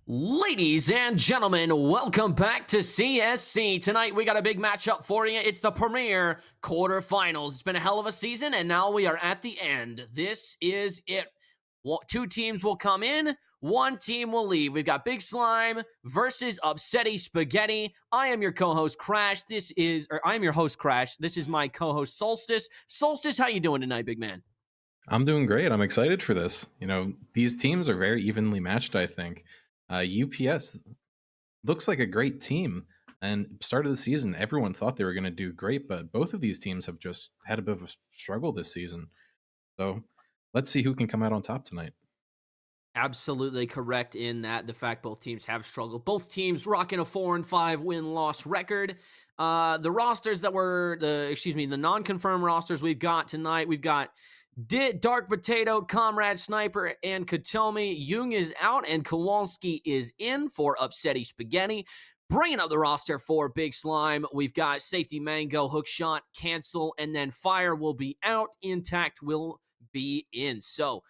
Ladies and gentlemen, welcome back to CSC. Tonight we got a big matchup for you. It's the Premier quarterfinals. It's been a hell of a season, and now we are at the end. This is it. Two teams will come in, one team will leave. We've got Big Slime versus Upsetty Spaghetti. I am your co-host Crash. I am your host Crash. This is my co-host Solstice. Solstice, how you doing tonight, big man? I'm doing great. I'm excited for this. These teams are very evenly matched, I think. UPS looks like a great team. And start of the season, everyone thought they were going to do great, but both of these teams have just had a bit of a struggle this season. So let's see who can come out on top tonight. Absolutely correct in that the fact both teams have struggled. Both teams rocking a 4-5 win-loss record. The rosters that were the non-confirmed rosters we've got tonight. We've got Dark Potato, Comrade Sniper, and Katomi. Jung is out, and Kowalski is in for Upsetty Spaghetti. Bringing up the roster for Big Slime, we've got Safety Mango, Hookshot, Cancel, and then Fire will be out. Intact will be in. So,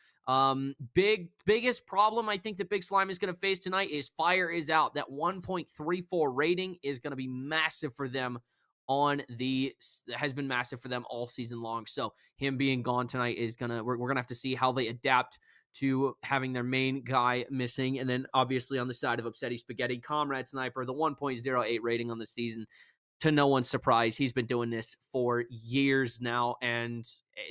biggest problem I think that Big Slime is going to face tonight is Fire is out. That 1.34 rating is going to be massive for them has been massive for them all season long. So him being gone tonight is we're gonna have to see how they adapt to having their main guy missing. And then obviously on the side of Upsetty Spaghetti, Comrade Sniper, the 1.08 rating on the season. To no one's surprise, he's been doing this for years now, and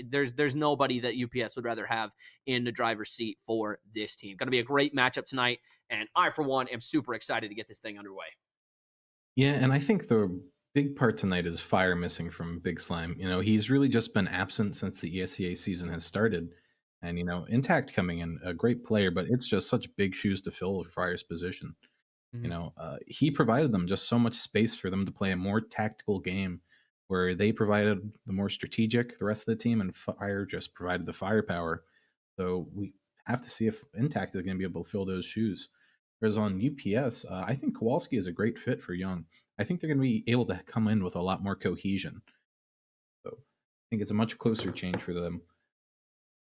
there's nobody that UPS would rather have in the driver's seat for this team. Going to be a great matchup tonight, and I, for one, am super excited to get this thing underway. Yeah, and I think the big part tonight is Fire missing from Big Slime. He's really just been absent since the ESCA season has started. And, Intact coming in, a great player, but it's just such big shoes to fill with Fire's position. Mhm. He provided them just so much space for them to play a more tactical game where they provided the more strategic, the rest of the team, and Fire just provided the firepower. So we have to see if Intact is going to be able to fill those shoes. Whereas on UPS, I think Kowalski is a great fit for Young. I think they're going to be able to come in with a lot more cohesion. So I think it's a much closer change for them.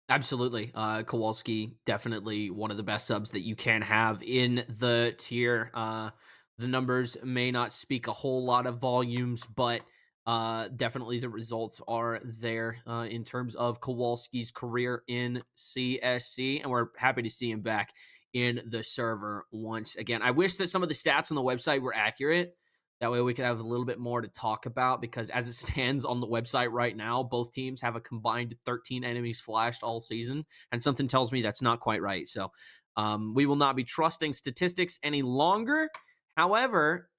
Absolutely. Kowalski, definitely one of the best subs that you can have in the tier. The numbers may not speak a whole lot of volumes, but definitely the results are there in terms of Kowalski's career in CSC, and we're happy to see him back in the server once again. I wish that some of the stats on the website were accurate. That way we could have a little bit more to talk about, because as it stands on the website right now, both teams have a combined 13 enemies flashed all season, and something tells me that's not quite right. So we will not be trusting statistics any longer. However,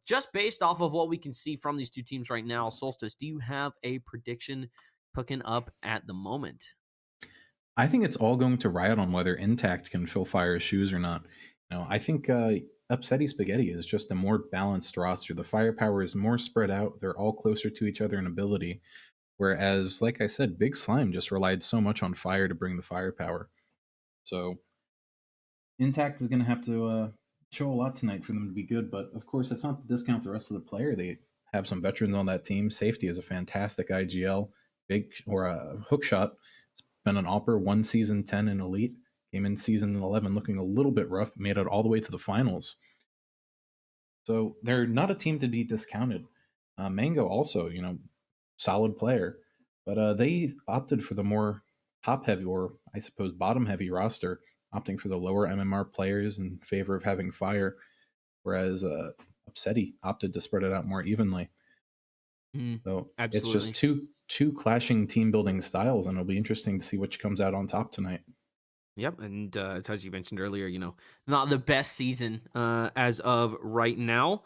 just based off of what we can see from these two teams right now, Solstice, do you have a prediction cooking up at the moment? I think it's all going to ride on whether Intact can fill Fire's shoes or not. I think Upsetty Spaghetti is just a more balanced roster. The firepower is more spread out. They're all closer to each other in ability. Whereas, like I said, Big Slime just relied so much on Fire to bring the firepower. So Intact is going to have to show a lot tonight for them to be good. But of course, that's not to discount the rest of the player. They have some veterans on that team. Safety is a fantastic IGL, big or a hook shot. It's been an AWPer, one season 10 in Elite. Came in season 11 looking a little bit rough, made it all the way to the finals. So they're not a team to be discounted. Mango also, solid player, but they opted for the more top heavy, or I suppose bottom heavy roster, opting for the lower MMR players in favor of having Fire, whereas Upsetty opted to spread it out more evenly. So it's just Absolutely. two clashing team building styles, and it'll be interesting to see which comes out on top tonight. Yep, and as you mentioned earlier, not the best season as of right now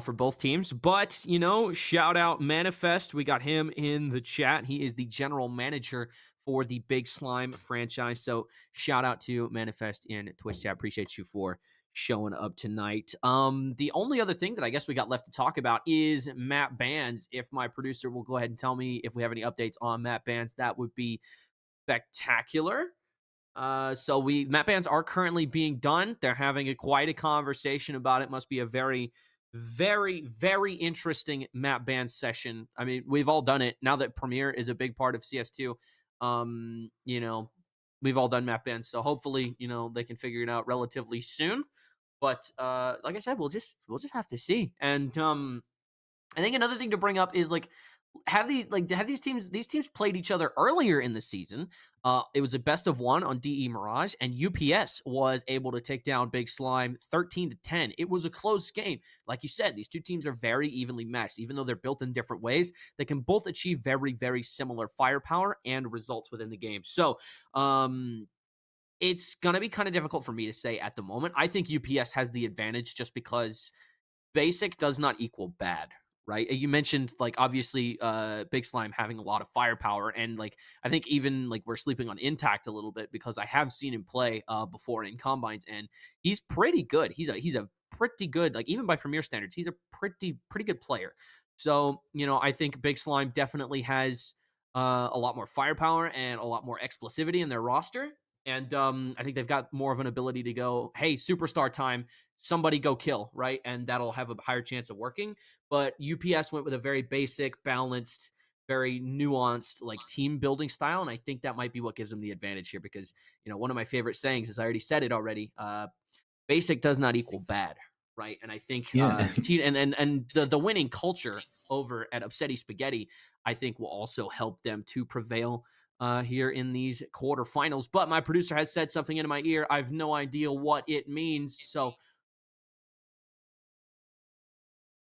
for both teams. But shout out Manifest. We got him in the chat. He is the general manager for the Big Slime franchise. So shout out to Manifest in Twitch chat. Appreciate you for showing up tonight. The only other thing that I guess we got left to talk about is map bans. If my producer will go ahead and tell me if we have any updates on map bans, that would be spectacular. So map bans are currently being done. They're having quite a conversation about it. Must be a very, very, very interesting map ban session. I mean, we've all done it now that Premiere is a big part of CS2. We've all done map bans, so hopefully, they can figure it out relatively soon. But like I said, we'll just have to see. And I think another thing to bring up is like have these teams played each other earlier in the season. It was a best of one on DE Mirage, and UPS was able to take down Big Slime 13-10. It was a close game. Like you said, these two teams are very evenly matched, even though they're built in different ways. They can both achieve very, very similar firepower and results within the game. So it's gonna be kind of difficult for me to say at the moment. I think UPS has the advantage just because basic does not equal bad, right? You mentioned like obviously Big Slime having a lot of firepower, and like I think even like we're sleeping on Intact a little bit because I have seen him play before in combines, and he's pretty good. He's a pretty good, like even by premier standards, he's a pretty good player. So I think Big Slime definitely has a lot more firepower and a lot more explosivity in their roster. And I think they've got more of an ability to go, hey, superstar time, somebody go kill, right? And that'll have a higher chance of working. But UPS went with a very basic, balanced, very nuanced, like team building style. And I think that might be what gives them the advantage here because, one of my favorite sayings is I already said it already. Basic does not equal bad, right? And I think Yeah. and the winning culture over at Upsetty Spaghetti, I think will also help them to prevail here in these quarterfinals. But my producer has said something into my ear. I've no idea what it means. So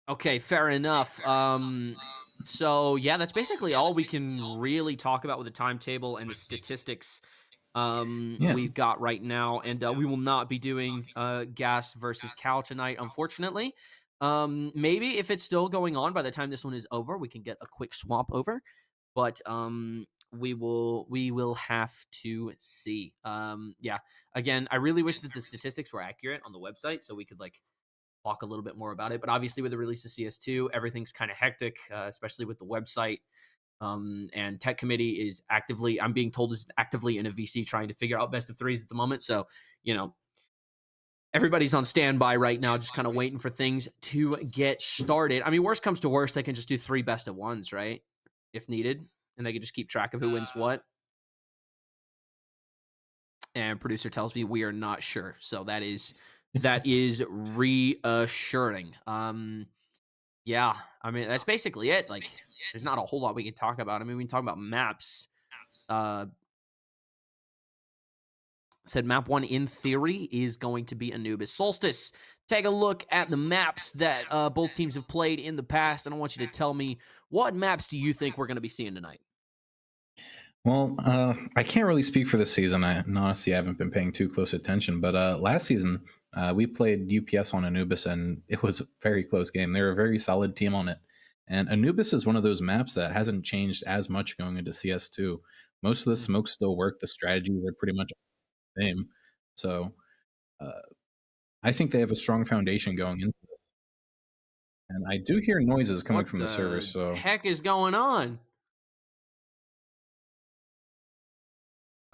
okay, fair enough. So yeah, that's basically all we can really talk about with the timetable and the statistics Yeah. we've got right now. And we will not be doing Gas versus Cal tonight, unfortunately. Maybe if it's still going on by the time this one is over, we can get a quick swap over. But we will have to see. Yeah. Again, I really wish that the statistics were accurate on the website so we could like talk a little bit more about it. But obviously, with the release of CS2, everything's kind of hectic, especially with the website. And tech committee is actively, I'm being told, is actively in a VC trying to figure out best of threes at the moment. So, everybody's on standby right now, just kind of waiting for things to get started. I mean, worst comes to worst, they can just do three best of ones, right? If needed. And they can just keep track of who wins what. And producer tells me we are not sure. So that is reassuring. Yeah, I mean that's basically it. Like, there's not a whole lot we can talk about. I mean, we can talk about maps. Uh, said map one in theory is going to be Anubis Solstice. Take a look at the maps that both teams have played in the past, and I want you to tell me what maps do you think we're going to be seeing tonight. Well, I can't really speak for this season. Honestly haven't been paying too close attention. But last season, we played UPS on Anubis, and it was a very close game. They're a very solid team on it. And Anubis is one of those maps that hasn't changed as much going into CS2. Most of the smokes still work. The strategies are pretty much the same. So uh, I think they have a strong foundation going into this. And I do hear noises coming What from the server. the So heck is going on?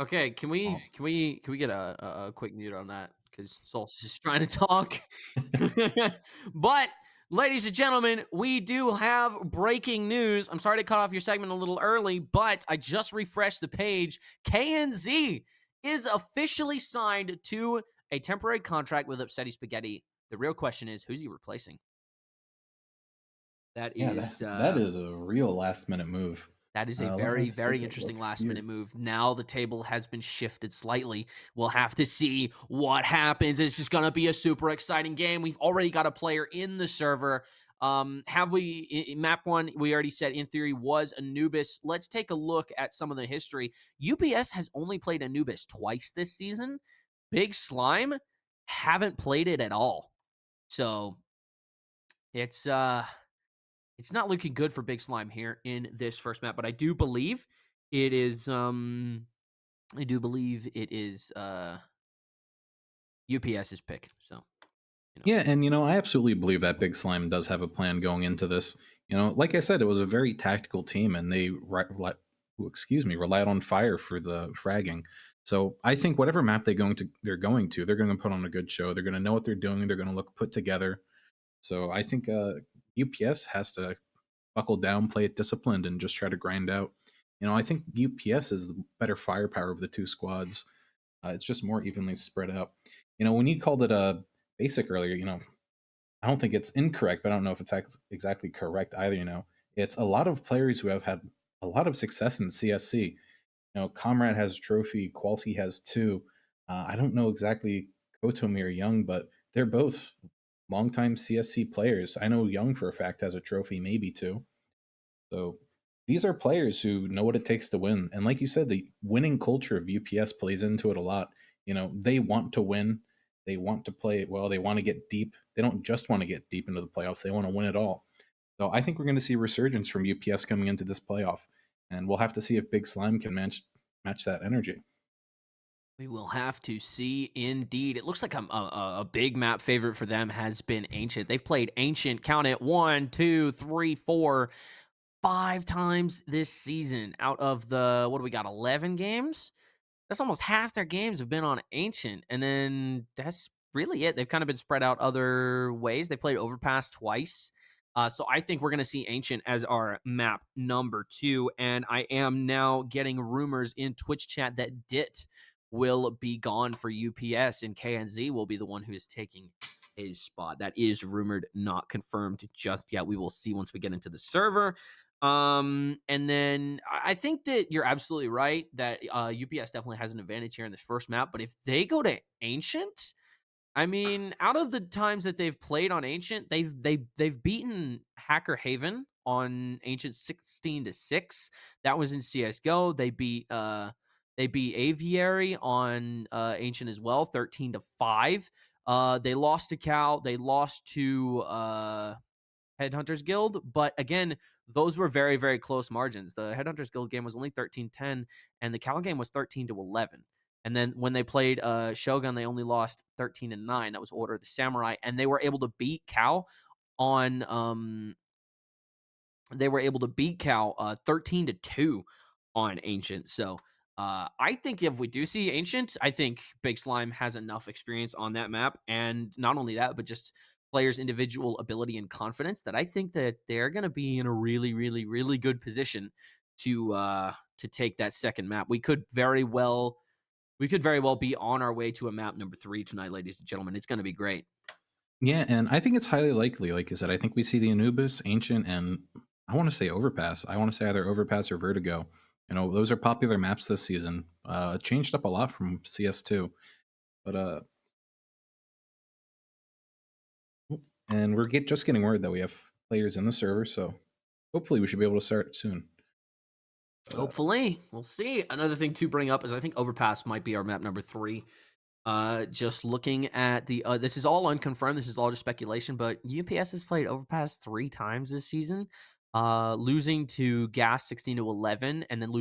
Okay, can we get a quick mute on that because Sol's just trying to talk. But ladies and gentlemen, we do have breaking news. I'm sorry to cut off your segment a little early, but I just refreshed the page. KNZ is officially signed to a temporary contract with Upsetty Spaghetti. The real question is, who's he replacing? That yeah, is that is a real last minute move. That is a very, Let's very take a look interesting last minute here. move. Now the table has been shifted slightly. We'll have to see what happens. It's just going to be a super exciting game. We've already got a player in the server. Have we, map one, we already said in theory was Anubis. Let's take a look at some of the history. UPS has only played Anubis twice this season. Big Slime haven't played it at all. So it's not looking good for Big Slime here in this first map, but I do believe it is UPS's pick. So, Yeah, and I absolutely believe that Big Slime does have a plan going into this. Like I said, it was a very tactical team, and they relied on fire for the fragging. So I think whatever map they're going to put on a good show. They're going to know what they're doing. They're going to look put together. So I think UPS has to buckle down, play it disciplined, and just try to grind out. I think UPS is the better firepower of the two squads. It's just more evenly spread out. When you called it a basic earlier, I don't think it's incorrect, but I don't know if it's exactly correct either. It's a lot of players who have had a lot of success in CSC. Comrade has trophy, Quality has two. I don't know exactly Kotomi or Young, but they're both longtime CSC players. I know Young for a fact has a trophy, maybe two. So these are players who know what it takes to win. And like you said, the winning culture of UPS plays into it a lot. They want to win. They want to play it well. They want to get deep. They don't just want to get deep into the playoffs. They want to win it all. So I think we're going to see resurgence from UPS coming into this playoff. And we'll have to see if Big Slime can match that energy. We will have to see indeed. It looks like a big map favorite for them has been Ancient. They've played Ancient, count it, 1, 2, 3, 4, 5 times this season out of the, what do we got, 11 games? That's almost half their games have been on Ancient, and then that's really it. They've kind of been spread out other ways. They played Overpass twice. So I think we're going to see Ancient as our map number 2, and I am now getting rumors in Twitch chat that Dit will be gone for UPS, and KNZ will be the one who is taking his spot. That is rumored, not confirmed just yet. We will see once we get into the server. And then I think that you're absolutely right that UPS definitely has an advantage here in this first map. But if they go to Ancient, I mean, out of the times that they've played on Ancient, they've beaten Hacker Haven on Ancient 16-6. That was in CS:GO. They beat Aviary on Ancient as well, 13-5. They lost to Cal. They lost to Headhunters Guild. But again, those were very, very close margins. The Headhunters Guild game was only 13-10, and the Cal game was 13-11. And then when they played Shogun, they only lost 13-9. That was Order of the Samurai, and they were able to beat Cal on 13-2 on Ancient. So I think if we do see Ancient, I think Big Slime has enough experience on that map, and not only that, but just players' individual ability and confidence that I think that they're going to be in a really, really, really good position to take that second map. We could very well be on our way to a map number 3 tonight, ladies and gentlemen. It's going to be great. Yeah, and I think it's highly likely, like you said. I think we see the Anubis, Ancient, and I want to say Overpass. I want to say either Overpass or Vertigo. Those are popular maps this season. Changed up a lot from CS2. But and we're just getting word that we have players in the server, so hopefully we should be able to start soon. But Hopefully, we'll see. Another thing to bring up is I think Overpass might be our map number 3. Just looking at the this is all unconfirmed. This is all just speculation, but UPS has played Overpass 3 times this season, losing to Gas 16-11, and then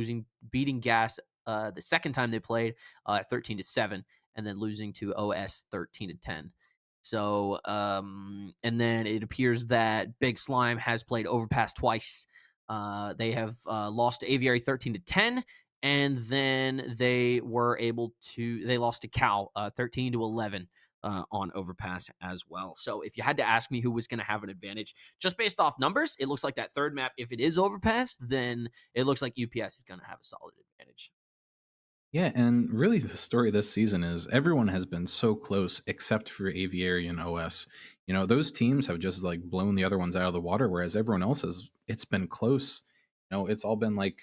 beating Gas the second time they played 13-7, and then losing to OS 13-10. So, and then it appears that Big Slime has played Overpass twice. They have lost to Aviary 13-10, and then they lost to Cal 13-11 on Overpass as well. So if you had to ask me who was going to have an advantage, just based off numbers, it looks like that third map, if it is Overpass, then it looks like UPS is going to have a solid advantage. yeah, and really the story this season is everyone has been so close except for Aviary and OS. Those teams have just like blown the other ones out of the water, whereas everyone else it's been close. It's all been like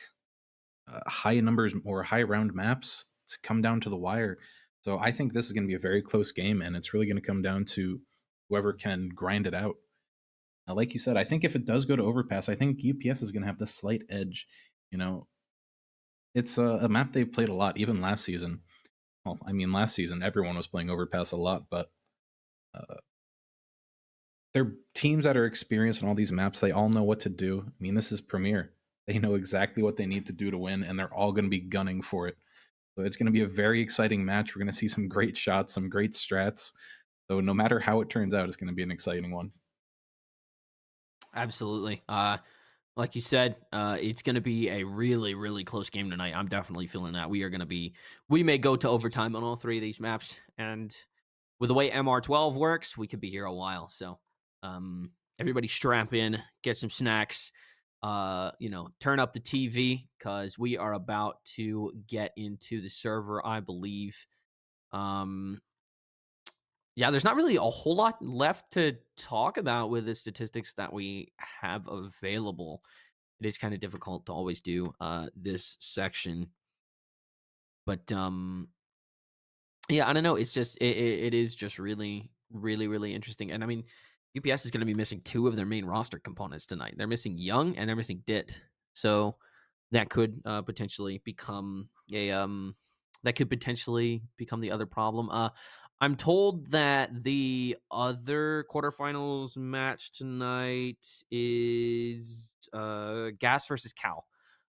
high numbers or high round maps. It's come down to the wire. So I think this is going to be a very close game, and it's really going to come down to whoever can grind it out. Like you said, I think if it does go to Overpass, I think UPS is going to have the slight edge. You know, it's a map they've played a lot, even last season. Well, I mean, last season everyone was playing Overpass a lot, but uh, they're teams that are experienced on all these maps. They all know what to do. I mean, this is Premier. They know exactly what they need to do to win, and they're all going to be gunning for it. So it's going to be a very exciting match. We're going to see some great shots, some great strats. So no matter how it turns out, it's going to be an exciting one. Absolutely. Like you said, it's going to be a really, really close game tonight. I'm definitely feeling that. We may go to overtime on all 3 of these maps. And with the way MR12 works, we could be here a while. So, everybody strap in, get some snacks, turn up the TV because we are about to get into the server, I believe. Um, Yeah, there's not really a whole lot left to talk about with the statistics that we have available. It is kind of difficult to always do this section, but yeah, I don't know. It's just it is just really, really, really interesting. And I mean, UPS is going to be missing two of their main roster components tonight. They're missing Young and they're missing Dit. So that could potentially become a that could potentially become the other problem. I'm told that the other quarterfinals match tonight is Gas versus Cal,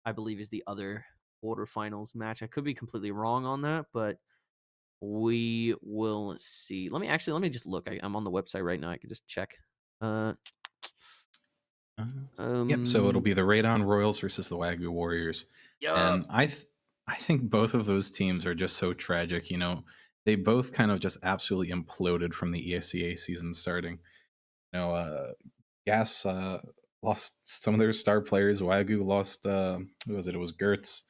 I believe is the other quarterfinals match. I could be completely wrong on that, but we will see. Let me just look. I'm on the website right now. I can just check. Uh, Uh, yep. So it'll um, be the Radon Royals versus the Wagyu Warriors, yeah. and I think both of those teams are just so tragic. They both kind of just absolutely imploded from the ESCA season starting. Gas lost some of their star players. Wagyu lost who was it? It was Gertz,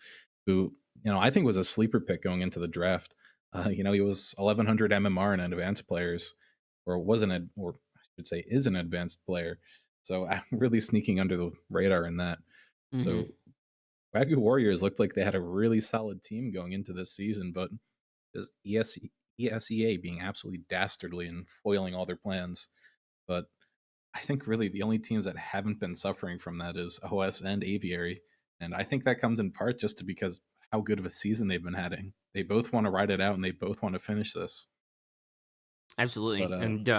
who I think was a sleeper pick going into the draft. He was 1100 MMR in advanced players, or or I should say is an advanced player. So really sneaking under the radar in that. Hmm. So Wagyu Warriors looked like they had a really solid team going into this season, but just ESEA being absolutely dastardly and foiling all their plans. But I think really the only teams that haven't been suffering from that is OS and Aviary. And I think that comes in part just to because how good of a season they've been having. They both want to ride it out and they both want to finish this. But Absolutely, and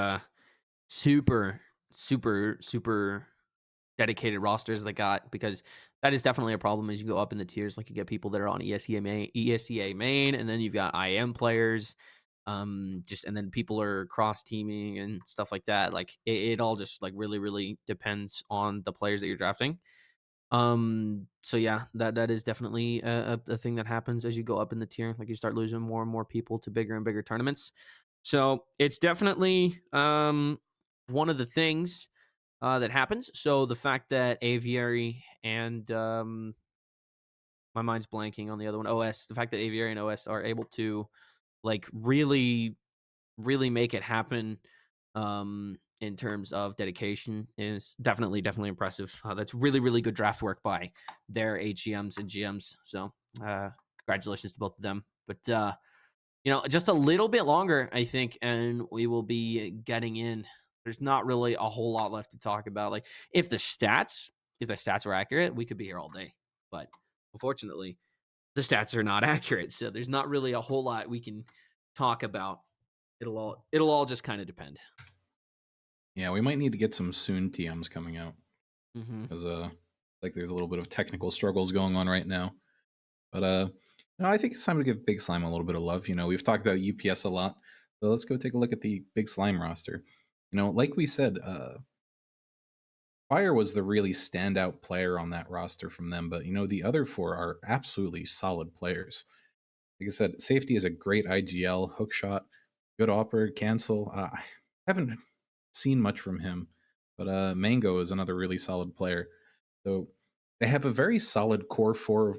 super, super, super dedicated rosters they got because that is definitely a problem as you go up in the tiers. Like you get people that are on ESEA main, and then you've got IM players, just and then people are cross teaming and stuff like that. Like it all just like really, really depends on the players that you're drafting. So yeah, that is definitely a thing that happens as you go up in the tier. Like you start losing more and more people to bigger and bigger tournaments. So it's definitely one of the things that happens. So the fact that Aviary and my mind's blanking on the other one, OS, the fact that Aviary and OS are able to like really, really make it happen in terms of dedication is definitely, definitely impressive. That's really, really good draft work by their HGMs and GMs. So congratulations to both of them. But just a little bit longer, I think, and we will be getting in. There's not really a whole lot left to talk about. Like if the stats were accurate, we could be here all day. But unfortunately, the stats are not accurate, so there's not really a whole lot we can talk about. It'll all just kind of depend. yeah, we might need to get some soon TMs coming out Hmm. because like there's a little bit of technical struggles going on right now. But I think it's time to give Big Slime a little bit of love. We've talked about UPS a lot, so let's go take a look at the Big Slime roster. Like we said, Fire was the really standout player on that roster from them, but the other four are absolutely solid players. Like I said, safety is a great IGL, hook shot, good operator, cancel. I haven't seen much from him, but Mango is another really solid player. So they have a very solid core four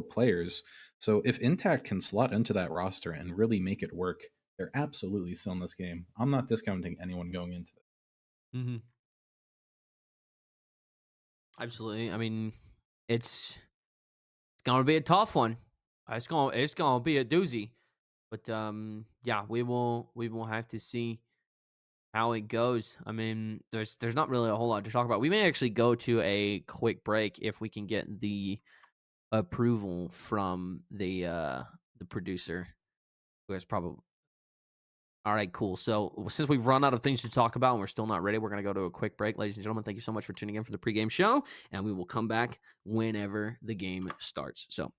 players. So if Intact can slot into that roster and really make it work, they're absolutely still in this game. I'm not discounting anyone going into it. Hmm. Absolutely. I mean, it's gonna be a tough one. It's gonna be a doozy. But yeah, we will have to see how it goes. I mean, there's not really a whole lot to talk about. We may actually go to a quick break if we can get the approval from the producer who has probably. All right, cool. So since we've run out of things to talk about and we're still not ready, we're gonna go to a quick break, ladies and gentlemen. Thank you so much for tuning in for the pregame show, and we will come back whenever the game starts. So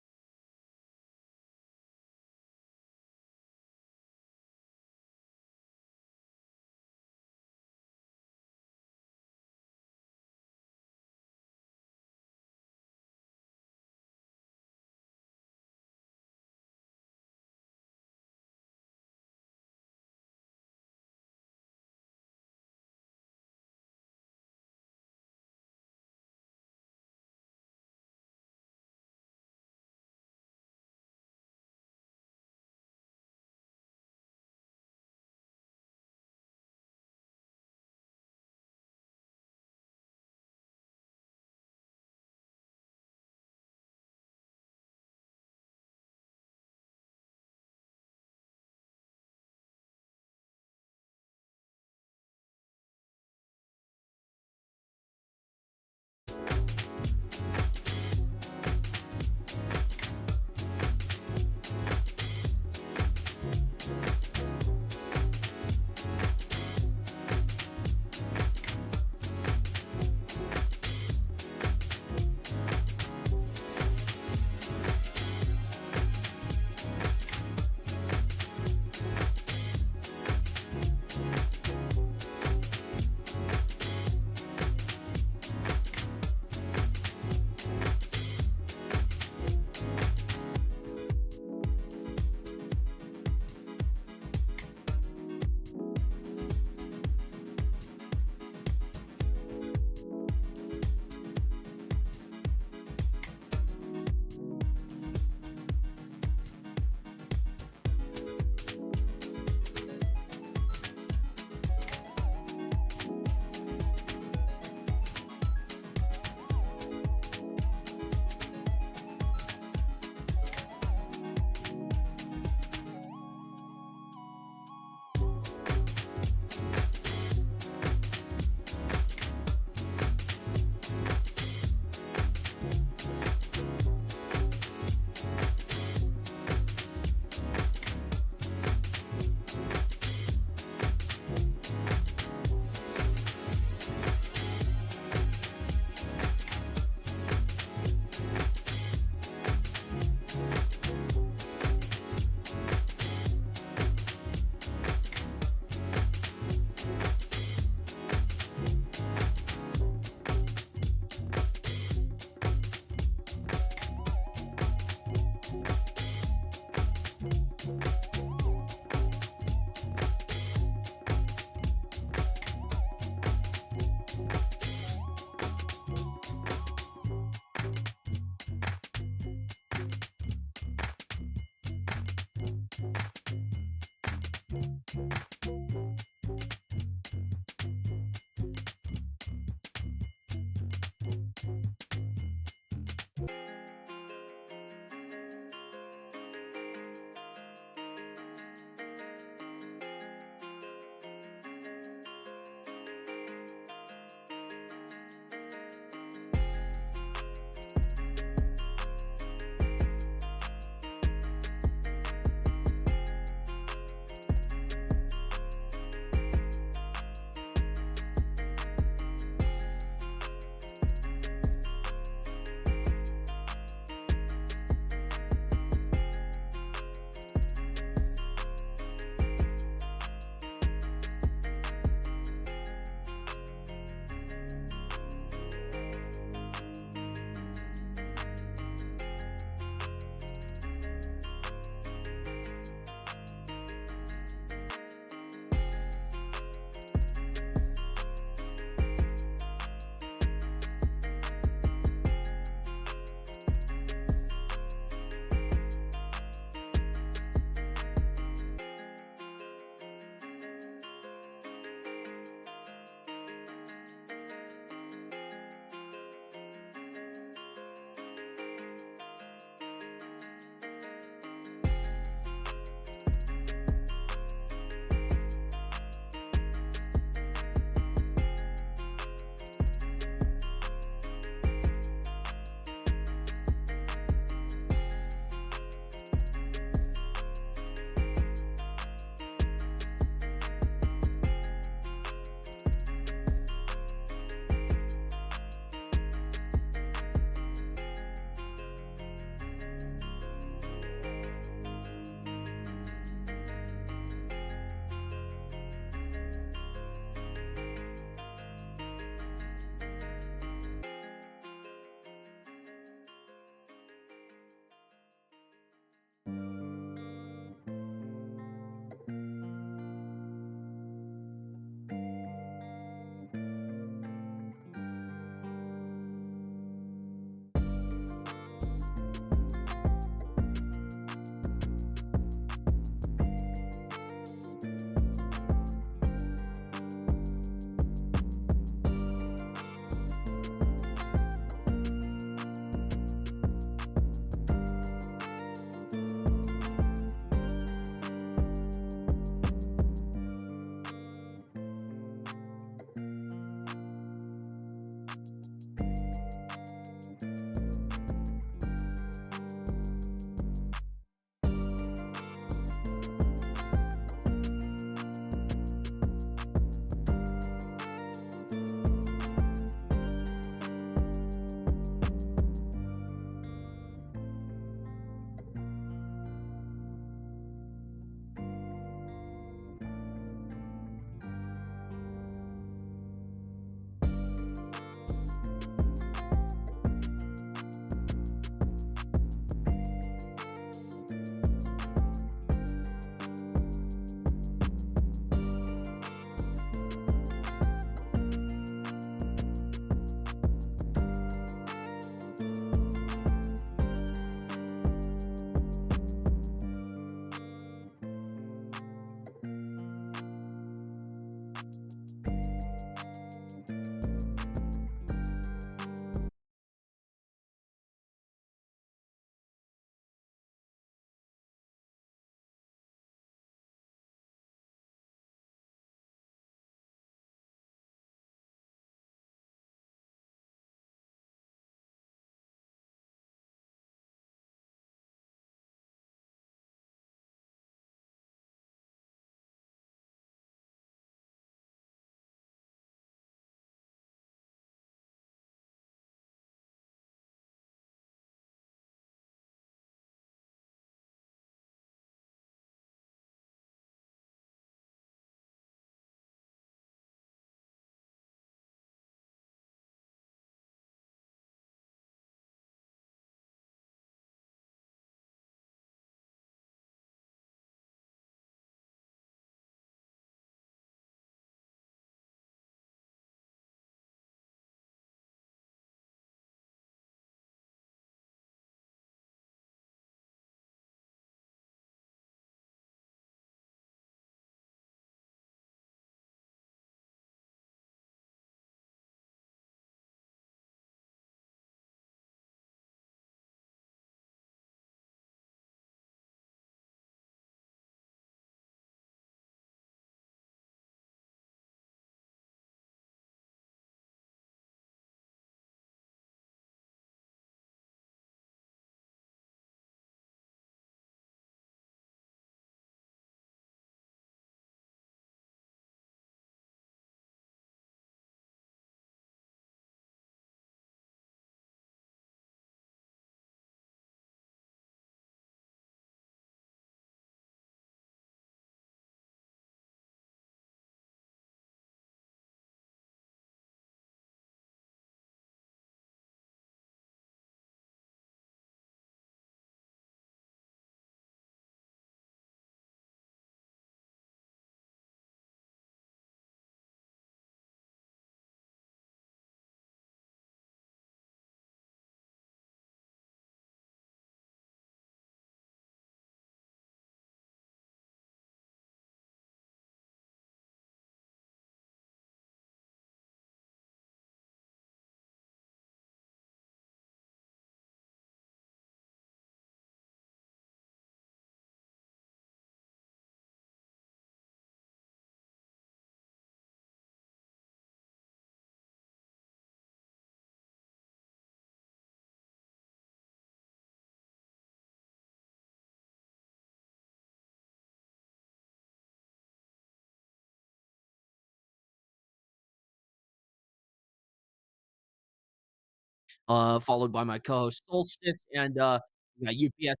followed by my co-host Solstice, and we got UPS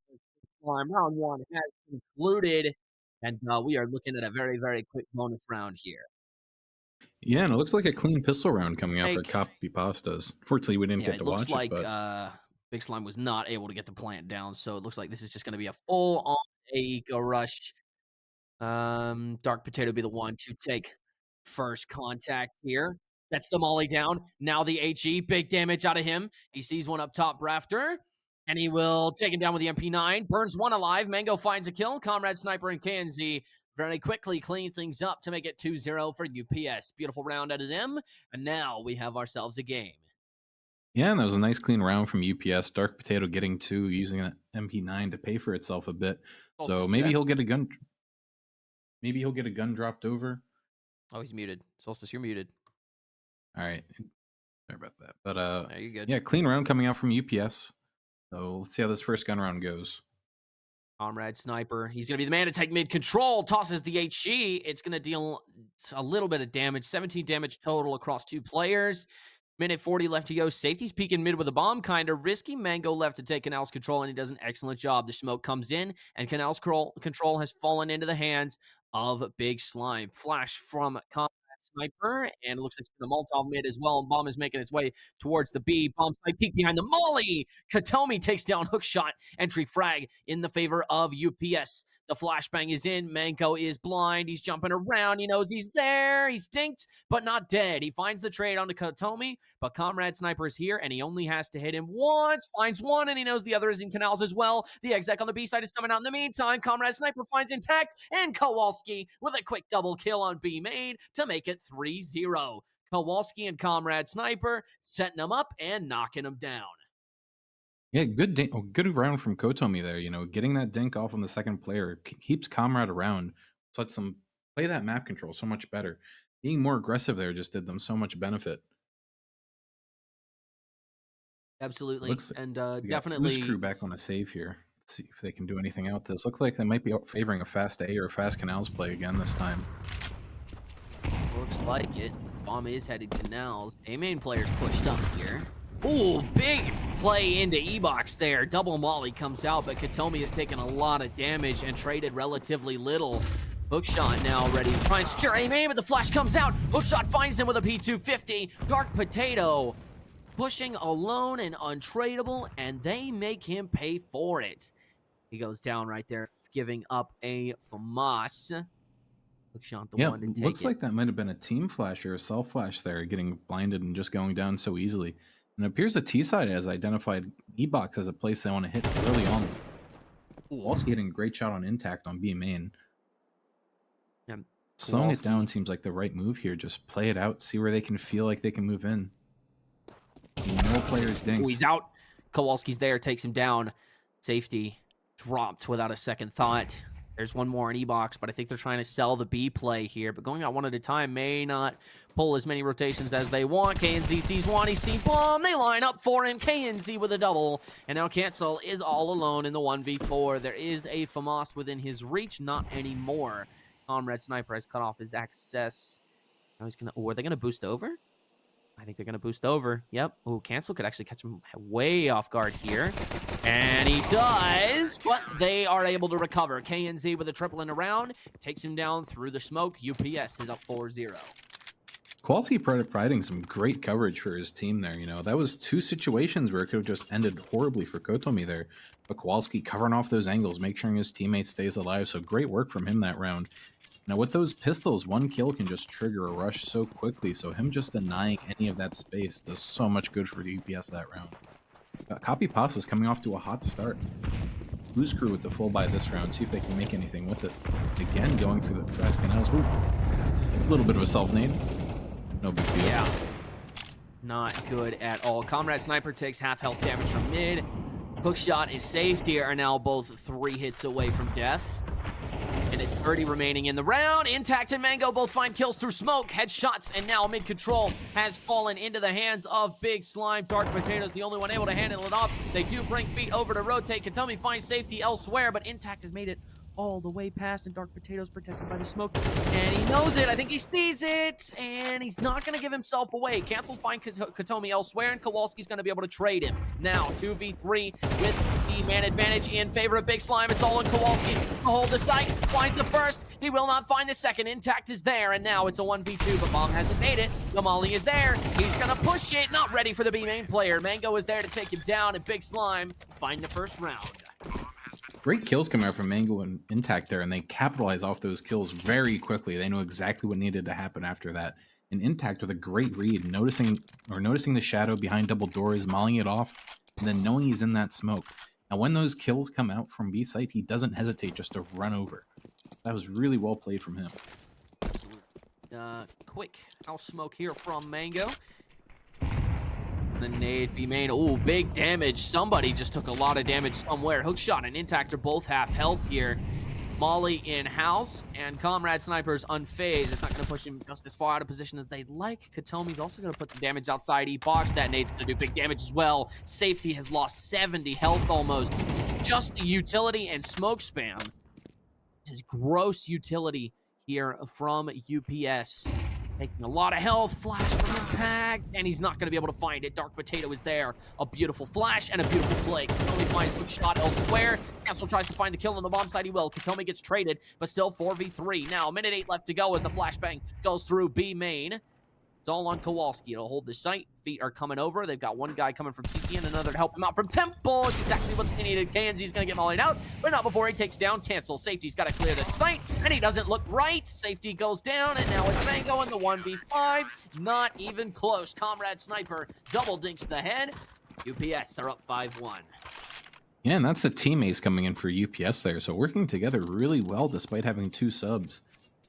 Slime. Round one has concluded, and we are looking at a very, very quick bonus round here. Yeah, and it looks like a clean pistol round coming out for Like, Copypastas. Fortunately, we didn't yeah, get it to looks watch it, like but Big Slime was not able to get the plant down, so it looks like this is just going to be a full-on Eco Rush. Dark Potato be the one to take first contact here. That's the molly down. Now the HE, big damage out of him. He sees one up top, Rafter, and he will take him down with the MP9. Burns one alive. Mango finds a kill. Comrade Sniper and KNZ very quickly clean things up to make it 2-0 for UPS. Beautiful round out of them, and now we have ourselves a game. yeah, and that was a nice clean round from UPS. Dark Potato getting two, using an MP9 to pay for itself a bit. So Solstice, you there? Maybe he'll get a gun dropped over. Oh, he's muted. Solstice, you're muted. All right, sorry about that. But Yeah, you're good. yeah, clean round coming out from UPS. So let's see how this first gun round goes. Comrade Sniper. He's going to be the man to take mid control. Tosses the HG. It's going to deal a little bit of damage. 17 damage total across two players. Minute 40 left to go. Safety's peeking mid with a bomb. Kind of risky. Mango left to take Canal's control, and he does an excellent job. The smoke comes in, and Canal's control has fallen into the hands of Big Slime. Flash from Comrade Sniper, and it looks like the Molotov mid as well. And bomb is making its way towards the B. Bomb snipe peek behind the molly. Katomi takes down Hookshot. Entry frag in the favor of UPS. The flashbang is in. Mango is blind. He's jumping around. He knows he's there. He's dinked, but not dead. He finds the trade onto Katomi, but Comrade Sniper is here, and he only has to hit him once. Finds one, and he knows the other is in Canals as well. The exec on the B side is coming out in the meantime. Comrade Sniper finds Intact, and Kowalski with a quick double kill on B made to make it 3-0. Kowalski and Comrade Sniper setting him up and knocking him down. Yeah, good round from Kotomi there. Getting that dink off on the second player keeps Comrade around, so lets them play that map control so much better. Being more aggressive there just did them so much benefit. Absolutely, Looks like and we got Ooze definitely crew back on a save here. Let's see if they can do anything out this. Looks like they might be favoring a fast A or a fast Canals play again this time. looks like it. Bomb is headed Canals. A main player's pushed up here. Ooh, big play into E-Box there. Double Molly comes out, but Katomi has taken a lot of damage and traded relatively little. Hookshot now ready to try and secure A main, but the flash comes out. Hookshot finds him with a P250. Dark Potato pushing alone and untradeable, and they make him pay for it. He goes down right there, giving up a FAMAS. Hookshot the one to take looks it. like that might have been a team flash or a self flash there, getting blinded and just going down so easily. And it appears the T side has identified E-Box as a place they want to hit early on. Also getting a great shot on Intact on B main. And Slowing it Kowalski. down seems like the right move here. Just play it out, see where they can feel like they can move in. No players dinked. Ooh, he's out. Kowalski's there, takes him down. Safety dropped without a second thought. There's one more in E-Box, but I think they're trying to sell the B play here. But going out one at a time may not pull as many rotations as they want. KNZ sees one, he sees bomb. They line up for him. KNZ with a double. And now Cancel is all alone in the 1v4. There is a FAMAS within his reach, not anymore. Comrade Sniper has cut off his access. Now he's gonna. Are they gonna boost over? I think they're going to boost over. Yep. Oh, Cancel could actually catch him way off guard here. And he does, but they are able to recover. KNZ with a triple in a round. Takes him down through the smoke. UPS is up 4-0. Kowalski providing some great coverage for his team there. That was two situations where it could have just ended horribly for Kotomi there. But Kowalski covering off those angles, make sure his teammate stays alive. So great work from him that round. Now, with those pistols, one kill can just trigger a rush so quickly, so him just denying any of that space does so much good for the UPS that round. Copypastas coming off to a hot start. Ooze crew with the full buy this round, see if they can make anything with it. Again, going for the fast canals. Ooh, a little bit of a self-nade. No big deal. Yeah. Not good at all. Comrade Sniper takes half health damage from mid. Hookshot and Safety are now both 3 hits away from death. And it's 30 remaining in the round. Intact and Mango both find kills through smoke, headshots, and now mid-control has fallen into the hands of Big Slime. Dark Potato's the only one able to handle it off. They do bring feet over to rotate. Katomi finds safety elsewhere, but Intact has made it all the way past, and Dark Potato's protected by the smoke, and he knows it. I think he sees it, and he's not going to give himself away. Cancel find Katomi elsewhere, and Kowalski's going to be able to trade him. Now, 2v3 with the man advantage in favor of Big Slime. It's all on Kowalski to hold the site, finds the first. He will not find the second. Intact is there, and now it's a 1v2, but Bomb hasn't made it. The Molly is there. He's going to push it. Not ready for the B main player. Mango is there to take him down, and Big Slime find the first round. Great kills coming out from Mango and Intact there, and they capitalize off those kills very quickly. They know exactly what needed to happen after that. And Intact with a great read, noticing the shadow behind double doors, mollying it off, and then knowing he's in that smoke. Now, when those kills come out from B site, he doesn't hesitate just to run over. That was really well played from him. Quick house smoke here from Mango. The nade B main. Oh, big damage. Somebody just took a lot of damage somewhere. Hookshot and Intact are both half health here. Molly in house, and Comrade Sniper's unfazed. It's not going to push him just as far out of position as they'd like. Katomi's also going to put some damage outside E-Box. That nade's going to do big damage as well. Safety has lost 70 health almost. Just the utility and smoke spam. This is gross utility here from UPS. Taking a lot of health, flash from Impact, and he's not going to be able to find it. Dark Potato is there. A beautiful flash and a beautiful play. Katomi finds good shot elsewhere. Cancel tries to find the kill on the bomb side. He will. Katomi gets traded, but still 4v3. Now, a minute 8 left to go as the flashbang goes through B main. It's all on Kowalski. It'll hold the site. Feet are coming over. They've got one guy coming from CT and another to help him out from Temple. It's exactly what they needed. KNZ's going to get mollied out, but not before he takes down Cancel. Safety's got to clear the site, and he doesn't look right. Safety goes down, and now it's Mango in the 1v5. Not even close. Comrade Sniper double dinks the head. UPS are up 5-1. Yeah, and that's the team ace coming in for UPS there. So working together really well despite having 2 subs.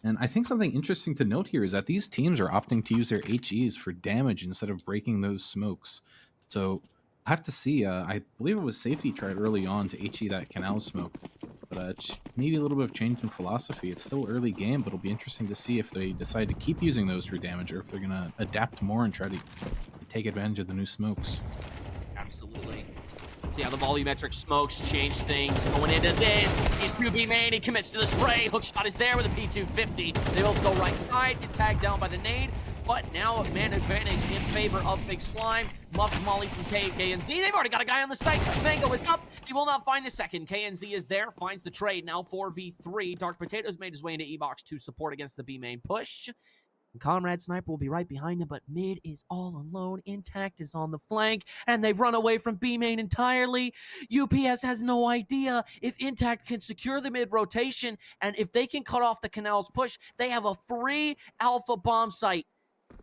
And I think something interesting to note here is that these teams are opting to use their HEs for damage instead of breaking those smokes. So I have to see. I believe it was Safety tried early on to HE that canal smoke. But maybe a little bit of change in philosophy. It's still early game, but it'll be interesting to see if they decide to keep using those for damage or if they're going to adapt more and try to take advantage of the new smokes. Absolutely. See how the volumetric smokes change things. Going into this, he sees 2B main, he commits to the spray. Hookshot is there with a P250. They both go right side, get tagged down by the nade, but now a man advantage in favor of Big Slime. Muff Molly from KNZ. They've already got a guy on the site. Mango is up. He will not find the second. KNZ is there, finds the trade. Now 4v3. Dark Potato's made his way into E-Box to support against the B main push. Comrade Sniper will be right behind him, but mid is all alone. Intact is on the flank, and they've run away from B main entirely. UPS has no idea if Intact can secure the mid rotation, and if they can cut off the Canal's push, they have a free alpha bomb site.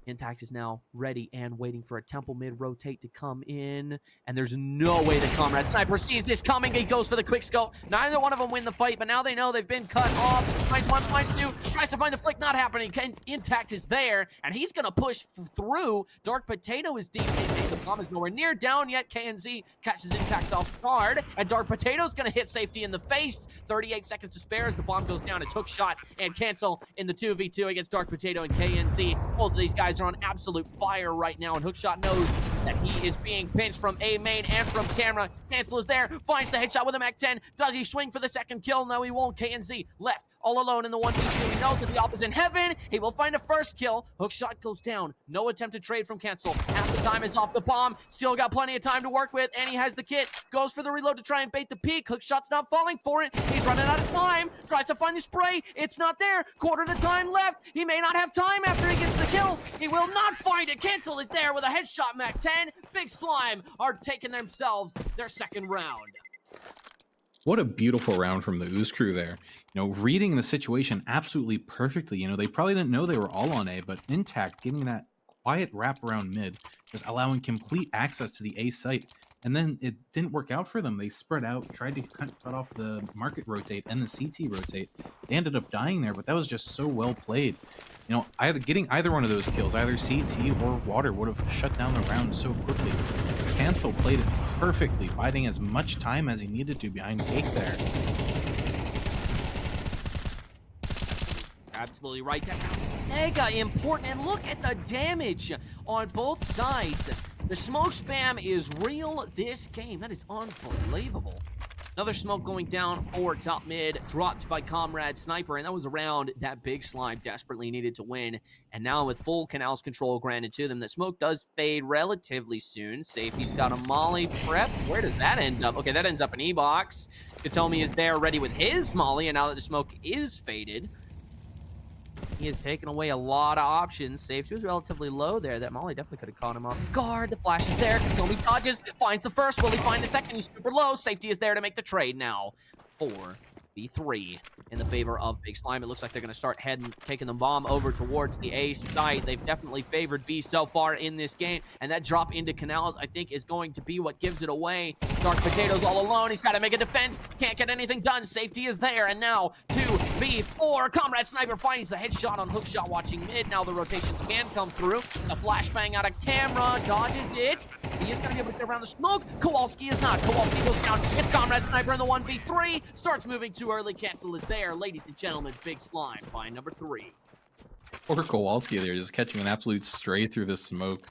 Intact is now ready and waiting for a Temple mid rotate to come in, and there's no way that Comrade Sniper sees this coming. He goes for the quick scope. Neither one of them win the fight, but now they know they've been cut off. Finds one, finds two, tries to find the flick, not happening. Intact is there, and he's gonna push through. Dark Potato is deep. The bomb is nowhere near down yet. KNZ catches Intact off guard, and Dark Potato's gonna hit Safety in the face. 38 seconds to spare as the bomb goes down. It's Hookshot and Cancel in the 2v2 against Dark Potato and KNZ. Both of these guys are on absolute fire right now, and Hookshot knows that he is being pinched from A main and from camera. Cancel is there, finds the headshot with a Mac-10. Does he swing for the second kill? No, he won't. KNZ left all alone in the 1v2. He knows that the op is in heaven. He will find a first kill. Hookshot goes down. No attempt to trade from Cancel. Half the time is off the bomb. Still got plenty of time to work with, and he has the kit. Goes for the reload to try and bait the peak. Hookshot's not falling for it. He's running out of time. Tries to find the spray. It's not there. Quarter of the time left. He may not have time after he gets the kill. He will not find it. Cancel is there with a headshot Mac-10. Big Slime are taking themselves their second round. What a beautiful round from the Ooze crew there. You know, reading the situation absolutely perfectly. You know, they probably didn't know they were all on A, but Intact getting that quiet wrap around mid, just allowing complete access to the A site. And then it didn't work out for them. They spread out, tried to cut off the market rotate and the CT rotate. They ended up dying there, but that was just so well played. You know, getting either one of those kills, either CT or Water, would have shut down the round so quickly. Cancel played it perfectly, biding as much time as he needed to behind Cake there. Absolutely right. That round is mega important, and look at the damage on both sides. The smoke spam is real this game. That is unbelievable. Another smoke going down for top mid, dropped by Comrade Sniper, and that was around that big slime desperately needed to win. And now with full Canals control granted to them, the smoke does fade relatively soon. Safety's got a molly prep. Where does that end up? Okay, that ends up in E-Box. Katomi is there ready with his molly, and now that the smoke is faded, he has taken away a lot of options. Safety was relatively low there. That molly definitely could have caught him off guard. The flash is there. Katomi dodges, finds the first. Will he find the second? He's super low. Safety is there to make the trade now. 4v3 in the favor of Big Slime. It looks like they're going to start taking the bomb over towards the A site. They've definitely favored B so far in this game, and that drop into Canals, I think, is going to be what gives it away. Dark Potatoes all alone. He's got to make a defense. Can't get anything done. Safety is there, and now 2v4. Comrade Sniper finds the headshot on Hookshot watching mid. Now the rotations can come through. The flashbang out of camera. Dodges it. He is going to be able to get around the smoke. Kowalski is not. Kowalski goes down. It's Comrade Sniper in the 1v3. Starts moving too early. Cancel is there. Ladies and gentlemen, Big Slime by number 3. Poor Kowalski there, just catching an absolute stray through the smoke.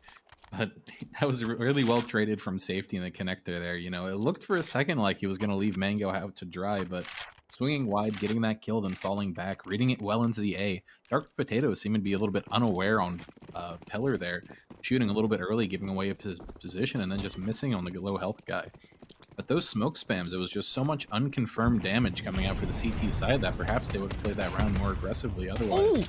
But that was really well traded from safety in the connector there. You know, it looked for a second like he was going to leave Mango out to dry, but swinging wide, getting that kill, then falling back, reading it well into the A. Dark Potato seeming to be a little bit unaware on Pillar there, shooting a little bit early, giving away his position, and then just missing on the low health guy. But those smoke spams, it was just so much unconfirmed damage coming out for the CT side that perhaps they would have played that round more aggressively otherwise.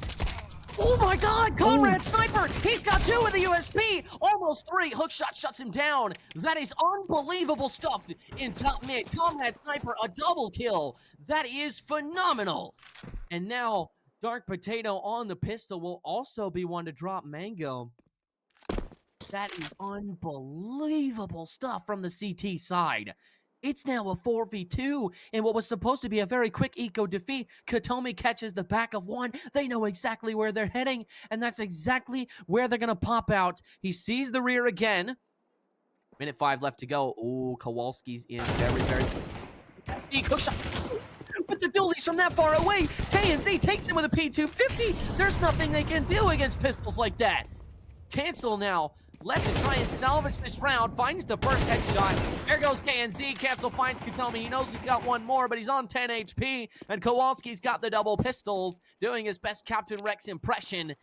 Oh my god, Comrade Sniper! He's got 2 with the USP! Almost 3! Hookshot shuts him down! That is unbelievable stuff in top mid. Comrade Sniper, a double kill! That is phenomenal! And now, Dark Potato on the pistol will also be one to drop Mango. That is unbelievable stuff from the CT side. It's now a 4v2 in what was supposed to be a very quick eco defeat. Katomi catches the back of one. They know exactly where they're heading, and that's exactly where they're going to pop out. He sees the rear again. Minute 5 left to go. Ooh, Kowalski's in very... Deep hook shot. With the dualies from that far away, KNZ takes him with a P250. There's nothing they can do against pistols like that. Cancel now. Left to try and salvage this round. Finds the first headshot. There goes KNZ. Cancel finds Katomi. He knows he's got one more, but he's on 10 HP. And Kowalski's got the double pistols, doing his best Captain Rex impression.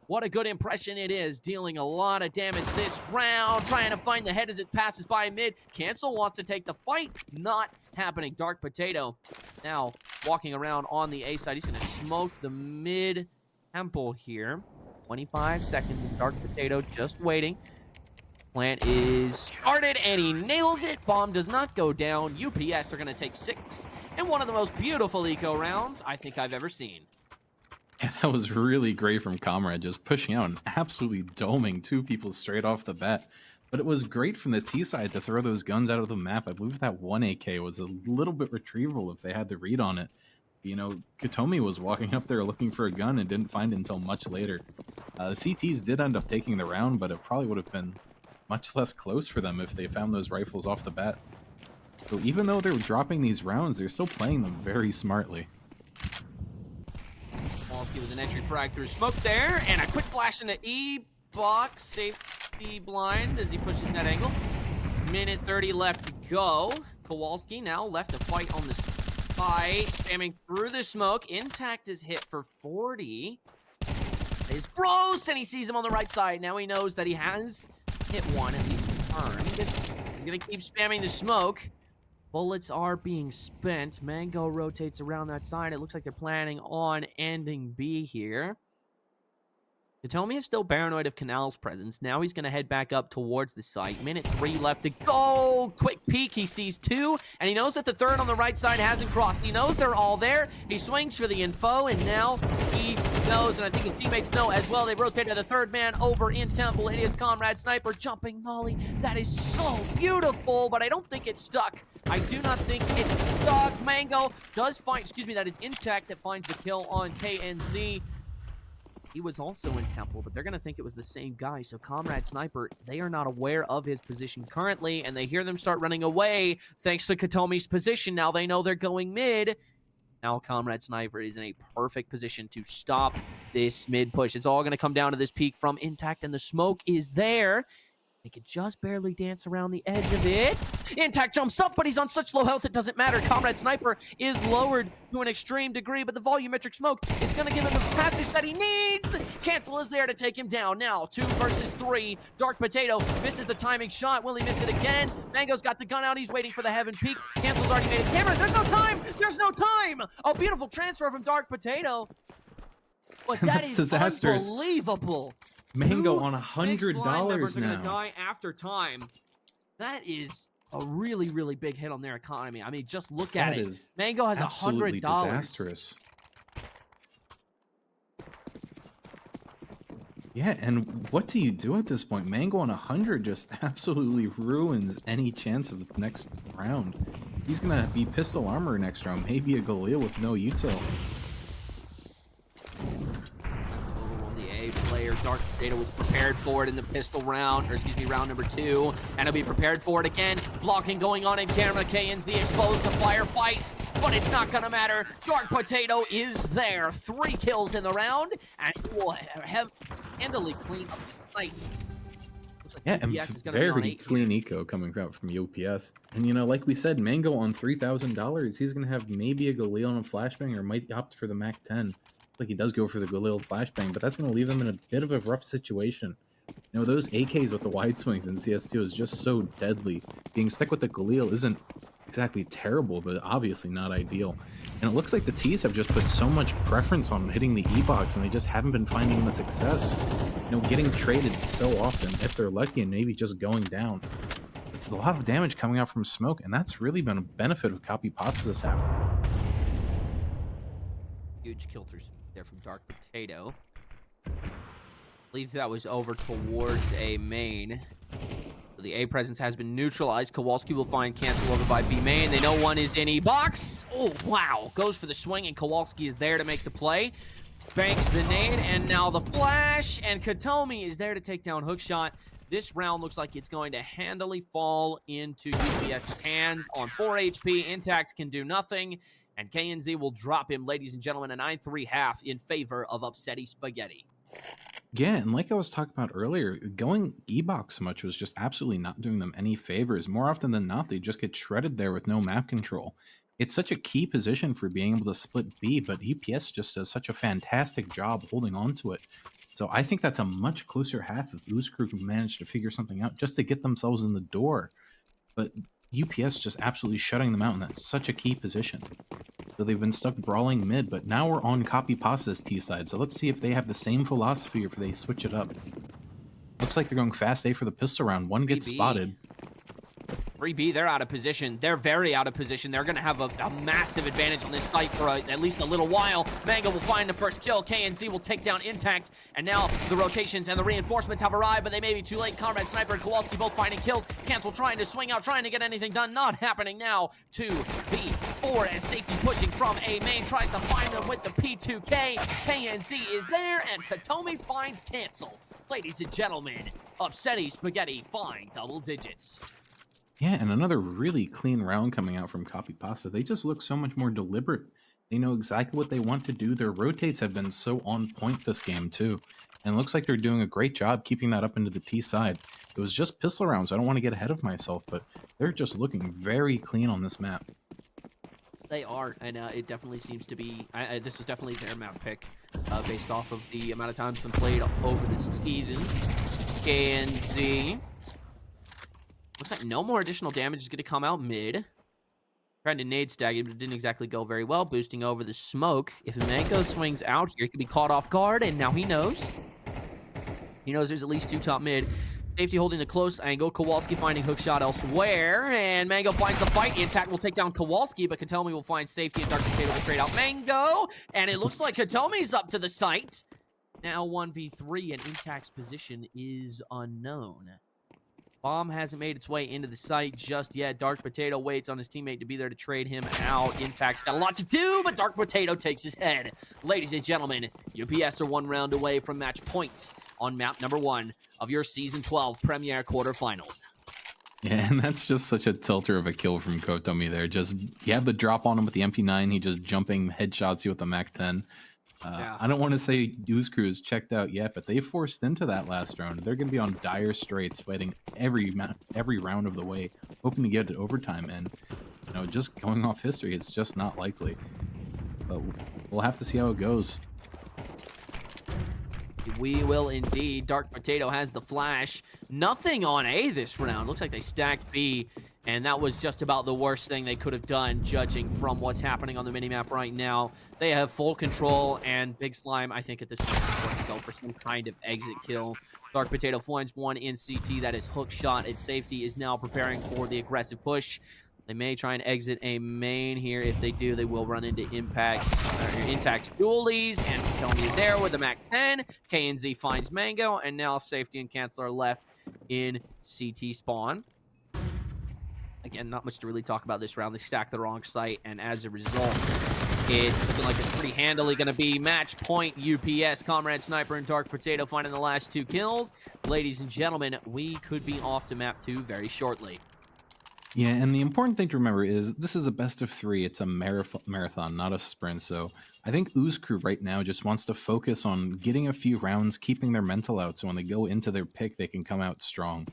What a good impression it is. Dealing a lot of damage this round. Trying to find the head as it passes by mid. Cancel wants to take the fight. Not happening. Dark Potato now walking around on the A side. He's going to smoke the mid temple here. 25 seconds of Dark Potato just waiting. Plant is started and he nails it. Bomb does not go down. UPS are going to take 6 and one of the most beautiful eco rounds I think I've ever seen. Yeah, that was really great from Comrade, just pushing out and absolutely doming 2 people straight off the bat. But it was great from the T side to throw those guns out of the map. I believe that 1 AK was a little bit retrievable if they had the read on it. You know, Katomi was walking up there looking for a gun and didn't find it until much later. The CTs did end up taking the round, but it probably would have been much less close for them if they found those rifles off the bat. So even though they're dropping these rounds, they're still playing them very smartly. Kowalski with an entry frag through smoke there, and a quick flash into E-box. Safety blind as he pushes that angle. Minute 30 left to go. Kowalski now left to fight on the side, spamming through the smoke. Intact is hit for 40. It's gross, and he sees him on the right side. Now he knows that he has hit one, at least confirmed. He's going to keep spamming the smoke. Bullets are being spent. Mango rotates around that side. It looks like they're planning on ending B here. Katomi is still paranoid of Canal's presence. Now he's going to head back up towards the site. Minute 3 left to go. Quick peek. He sees 2, and he knows that the third on the right side hasn't crossed. He knows they're all there. He swings for the info, and now he knows, and I think his teammates know as well. They rotated the third man over in Temple. It is Comrade Sniper jumping molly. That is so beautiful, but I don't think it's stuck. I do not think it's stuck. Mango does find, that is Intact that finds the kill on KNZ. He was also in Temple, but they're going to think it was the same guy. So Comrade Sniper, they are not aware of his position currently, and they hear them start running away thanks to Katomi's position. Now they know they're going mid. Now Comrade Sniper is in a perfect position to stop this mid push. It's all going to come down to this peak from Intact, and the smoke is there. He could just barely dance around the edge of it. Intact jumps up, but he's on such low health it doesn't matter. Comrade Sniper is lowered to an extreme degree, but the volumetric smoke is going to give him the passage that he needs. Cancel is there to take him down. Now 2 versus 3. Dark Potato misses the timing shot. Will he miss it again? Mango's got the gun out. He's waiting for the heaven peak. Cancel's already made it. Cameron, there's no time. There's no time. A beautiful transfer from Dark Potato. But that That's is disastrous. Unbelievable. Mango on Mixed line $100 members are now. gonna die after time. That is a really, really big hit on their economy. I mean, just look at That it. is Mango has absolutely $100. disastrous. Yeah, and what do you do at this point? Mango on 100 just absolutely ruins any chance of the next round. He's gonna be pistol armor next round, maybe a Galil with no util. The A player, Dark Potato, was prepared for it in the pistol round, or excuse me, round number 2, and he'll be prepared for it again. Blocking going on in camera. KNZ exposed to firefights, but it's not gonna matter. Dark Potato is there. 3 kills in the round, and he will have handily clean up the fight. Looks like Yeah, and UPS is gonna be on very 8 clean here. eco coming out from UPS. And you know, like we said, Mango on $3,000, he's gonna have maybe a Galil and a flashbang, or might opt for the Mac 10. Like he does go for the Galil flashbang, but that's gonna leave him in a bit of a rough situation. You know, those AKs with the wide swings in CS2 is just so deadly. Being stuck with the Galil isn't exactly terrible, but obviously not ideal. And it looks like the T's have just put so much preference on hitting the E-box, and they just haven't been finding the success. You know, getting traded so often, if they're lucky, and maybe just going down. It's a lot of damage coming out from smoke, and that's really been a benefit of Copypastas this half. Huge kill through there from Dark Potato. I believe that was over towards A main. So the A presence has been neutralized. Kowalski will find cancel over by B main. They know one is in E box. Oh, wow. Goes for the swing, and Kowalski is there to make the play. Banks the nade, and now the flash. And Katomi is there to take down Hookshot. This round looks like it's going to handily fall into UPS's hands. On 4 HP, Intact can do nothing. And KNZ will drop him, ladies and gentlemen, a 9-3 half in favor of Upsetty Spaghetti. Yeah, and like I was talking about earlier, going E-box so much was just absolutely not doing them any favors. More often than not, they just get shredded there with no map control. It's such a key position for being able to split B, but UPS just does such a fantastic job holding on to it. So I think that's a much closer half if Ooze Crew can manage to figure something out just to get themselves in the door. But UPS just absolutely shutting them out, and that's such a key position. So they've been stuck brawling mid, but now we're on Copypasta's T side, so let's see if they have the same philosophy or if they switch it up. Looks like they're going fast A for the pistol round. One gets spotted. 3B, they're out of position. They're very out of position. They're going to have a massive advantage on this site for at least a little while. Mango will find the first kill. KNZ will take down Intact. And now the rotations and the reinforcements have arrived, but they may be too late. Comrade Sniper and Kowalski both finding kills. Cancel trying to swing out, trying to get anything done. Not happening now to B4 as safety pushing from A main. Tries to find them with the P2K. KNZ is there, and Katomi finds cancel. Ladies and gentlemen, Upsetty Spaghetti find double digits. Yeah, and another really clean round coming out from Copypasta. They just look so much more deliberate. They know exactly what they want to do. Their rotates have been so on point this game, too. And it looks like they're doing a great job keeping that up into the T side. It was just pistol rounds. I don't want to get ahead of myself, but they're just looking very clean on this map. They are, and it definitely seems to be... this was definitely their map pick based off of the amount of time it's been played over this season. KNZ... Looks like no more additional damage is going to come out mid. Trying to nade stag it, but it didn't exactly go very well. Boosting over the smoke. If Mango swings out here, he could be caught off guard, and now he knows. He knows there's at least 2 top mid. Safety holding the close angle. Kowalski finding hookshot elsewhere, and Mango finds the fight. Intact will take down Kowalski, but Katomi will find safety, and Dark Potato will trade out Mango. And it looks like Katomi's up to the site. Now 1v3, and Intact's position is unknown. Bomb hasn't made its way into the site just yet. Dark Potato waits on his teammate to be there to trade him out. Intact's got a lot to do, but Dark Potato takes his head. Ladies and gentlemen, UPS are 1 round away from match points on map number 1 of your Season 12 Premier Quarterfinals. Yeah, and that's just such a tilter of a kill from Kotomi there. Just, you have the drop on him with the MP9. He just jumping headshots you with the Mac 10. Yeah. I don't want to say Ooze Crew is checked out yet, but they forced into that last round. They're going to be on dire straits, fighting every round of the way, hoping to get to overtime. And just going off history, it's just not likely. But we'll have to see how it goes. We will indeed. Dark Potato has the flash. Nothing on A this round. Looks like they stacked B, and that was just about the worst thing they could have done, judging from what's happening on the minimap right now. They have full control, and Big Slime, I think at this point, is going to go for some kind of exit kill. Dark Potato finds one in CT. That is hook shot. Its safety is now preparing for the aggressive push. They may try and exit a main here. If they do, they will run into Intact's dualies, and Tony is there with the Mac 10. KNZ finds Mango, and now Safety and Cancel are left in CT spawn. Again, not much to really talk about this round. They stacked the wrong site, and as a result, it's looking like it's pretty handily going to be match point UPS. Comrade Sniper and Dark Potato finding the last 2 kills. Ladies and gentlemen, we could be off to map 2 very shortly. Yeah, and the important thing to remember is this is a best of 3. It's a marathon, not a sprint. So I think Ooze Crew right now just wants to focus on getting a few rounds, keeping their mental out, so when they go into their pick, they can come out strong.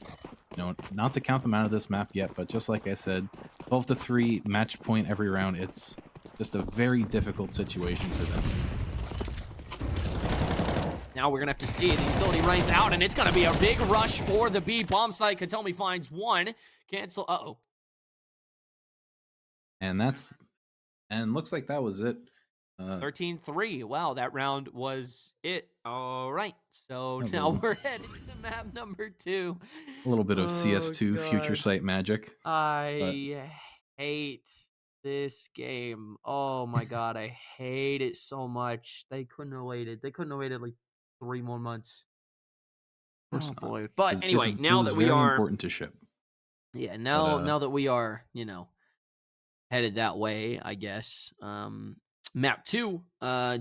Not to count them out of this map yet, but just like I said, 12 to 3 match point every round. It's just a very difficult situation for them. Now we're going to have to see it. The utility rains out, and it's going to be a big rush for the B bomb site. Katomi finds one. Cancel. Uh-oh. And looks like that was it. 13-3. Wow, that round was it. All right. So now we're heading to map number 2. A little bit of CS2 future sight magic. I hate this game. Oh my god, I hate it so much. They couldn't have waited. They couldn't have waited like 3 more months. Of course Oh not. boy. But anyway, It now was that we very are important to ship. Yeah, now that we are, headed that way, I guess. Map 2.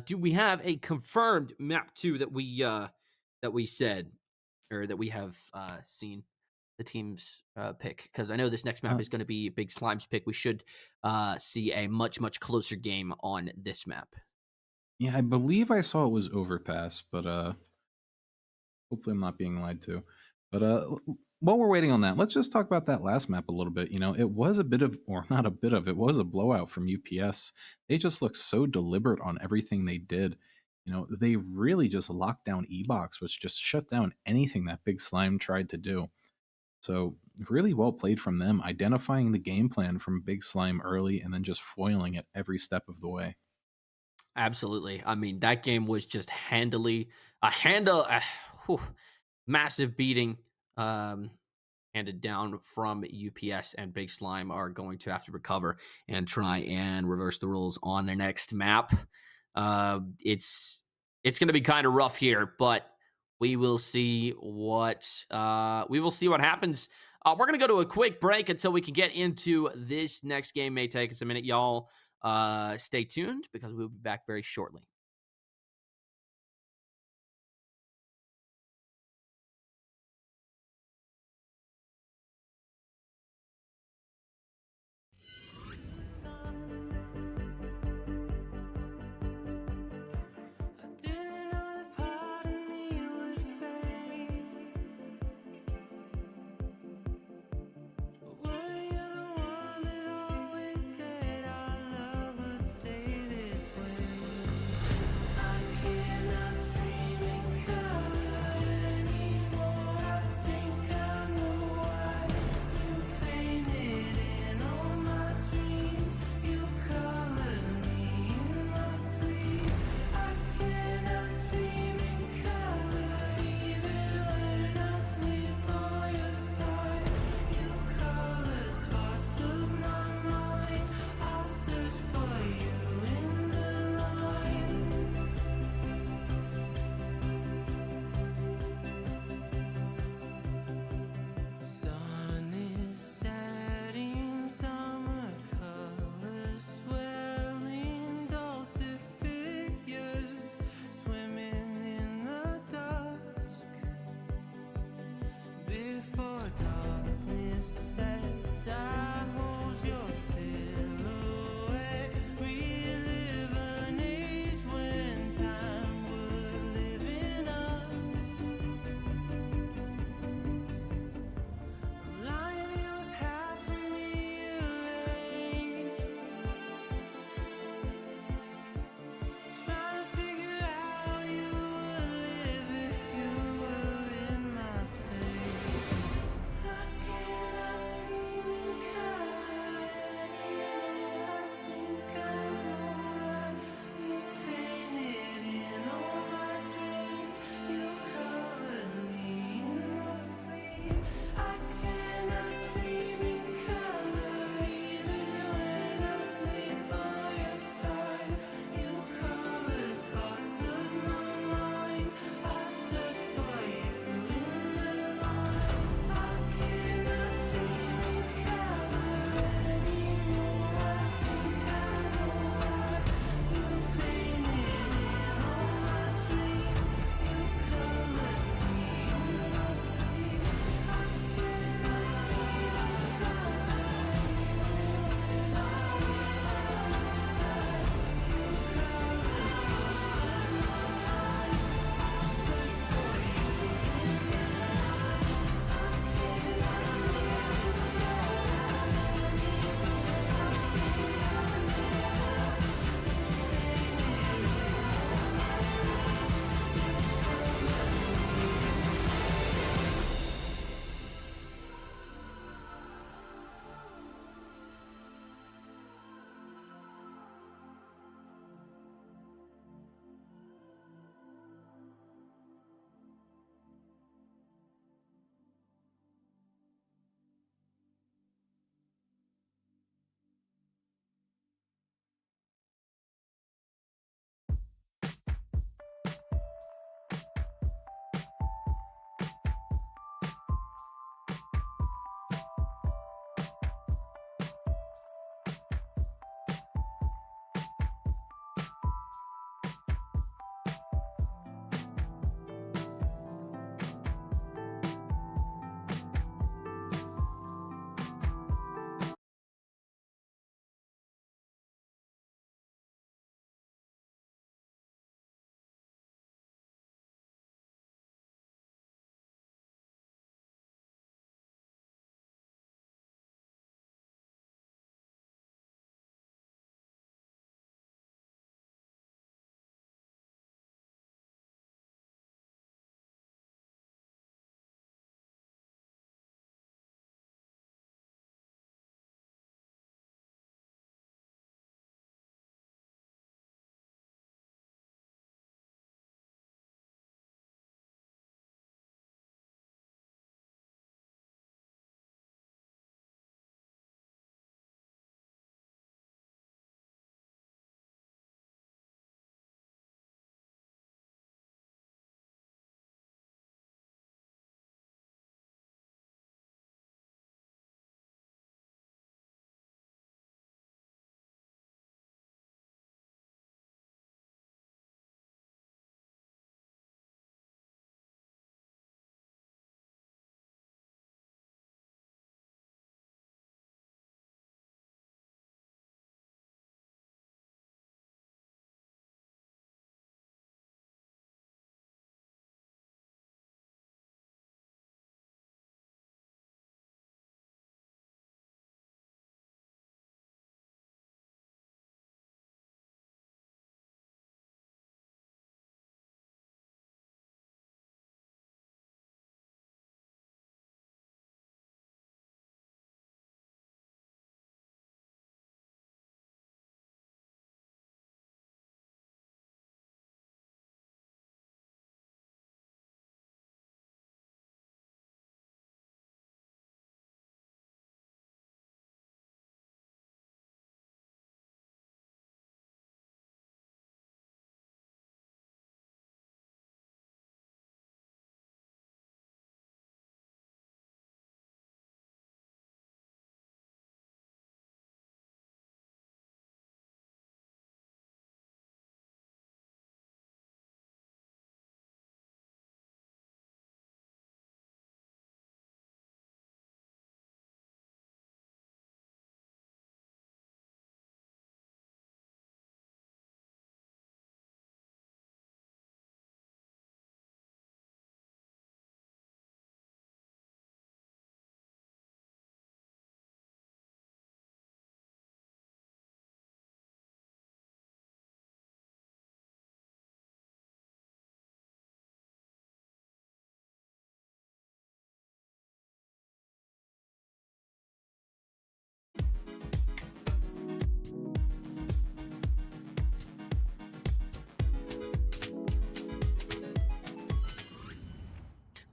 Do we have a confirmed map 2 that we said, or that we have seen the teams pick? Because I know this next map is going to be Big Slime's pick. We should see a much closer game on this map. Yeah, I believe I saw it was Overpass, but hopefully I'm not being lied to. But while we're waiting on that, let's just talk about that last map a little bit. It was a bit of, or not a bit of, it was a blowout from UPS. They just looked so deliberate on everything they did. They really just locked down E-Box, which just shut down anything that Big Slime tried to do. So really well played from them, identifying the game plan from Big Slime early and then just foiling it every step of the way. Absolutely. I mean, that game was just massive beating handed down from UPS, and Big Slime are going to have to recover and try and reverse the rules on their next map. It's going to be kind of rough here, but we will see what happens. We're going to go to a quick break until we can get into this next game. May take us a minute, y'all. Stay tuned because we'll be back very shortly.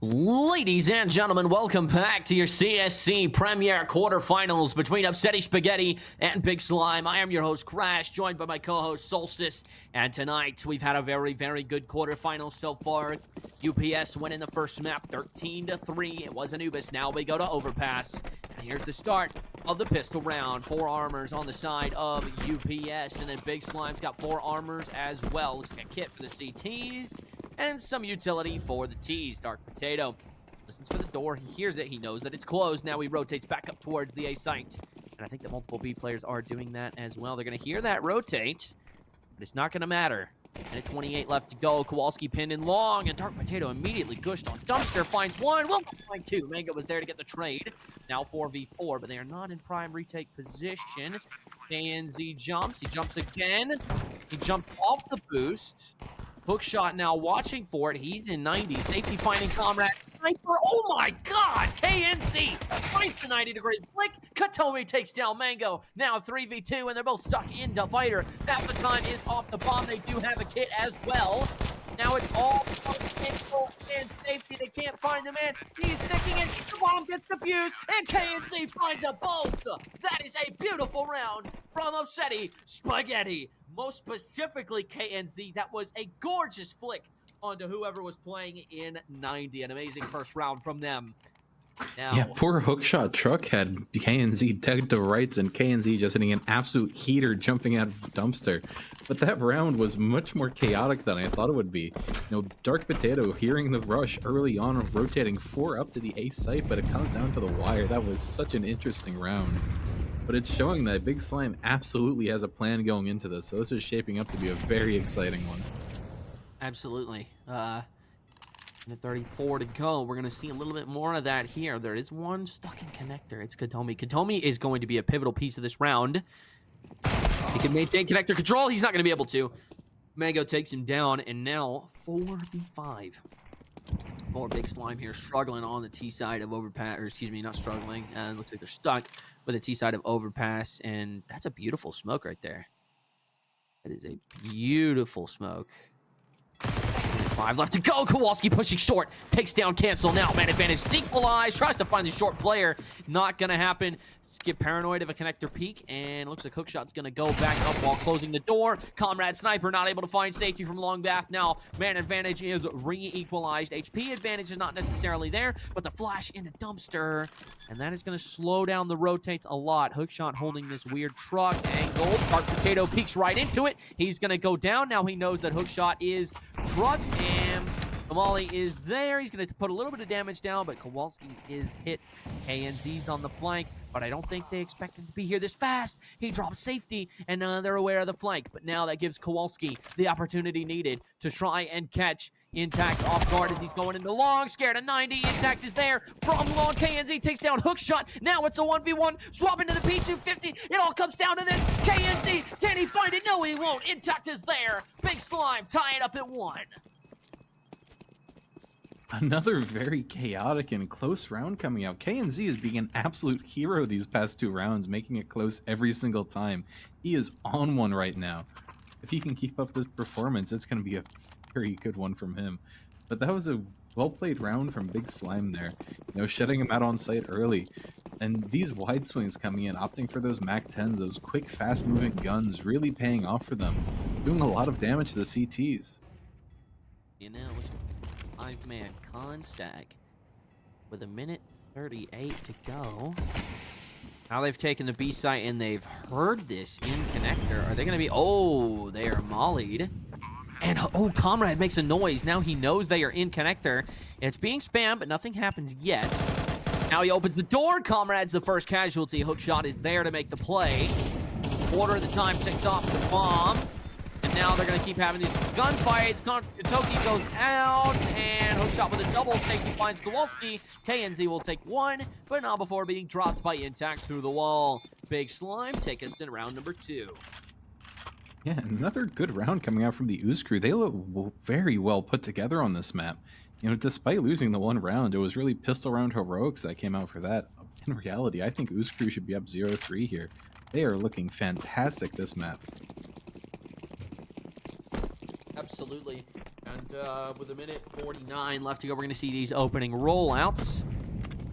Ladies and gentlemen, welcome back to your CSC Premier Quarterfinals between Upsetty Spaghetti and Big Slime. I am your host, Crash, joined by my co-host, Solstice. And tonight, we've had a very, very good quarterfinals so far. UPS winning the first map 13-3. It was Anubis. Now we go to Overpass. And here's the start of the pistol round. 4 armors on the side of UPS. And then Big Slime's got 4 armors as well. Looks like a kit for the CTs. And some utility for the T's. Dark Potato listens for the door. He hears it. He knows that it's closed. Now he rotates back up towards the A site. And I think that multiple B players are doing that as well. They're going to hear that rotate, but it's not going to matter. And at 28 left to go, Kowalski pinned in long, and Dark Potato immediately gushed on Dumpster. Finds one, will find 2. Mango was there to get the trade. Now 4v4, but they are not in prime retake position. KNZ jumps. He jumps again. He jumps off the boost. Hookshot now watching for it. He's in 90. Safety finding Comrade. Sniper. Oh my god! KNC finds the 90-degree flick. Katomi takes down Mango. Now 3v2, and they're both stuck in Divider. Half the time is off the bomb. They do have a kit as well. Now it's all Mango and safety. They can't find the man. He's sticking it. The bomb gets defused, and KNC finds a both. That is a beautiful round from Upsetty Spaghetti. Most specifically, KNZ, that was a gorgeous flick onto whoever was playing in 90. An amazing first round from them. Now, Yeah, poor Hookshot Truck had KNZ dead to rights, and KNZ just hitting an absolute heater jumping out of Dumpster. But that round was much more chaotic than I thought it would be. Dark Potato hearing the rush early on of rotating 4 up to the A site, but it comes down to the wire. That was such an interesting round. But it's showing that Big Slime absolutely has a plan going into this, so this is shaping up to be a very exciting one. absolutely. And at 34 to go, we're going to see a little bit more of that here. There is one stuck in connector. It's Katomi. Katomi is going to be a pivotal piece of this round. He can maintain connector control. He's not going to be able to. Mango takes him down, and now 4v5. More Big Slime here, struggling on the T side of Overpass, or excuse me, not struggling. Looks like they're stuck with the T side of Overpass, and that's a beautiful smoke right there. That is a beautiful smoke. 5 left to go. Kowalski pushing short. Takes down Cancel. Now man advantage. Equalize. Tries to find the short player. Not going to happen. Get paranoid of a connector peek. And looks like Hookshot's going to go back up while closing the door. Comrade Sniper not able to find safety from long bath. Now man advantage is re-equalized. HP advantage is not necessarily there. But the flash into Dumpster. And that is going to slow down the rotates a lot. Hookshot holding this weird truck angle. Dark Potato peeks right into it. He's going to go down. Now he knows that Hookshot is truck. And Kamali is there. He's going to put a little bit of damage down, but Kowalski is hit. KNZ's on the flank, but I don't think they expected to be here this fast. He drops safety, and they're aware of the flank. But now that gives Kowalski the opportunity needed to try and catch Intact off guard as he's going into long. Scared of 90. Intact is there from long. KNZ takes down Hookshot. Now it's a 1v1. Swap into the P250. It all comes down to this. KNZ, can he find it? No, he won't. Intact is there. Big Slime tie it up at 1. Another very chaotic and close round coming out. KNZ is being an absolute hero these past 2 rounds, making it close every single time. He is on one right now. If he can keep up this performance, it's going to be a very good one from him. But that was a well-played round from Big Slime there. Shutting him out on site early. And these wide swings coming in, opting for those MAC-10s, those quick, fast-moving guns, really paying off for them. Doing a lot of damage to the CTs. You know, 5-man con stack with 1:38 to go. Now they've taken the B site and they've heard this in connector. Are they going to be... Oh, they are mollied. And, oh, Comrade makes a noise. Now he knows they are in connector. It's being spammed, but nothing happens yet. Now he opens the door. Comrade's the first casualty. Hookshot is there to make the play. Quarter of the time ticked off the bomb. And now they're going to keep having these gunfights. Toki goes out, and Hookshot with a double safety finds Kowalski. KNZ will take 1, but not before being dropped by Intact through the wall. Big Slime take us to round number 2. Yeah, another good round coming out from the Ooze crew. They look very well put together on this map. Despite losing the 1 round, it was really pistol round heroics that came out for that. In reality, I think Ooze crew should be up 0-3 here. They are looking fantastic this map. Absolutely. And with a minute 49 left to go, we're going to see these opening rollouts.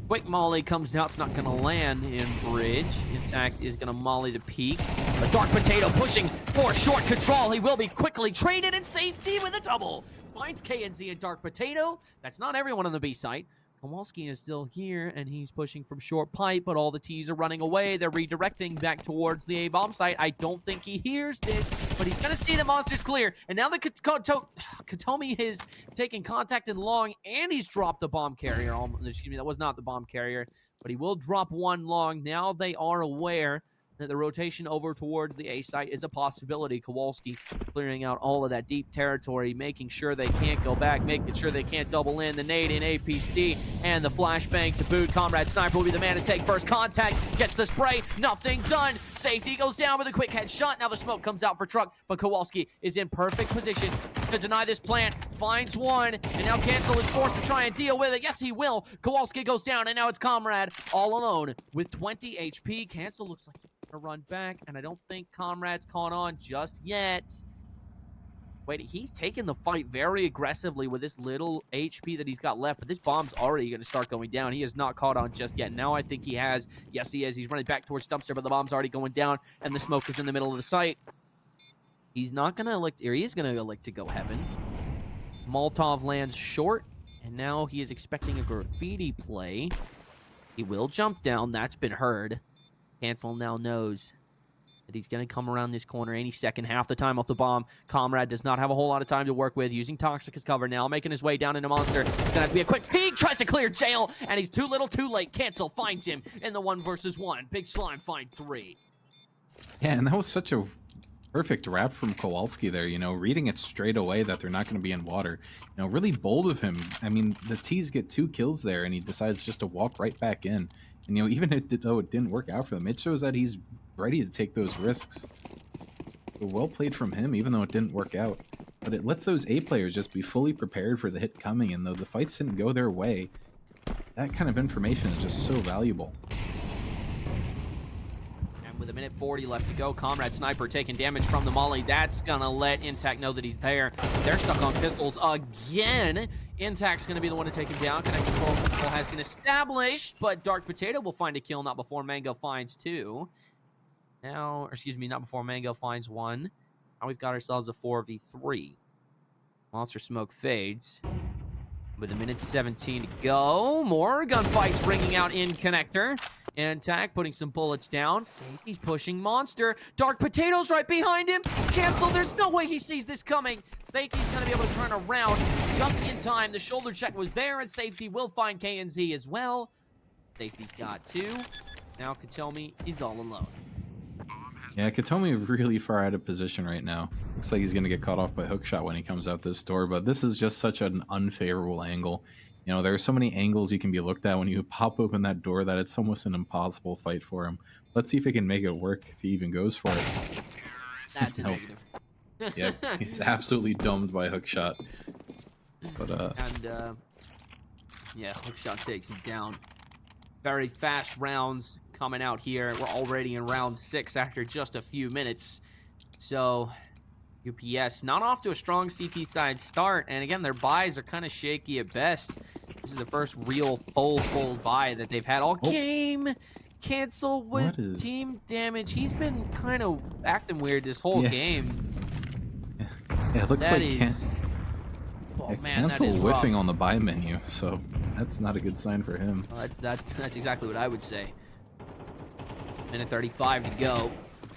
Quick molly comes out. It's not going to land in bridge. Intact is going to molly the peak. A Dark Potato pushing for short control. He will be quickly traded in safety with a double. Finds KNZ and Dark Potato. That's not everyone on the B site. Kowalski is still here, and he's pushing from short pipe, but all the T's are running away. They're redirecting back towards the A-bomb site. I don't think he hears this, but he's going to see the monsters clear. And now the Katomi is taking contact in long, and he's dropped the bomb carrier. Excuse me, that was not the bomb carrier, but he will drop one long. Now they are aware that the rotation over towards the A site is a possibility. Kowalski clearing out all of that deep territory, making sure they can't go back, making sure they can't double in. The nade in APC and the flashbang to boot. Comrade Sniper will be the man to take first contact. Gets the spray. Nothing done. Safety goes down with a quick headshot. Now the smoke comes out for Truck, but Kowalski is in perfect position to deny this plant. Finds one, and now Cancel is forced to try and deal with it. Yes, he will. Kowalski goes down, and now it's Comrade all alone with 20 HP. Cancel looks like he's gonna run back, and I don't think Comrade's caught on just yet. Wait, he's taking the fight very aggressively with this little HP that he's got left, but this bomb's already going to start going down. He is not caught on just yet. Now I think he has. Yes, he is. He's running back towards Dumpster, but the bomb's already going down, and the smoke is in the middle of the site. He's not going to elect, or he is going to elect to go heaven. Molotov lands short, and now he is expecting a graffiti play. He will jump down. That's been heard. Cancel now knows that he's going to come around this corner any second, half the time off the bomb. Comrade does not have a whole lot of time to work with, using Toxic as cover now, making his way down into Monster. It's going to have to be a quick peek, tries to clear jail, and he's too little too late. Cancel finds him in the 1v1. Big Slime find 3. Yeah, and that was such a perfect wrap from Kowalski there, you know, reading it straight away that they're not going to be in water. You know, really bold of him. I mean, the T's get 2 kills there, and he decides just to walk right back in. And, you know, even though it didn't work out for them, it shows that he's ready to take those risks. So well played from him, even though it didn't work out. But it lets those A players just be fully prepared for the hit coming, and though the fights didn't go their way, that kind of information is just so valuable. And with a minute 40 left to go, Comrade Sniper taking damage from the molly. That's gonna let Intact know that he's there. They're stuck on pistols again. Intact's going to be the one to take him down. Connect control has been established, but Dark Potato will find a kill, not before Mango finds 2. Now, or excuse me, not before Mango finds 1. Now we've got ourselves a 4v3. Monster Smoke fades. With a minute 17 to go. More gunfights ringing out in Connector. Intact putting some bullets down. Safety's pushing Monster. Dark Potato's right behind him. Cancel. There's no way he sees this coming. Safety's going to be able to turn around just in time. The shoulder check was there, and Safety will find KNZ as well. Safety's got 2. Now Katomi is all alone. Yeah, Katomi really far out of position right now. Looks like he's going to get caught off by hookshot when he comes out this door, but this is just such an unfavorable angle. You know, there are so many angles you can be looked at when you pop open that door that it's almost an impossible fight for him. Let's see if he can make it work, if he even goes for it. That's a negative. Yep, it's absolutely domed by hookshot. But yeah, hookshot takes him down. Very fast rounds coming out here. We're already in round 6 after just a few minutes. So UPS not off to a strong CT side start, and again, their buys are kind of shaky at best. This is the first real full buy that they've had all game. Cancel with team damage. He's been kind of acting weird this whole game. Yeah, it looks that like is... Oh, man, Cancel that is whiffing rough. on the buy menu, so that's not a good sign for him. Well, that's exactly what I would say. Minute 35 to go.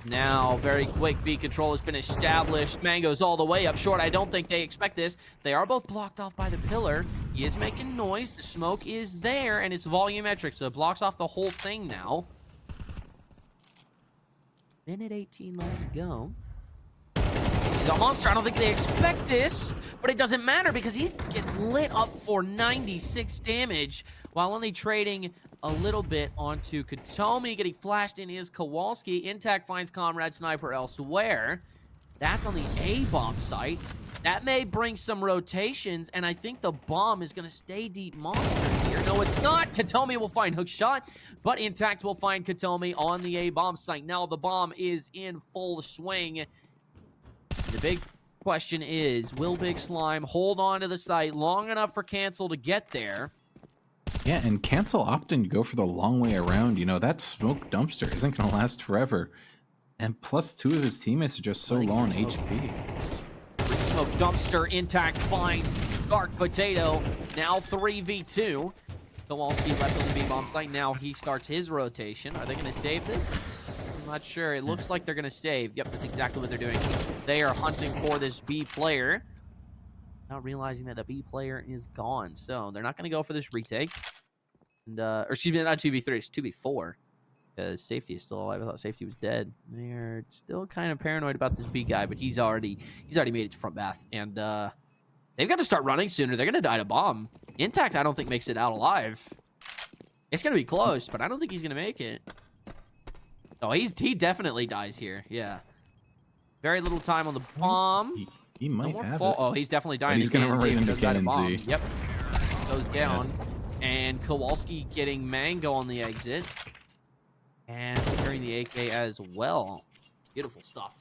Now, very quick B control has been established. Mango's all the way up short. I don't think they expect this. They are both blocked off by the pillar. He is making noise. The smoke is there, and it's volumetric, so it blocks off the whole thing now. Minute 18 left to go. He's got Monster. I don't think they expect this, but it doesn't matter because he gets lit up for 96 damage while only trading a little bit onto Katomi. Getting flashed in is Kowalski. Intact finds Comrade Sniper elsewhere. That's on the A-bomb site. That may bring some rotations, and I think the bomb is going to stay deep Monster here. No, it's not. Katomi will find hookshot, but Intact will find Katomi on the A-bomb site. Now the bomb is in full swing. The big question is, will Big Slime hold on to the site long enough for Cancel to get there? Yeah, and Cancel often go for the long way around. That smoke dumpster isn't going to last forever. And plus, two of his teammates are just so low on HP. Smoke dumpster intact finds Dark Potato. Now 3v2. Kowalski left on the B-bomb site. Now he starts his rotation. Are they going to save this? I'm not sure. It looks like they're going to save. Yep, that's exactly what they're doing. They are hunting for this B player. Not realizing that the B player is gone. So they're not going to go for this retake. And, or excuse me, not 2v3. It's 2v4. Because Safety is still alive. I thought Safety was dead. They're still kind of paranoid about this B guy, but he's already made it to front bath. And they've got to start running sooner. They're going to die to bomb. Intact, I don't think, makes it out alive. It's going to be close, but I don't think he's going to make it. Oh, he definitely dies here. Yeah. Very little time on the bomb. He might have it. Oh, he's definitely dying. But he's going to run right into KNZ. Yep. Goes down. Yeah. And Kowalski getting Mango on the exit. And securing the AK as well. Beautiful stuff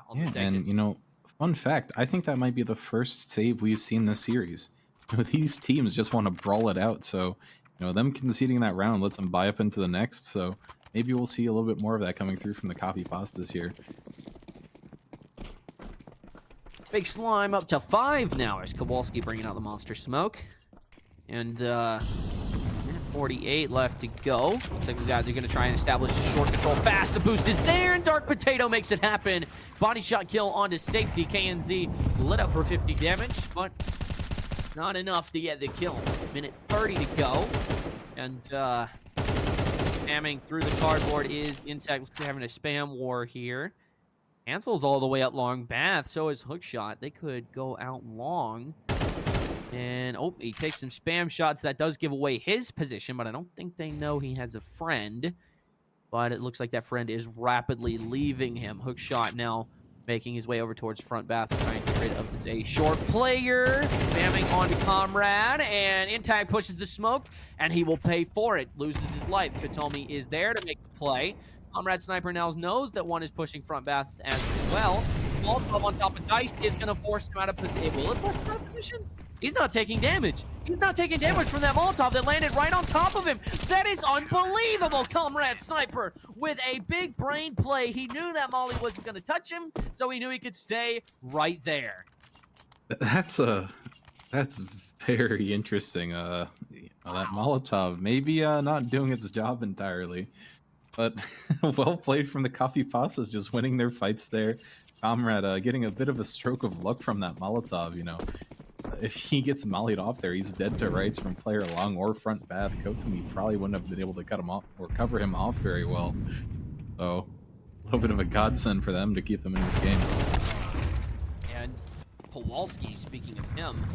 on these exits. And, fun fact, I think that might be the first save we've seen this series. These teams just want to brawl it out, so, them conceding that round lets them buy up into the next, so maybe we'll see a little bit more of that coming through from the Copypastas here. Big Slime up to 5 now as Kowalski bringing out the monster smoke. And, 48 left to go. Looks like they're going to try and establish a short control fast. The boost is there, and Dark Potato makes it happen. Body shot kill onto Safety. KNZ lit up for 50 damage, but it's not enough to get the kill. Minute 30 to go. And spamming through the cardboard is Intact. Looks like they're having a spam war here. Cancel's all the way up long bath. So is Hookshot. They could go out long. And, oh, he takes some spam shots. That does give away his position, but I don't think they know he has a friend. But it looks like that friend is rapidly leaving him. Hookshot now making his way over towards front bath, trying to get rid of this A short player. Spamming onto Comrade, and Intact pushes the smoke, and he will pay for it. Loses his life. Katomi is there to make the play. Comrade Sniper now knows that one is pushing front bath as well. Molotov on top of Dice is going to force him out of position. Will it force him out of position? He's not taking damage. He's not taking damage from that Molotov that landed right on top of him. That is unbelievable, Comrade Sniper. With a big brain play, he knew that Molly wasn't going to touch him, so he knew he could stay right there. That's very interesting. That Molotov maybe not doing its job entirely, but well played from the Copypastas, just winning their fights there. Comrade getting a bit of a stroke of luck from that Molotov, If he gets mollied off there, he's dead to rights from player long or front bath. Kotomi probably wouldn't have been able to cut him off or cover him off very well. So, a little bit of a godsend for them to keep them in this game. And Kowalski, speaking of him,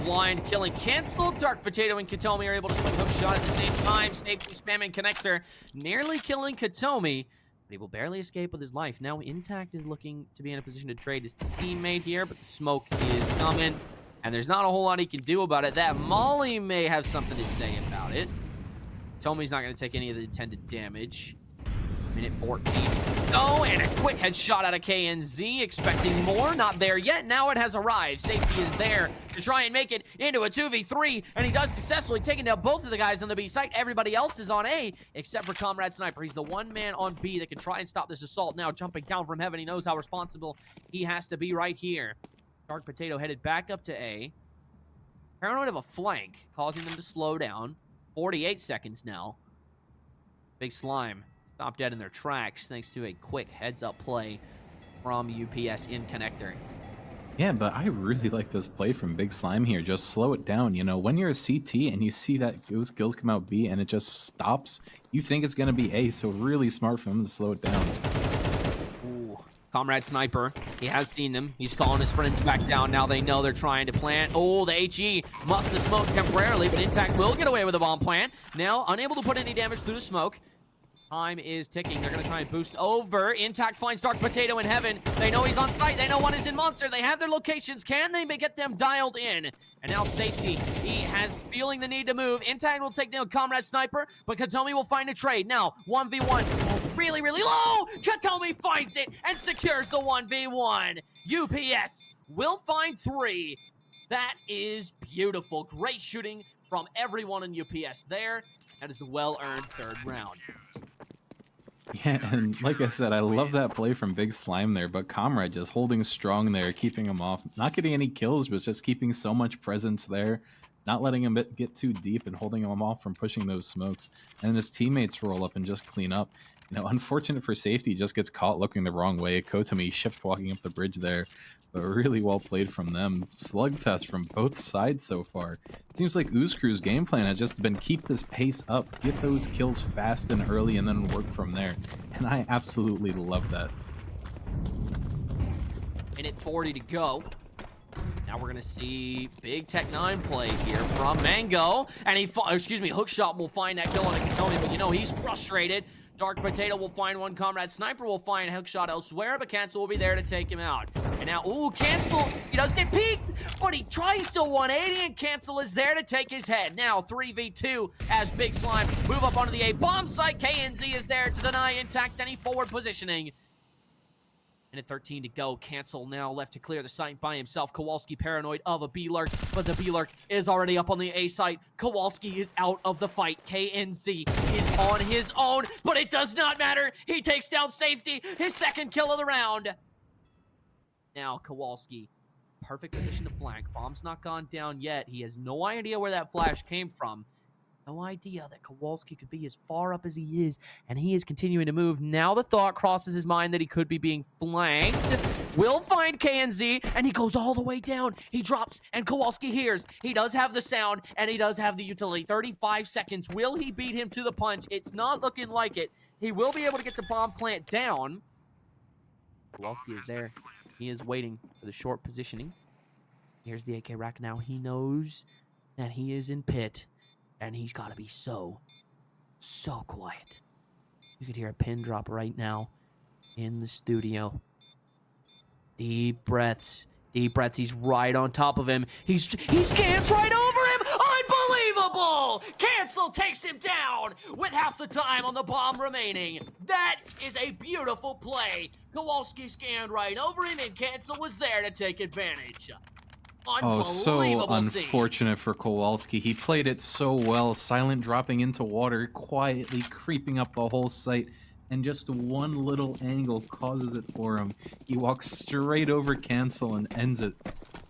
blind killing canceled. Dark Potato and Katomi are able to swing hook shot at the same time. Safety spamming connector, nearly killing Katomi. But he will barely escape with his life. Now Intact is looking to be in a position to trade his teammate here, but the smoke is coming, and there's not a whole lot he can do about it. That Molly may have something to say about it. Tomi's not going to take any of the intended damage. Minute 14. Oh, and a quick headshot out of KNZ. Expecting more. Not there yet. Now it has arrived. Safety is there to try and make it into a 2v3. And he does successfully, taking down both of the guys on the B site. Everybody else is on A, except for Comrade Sniper. He's the one man on B that can try and stop this assault. Now jumping down from heaven. He knows how responsible he has to be right here. Dark Potato headed back up to A. Paranoid of a flank, causing them to slow down. 48 seconds now. Big Slime stopped dead in their tracks thanks to a quick heads-up play from UPS in connector. Yeah, but I really like this play from Big Slime here. Just slow it down. When you're a CT and you see that those kills come out B and it just stops, you think it's going to be A, so really smart for him to slow it down. Ooh, Comrade Sniper, he has seen them. He's calling his friends back down. Now they know they're trying to plant. Oh, the HE must have smoked temporarily, but Intact will get away with a bomb plant. Now, unable to put any damage through the smoke. Time is ticking. They're going to try and boost over. Intact finds Dark Potato in heaven. They know he's on site. They know one is in Monster. They have their locations. Can they get them dialed in? And now Safety. He has feeling the need to move. Intact will take down Comrade Sniper, but Katomi will find a trade. Now, 1v1. Really, really low! go! Katomi finds it and secures the 1v1. UPS will find 3. That is beautiful. Great shooting from everyone in UPS there. That is a well-earned 3rd round. Yeah, and like I said, I love that play from Big Slime there, but Comrade just holding strong there, keeping him off. Not getting any kills, but just keeping so much presence there, not letting him get too deep and holding him off from pushing those smokes. And his teammates roll up and just clean up. You know, unfortunate for safety, just gets caught looking the wrong way. Kotomi shift walking up the bridge there, but really well played from them. Slugfest from both sides so far. Seems like Ooze Crew's game plan has just been keep this pace up, get those kills fast and early, and then work from there. And I absolutely love that. Minute 40 to go. Now we're going to see big Tech 9 play here from Mango. And Hookshot will find that kill on a Katomi, but you know, he's frustrated. Dark Potato will find one. Comrade Sniper will find Hookshot elsewhere, but Cancel will be there to take him out. And now, Cancel, he does get peeked, but he tries to 180, and Cancel is there to take his head. Now, 3v2 as Big Slime move up onto the A bomb site. KNZ is there to deny Intact any forward positioning. Minute 13 to go. Cancel now left to clear the site by himself. Kowalski paranoid of a B-Lurk, but the B-Lurk is already up on the A site. Kowalski is out of the fight. KNZ is on his own, but it does not matter. He takes down Safety, his 2nd kill of the round. Now Kowalski, perfect position to flank. Bomb's not gone down yet. He has no idea where that flash came from. No idea that Kowalski could be as far up as he is, and he is continuing to move. Now the thought crosses his mind that he could be being flanked. Will find KNZ, and he goes all the way down. He drops, and Kowalski hears. He does have the sound, and he does have the utility. 35 seconds. Will he beat him to the punch? It's not looking like it. He will be able to get the bomb plant down. Kowalski is there. He is waiting for the short positioning. Here's the AK rack now. He knows that he is in pit. And he's got to be so quiet. You could hear a pin drop right now in the studio. Deep breaths. Deep breaths. He's right on top of him. He scans right over him. Unbelievable! Cancel takes him down with half the time on the bomb remaining. That is a beautiful play. Kowalski scanned right over him, and Cancel was there to take advantage. Oh, so unfortunate for Kowalski. He played it so well, silent dropping into water, quietly creeping up the whole site, and just one little angle causes it for him. He walks straight over Cancel and ends it.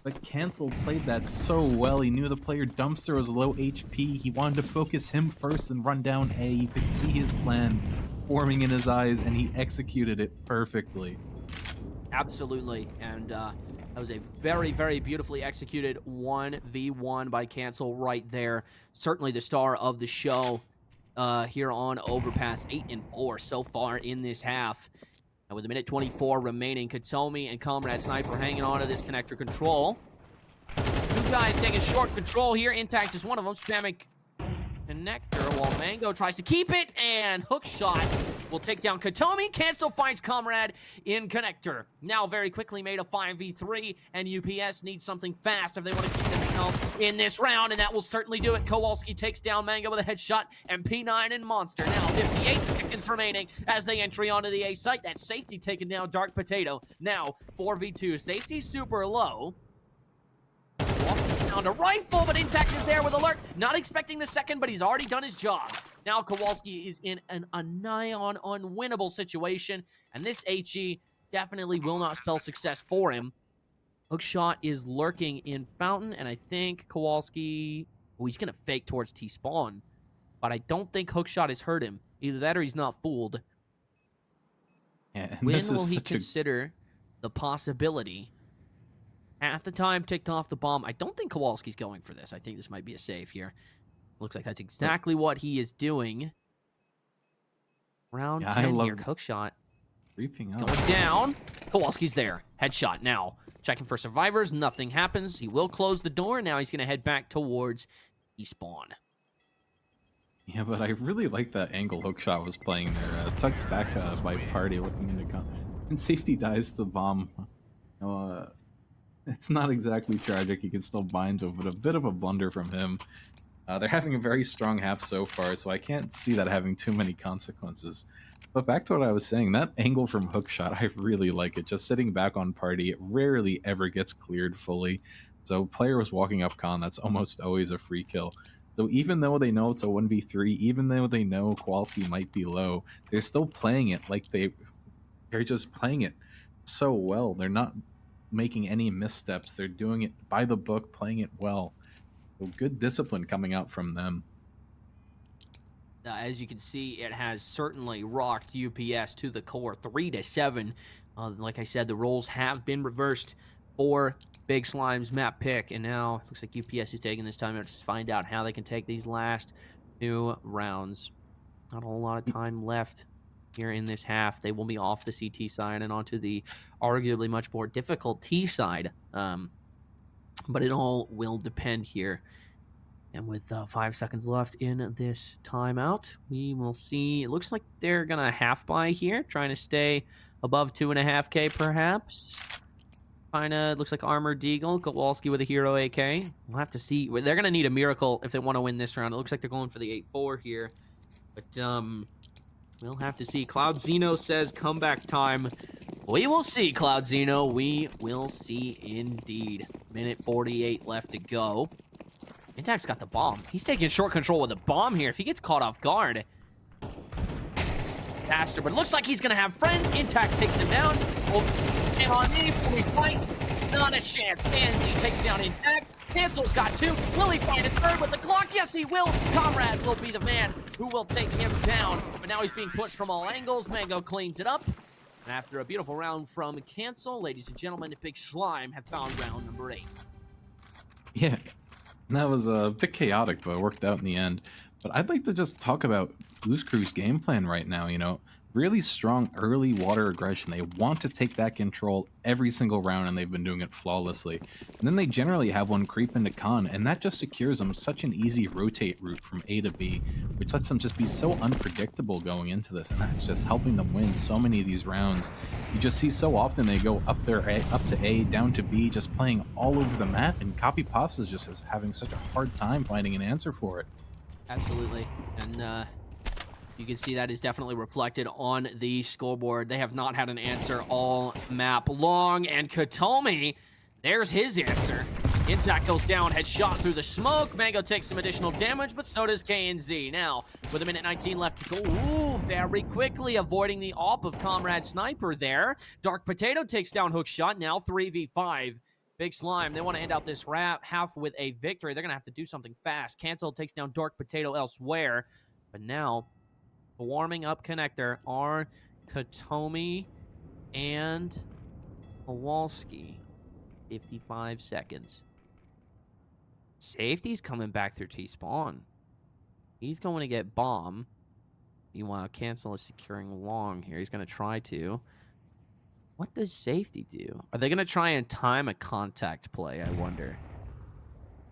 But Cancel played that so well. He knew the player Dumpster was low HP. He wanted to focus him first and run down A. You could see his plan forming in his eyes, and he executed it perfectly. Absolutely, and that was a very, very beautifully executed 1v1 by Cancel right there. Certainly the star of the show here on Overpass. 8 and 4 so far in this half. And with a minute 24 remaining, Katomi and Comrade Sniper hanging on to this connector control. 2 guys taking short control here. Intact is one of them, spamming connector while Mango tries to keep it, and Hookshot will take down Katomi. Cancel finds Comrade in connector. Now very quickly made a 5v3, and UPS needs something fast if they want to keep themselves in this round, and that will certainly do it. Kowalski takes down Mango with a headshot, and P9 and Monster. Now 58 seconds remaining as they entry onto the A site. That Safety taking down Dark Potato. Now 4v2. Safety super low. Found a rifle, but Intact is there with alert. Not expecting the second, but he's already done his job. Now Kowalski is in a nigh-on unwinnable situation, and this HE definitely will not spell success for him. Hookshot is lurking in Fountain, and I think Kowalski... Oh, he's going to fake towards T-Spawn, but I don't think Hookshot has hurt him. Either that or he's not fooled. Yeah, When will he consider the possibility... Half the time ticked off the bomb. I don't think Kowalski's going for this. I think this might be a save here. Looks like that's exactly what he is doing. Round 10 here. Hookshot. Creeping up. Going down. Kowalski's there. Headshot now. Checking for survivors. Nothing happens. He will close the door. Now he's going to head back towards Despawn. Yeah, but I really like that angle Hookshot was playing there. Tucked back by Party looking into gun. And Safety dies to the bomb. It's not exactly tragic. He can still bind to it, but a bit of a blunder from him. They're having a very strong half so far, so I can't see that having too many consequences. But back to what I was saying, that angle from hookshot, I really like it. Just sitting back on party, it rarely ever gets cleared fully. So player was walking up con, that's almost always a free kill. So even though they know it's a 1v3, even though they know Kowalski might be low, they're still playing it like they're just playing it so well. They're not making any missteps. They're doing it by the book, playing it well. So good discipline coming out from them. As you can see, it has certainly rocked UPS to the core, 3-7. Like I said, the roles have been reversed for Big Slime's map pick, and now it looks like UPS is taking this time out to find out how they can take these last 2 rounds. Not a whole lot of time left here in this half. They will be off the CT side and onto the arguably much more difficult T side. But it all will depend here. And with 5 seconds left in this timeout, we will see. It looks like they're going to half buy here, trying to stay above 2.5K perhaps. Kinda looks like Armored Deagle, Kowalski with a Hero AK. We'll have to see. They're going to need a miracle if they want to win this round. It looks like they're going for the 8-4 here. But we'll have to see. Cloud Zeno says comeback time. We will see, Cloud Zeno. We will see indeed. Minute 48 left to go. Intact's got the bomb. He's taking short control with the bomb here. If he gets caught off guard, faster. But it looks like he's going to have friends. Intact takes him down. Oh, and on me, we fight. Not a chance. Kanzi takes down Intact. Cancel's got 2. Will he find a third with the clock? Yes, he will. Comrade will be the man who will take him down. But now he's being pushed from all angles. Mango cleans it up. And after a beautiful round from Cancel, ladies and gentlemen, the Big Slime have found round number 8. Yeah, that was a bit chaotic, but it worked out in the end. But I'd like to just talk about Ooze Crew's game plan right now, really strong early water aggression. They want to take that control every single round, and they've been doing it flawlessly. And then they generally have one creep into con, and that just secures them such an easy rotate route from A to B, which lets them just be so unpredictable going into this, and that's just helping them win so many of these rounds. You just see so often they go up to A, down to B, just playing all over the map, and Copypastas just is having such a hard time finding an answer for it. Absolutely. And you can see that is definitely reflected on the scoreboard. They have not had an answer all map long. And Katomi, there's his answer. Intact goes down, headshot through the smoke. Mango takes some additional damage, but so does KNZ. Now, with a minute 19 left to go, ooh, very quickly avoiding the AWP of Comrade Sniper there. Dark Potato takes down Hookshot, now 3v5. Big Slime, they want to end out this half with a victory. They're going to have to do something fast. Cancel takes down Dark Potato elsewhere. But now, the warming up connector are Katomi and Kowalski. 55 seconds. Safety's coming back through T-spawn. He's going to get bomb. Meanwhile, Cancel is securing long here. He's going to try to. What does safety do? Are they going to try and time a contact play, I wonder?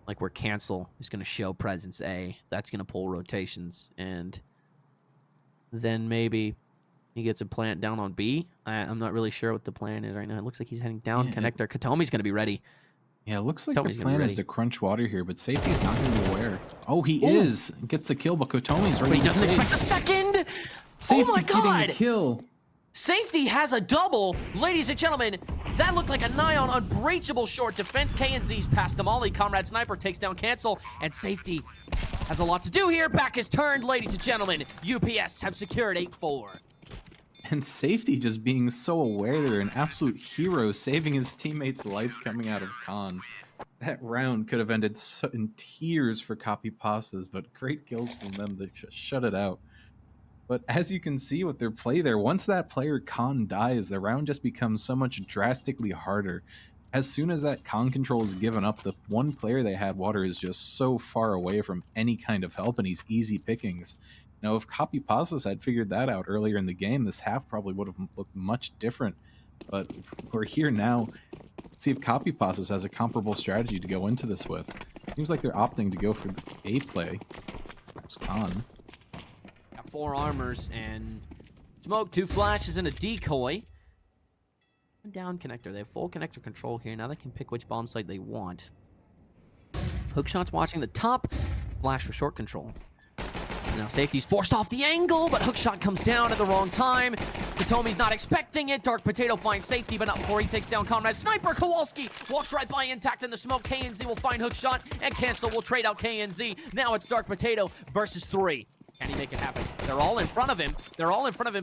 Like where Cancel is going to show presence A. That's going to pull rotations. And then maybe he gets a plant down on B. I'm not really sure what the plan is right now. It looks like he's heading down connector. Katomi's going to be ready. Yeah, it looks like the plan is to crunch water here, but safety's not going to be aware. Oh, he is. Gets the kill, but Kotomi's ready. But he doesn't expect a second. Safety oh my God. Getting a kill. Safety has a double. Ladies and gentlemen, that looked like a nigh on unbreachable short defense. KNZ's past the molly. Comrade Sniper takes down Cancel, and Safety has a lot to do here. Back is turned, ladies and gentlemen. UPS have secured 8-4. And Safety just being so aware they're an absolute hero, saving his teammate's life coming out of con. That round could have ended in tears for Copypastas, but great kills from them to shut it out. But as you can see with their play there, once that player con dies, the round just becomes so much drastically harder. As soon as that con control is given up, the one player they had, Water, is just so far away from any kind of help, and he's easy pickings. Now, if Copypastas had figured that out earlier in the game, this half probably would have looked much different. But we're here now. Let's see if Copypastas has a comparable strategy to go into this with. Seems like they're opting to go for the A play. There's con. 4 armors and smoke, 2 flashes, and a decoy. Down connector. They have full connector control here. Now they can pick which bomb site they want. Hookshot's watching the top. Flash for short control. Now safety's forced off the angle, but hookshot comes down at the wrong time. Katomi's not expecting it. Dark Potato finds safety, but not before he takes down Comrade Sniper. Kowalski walks right by Intact in the smoke. KNZ will find hookshot, and Cancel will trade out KNZ. Now it's Dark Potato versus 3. Can he make it happen? They're all in front of him.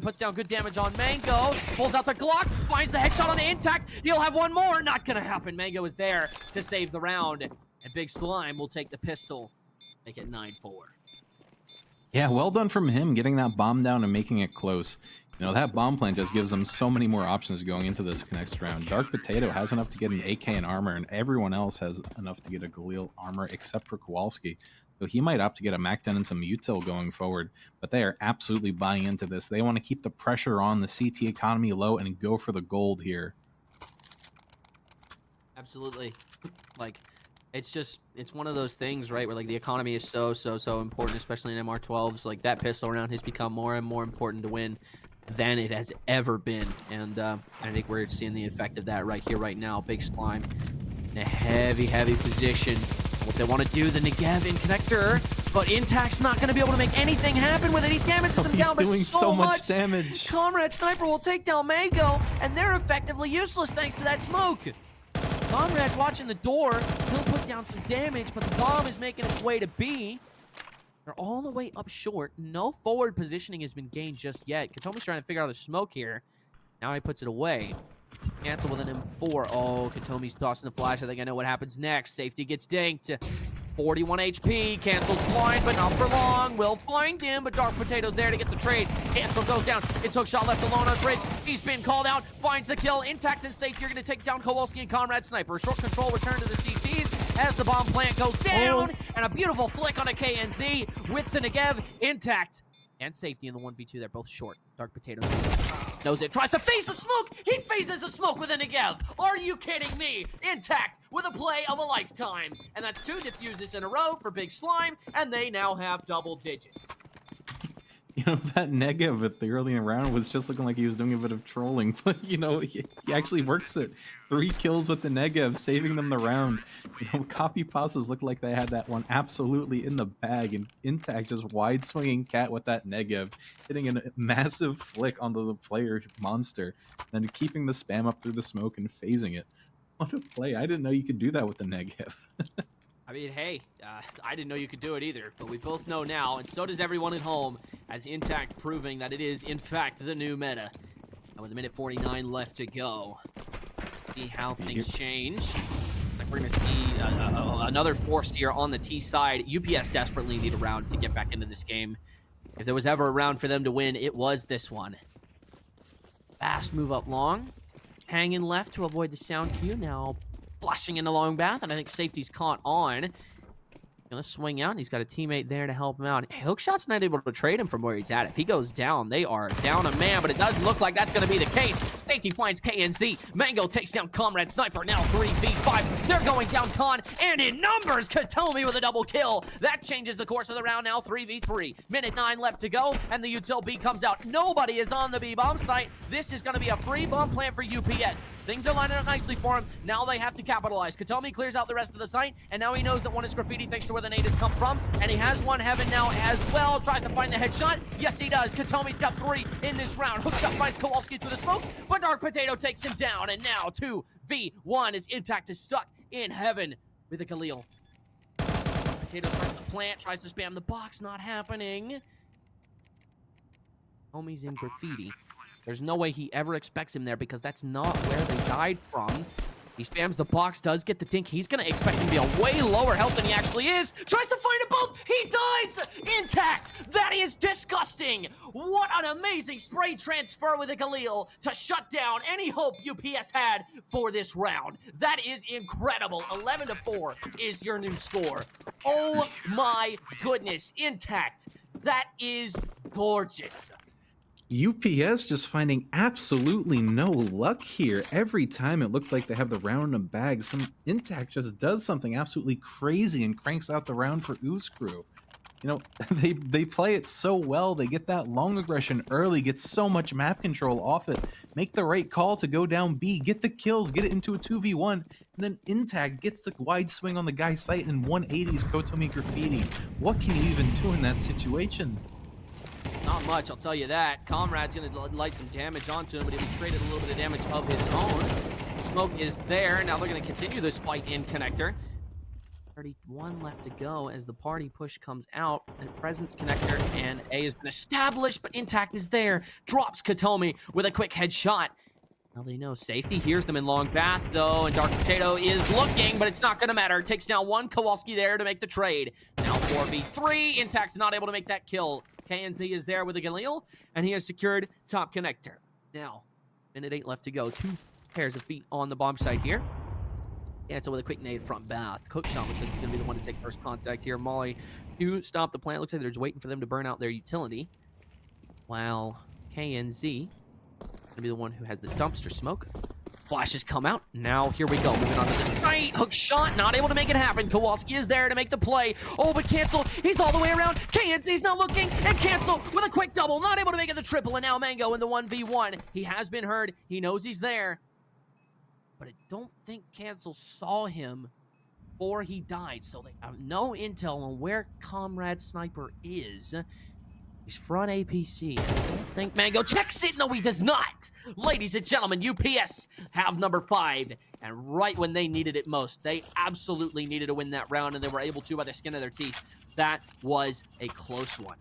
Puts down good damage on Mango. Pulls out the Glock. Finds the headshot on the Intact. He'll have one more. Not gonna happen. Mango is there to save the round. And Big Slime will take the pistol. Make it 9-4. Yeah, well done from him, getting that bomb down and making it close. You know, that bomb plant just gives them so many more options going into this next round. Dark Potato has enough to get an AK and armor, and everyone else has enough to get a Galil armor except for Kowalski. So he might opt to get a MAC-10 and some util going forward, but they are absolutely buying into this. They want to keep the pressure on the CT economy low and go for the gold here. Absolutely. Like, it's one of those things, right, where like the economy is so important, especially in MR12s. Like, that pistol round has become more and more important to win than it has ever been, and I think we're seeing the effect of that right here, right now. Big Slime in a heavy position. What they want to do, the Negev in connector, but Intact's not going to be able to make anything happen with it. He damages him down, but doing so much damage. Comrade Sniper will take down Mango, and they're effectively useless thanks to that smoke. Comrade's watching the door. He'll put down some damage, but the bomb is making its way to B. They're all the way up short. No forward positioning has been gained just yet. Katomi's trying to figure out the smoke here. Now he puts it away. Cancel with an M4. Oh, Katomi's tossing the flash. I think I know what happens next. Safety gets dinked. 41 HP. Cancel's blind, but not for long. Will find him, but Dark Potato's there to get the trade. Cancel goes down. It's Hookshot left alone on bridge. He's been called out. Finds the kill. Intact and safe. You're going to take down Kowalski and Comrade Sniper. Short control return to the CTs as the bomb plant goes down. And a beautiful flick on a KNZ with the Negev. Intact and safety in the 1v2. They're both short. Dark Potato knows it. Tries to face the smoke. He faces the smoke with a Negev. Are you kidding me? Intact with a play of a lifetime. And that's 2 defuses in a row for Big Slime. And they now have double digits. You know, that Negev at the early round was just looking like he was doing a bit of trolling, but you know, he actually works it. 3 kills with the Negev, saving them the round. You know, Copypastas looked like they had that one absolutely in the bag, and Intact just wide swinging cat with that Negev, hitting a massive flick onto the player monster, then keeping the spam up through the smoke and phasing it. What a play! I didn't know you could do that with the Negev. I mean, hey, I didn't know you could do it either, but we both know now, and so does everyone at home, as Intact proving that it is, in fact, the new meta. And with a minute 49 left to go, see how things change. Looks like we're going to see another force here on the T side. UPS desperately need a round to get back into this game. If there was ever a round for them to win, it was this one. Fast move up long. Hanging left to avoid the sound cue. Now flashing in the long bath, and I think safety's caught on. Gonna swing out, and he's got a teammate there to help him out. Hookshot's not able to trade him from where he's at. If he goes down, they are down a man, but it doesn't look like that's gonna be the case. Safety finds KNZ. Mango takes down Comrade Sniper, now 3v5. They're going down Con, and in numbers, Katomi with a double kill. That changes the course of the round, now 3v3. Minute 9 left to go, and the util B comes out. Nobody is on the B bomb site. This is gonna be a free bomb plant for UPS. Things are lining up nicely for him. Now they have to capitalize. Katomi clears out the rest of the site, and now he knows that one is graffiti thanks to where the nade has come from, and he has one heaven now as well. Tries to find the headshot. Yes, he does. Katomi's got 3 in this round. Hookshot finds Kowalski through the smoke, but Dark Potato takes him down, and now 2v1 is Intact is stuck in heaven with a Galil. Potato tries to plant, tries to spam the box, not happening. Homie's in graffiti. There's no way he ever expects him there because that's not where they died from. He spams the box, does get the dink. He's going to expect him to be a way lower health than he actually is. Tries to find it both. He dies. Intact. That is disgusting. What an amazing spray transfer with a Galil to shut down any hope UPS had for this round. That is incredible. 11-4 is your new score. Oh my goodness. Intact. That is gorgeous. UPS just finding absolutely no luck here. Every time it looks like they have the round in a bag, some Intact just does something absolutely crazy and cranks out the round for Ooze crew. You know, they play it so well. They get that long aggression early, get so much map control off it, make the right call to go down B, get the kills, get it into a 2v1, and then Intact gets the wide swing on the guy's sight and 180s Kotomi Graffiti. What can you even do in that situation? Not much, I'll tell you that. Comrade's going to light some damage onto him, but he traded a little bit of damage of his own. Smoke is there. Now they're going to continue this fight in Connector. 31 left to go as the party push comes out. And Presence Connector and A has been established, but Intact is there. Drops Kotomi with a quick headshot. Now they know safety. Hears them in Long Bath, though, and Dark Potato is looking, but it's not going to matter. Takes down one. Kowalski there to make the trade. Now 4v3. Intact's not able to make that kill. KNZ is there with a Galil, and he has secured top Connector. Now, minute 8 left to go. 2 pairs of feet on the bomb site here. Cancel with a quick nade from Bath. Cookshot looks like he's going to be the one to take first contact here. Molly to stop the plant. Looks like they're just waiting for them to burn out their utility. While KNZ going to be the one who has the dumpster smoke. Flashes come out. Now, here we go. Moving on to this night. Hook shot. Not able to make it happen. Kowalski is there to make the play. Oh, but Cancel. He's all the way around. KNZ's not looking. And Cancel with a quick double. Not able to make it the triple. And now Mango in the 1v1. He has been heard. He knows he's there. But I don't think Cancel saw him before he died. So they have no intel on where Comrade Sniper is. He's front APC. I don't think Mango checks it. No, he does not. Ladies and gentlemen, UPS have number 5. And right when they needed it most, they absolutely needed to win that round, and they were able to by the skin of their teeth. That was a close one.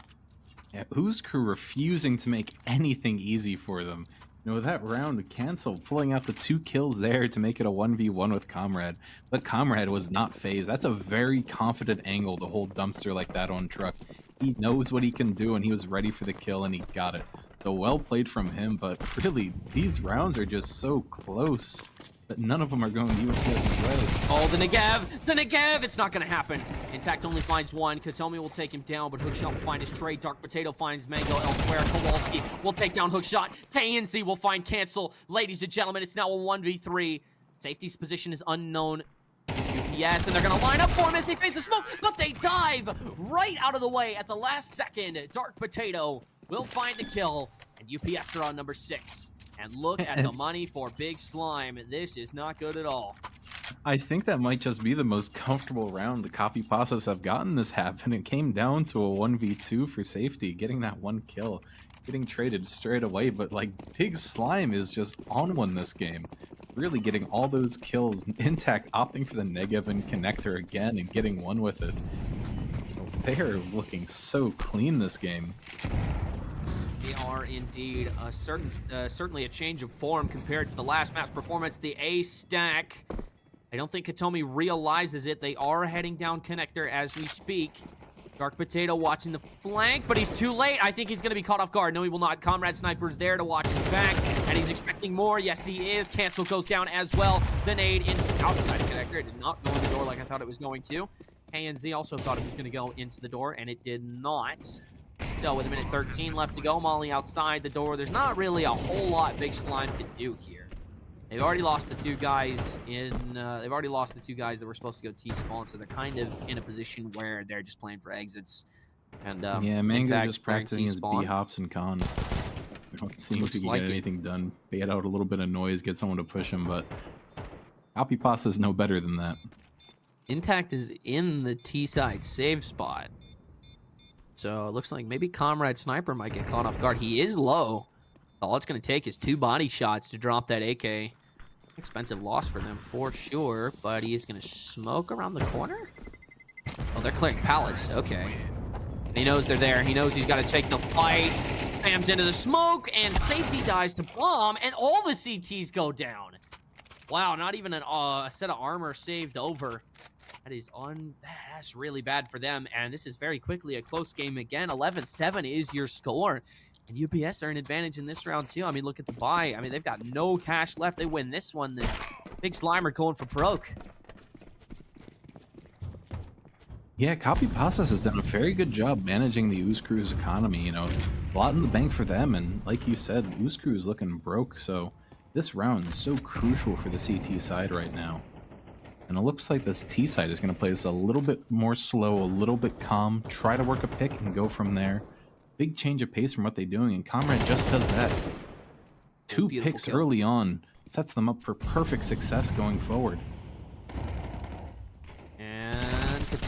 Yeah, Ooze crew refusing to make anything easy for them. You know, that round, Cancel pulling out the 2 kills there to make it a 1v1 with Comrade. But Comrade was not phased. That's a very confident angle to hold dumpster like that on truck. He knows what he can do, and he was ready for the kill, and he got it. So well played from him, but really, these rounds are just so close that none of them are going UPS's way. Oh, the Negev! The Negev! It's not going to happen. Intact only finds one. Kotomi will take him down, but Hookshot will find his trade. Dark Potato finds Mango elsewhere. Kowalski will take down Hookshot. KNC will find Cancel. Ladies and gentlemen, it's now a 1v3. Safety's position is unknown. UPS, and they're going to line up for him as they face the smoke, but they dive right out of the way at the last second. Dark Potato will find the kill, and UPS are on number 6. And look at the money for Big Slime. This is not good at all. I think that might just be the most comfortable round the Copypastas have gotten this half, and it came down to a 1v2 for safety, getting that 1 kill, getting traded straight away, but like Big Slime is just on one this game. Really getting all those kills, Intact opting for the Negev and Connector again and getting 1 with it. They are looking so clean this game. They are indeed certainly a change of form compared to the last map's performance. The A stack, I don't think Kotomi realizes it. They are heading down Connector as we speak. Dark Potato watching the flank, but he's too late. I think he's going to be caught off guard. No, he will not. Comrade Sniper's there to watch his back, and he's expecting more. Yes, he is. Cancel goes down as well. The nade in outside Connector. It did not go in the door like I thought it was going to. KNZ also thought it was going to go into the door, and it did not. So with a minute 13 left to go, Molly outside the door. There's not really a whole lot Big Slime can do here. They've already lost the 2 guys they've already lost the 2 guys that were supposed to go T-spawn, so they're kind of in a position where they're just playing for exits. And yeah, Mango just practicing his B-hops and cons. I don't think he can get anything done. Bait out a little bit of noise, get someone to push him, but Copypasta is no better than that. Intact is in the T-side save spot. So it looks like maybe Comrade Sniper might get caught off guard. He is low. All it's going to take is 2 body shots to drop that AK. Expensive loss for them for sure, but he is going to smoke around the corner. Oh, they're clearing pallets. Okay. He knows they're there. He knows he's got to take the fight. Spams into the smoke, and safety dies to bomb, and all the CTs go down. Wow, not even a set of armor saved over. That's really bad for them, and this is very quickly a close game again. 11-7 is your score. And UPS are an advantage in this round, too. I mean, look at the buy. I mean, they've got no cash left. They win this one, then Big Slimer going for broke. Yeah, Copypastas has done a very good job managing the Ooze Crew's economy. You know, a lot in the bank for them, and like you said, Ooze Crew is looking broke, so this round is so crucial for the CT side right now. And it looks like this T side is going to play this a little bit more slow, a little bit calm, try to work a pick and go from there. Big change of pace from what they're doing, and Comrade just does that. 2 picks early on sets them up for perfect success going forward.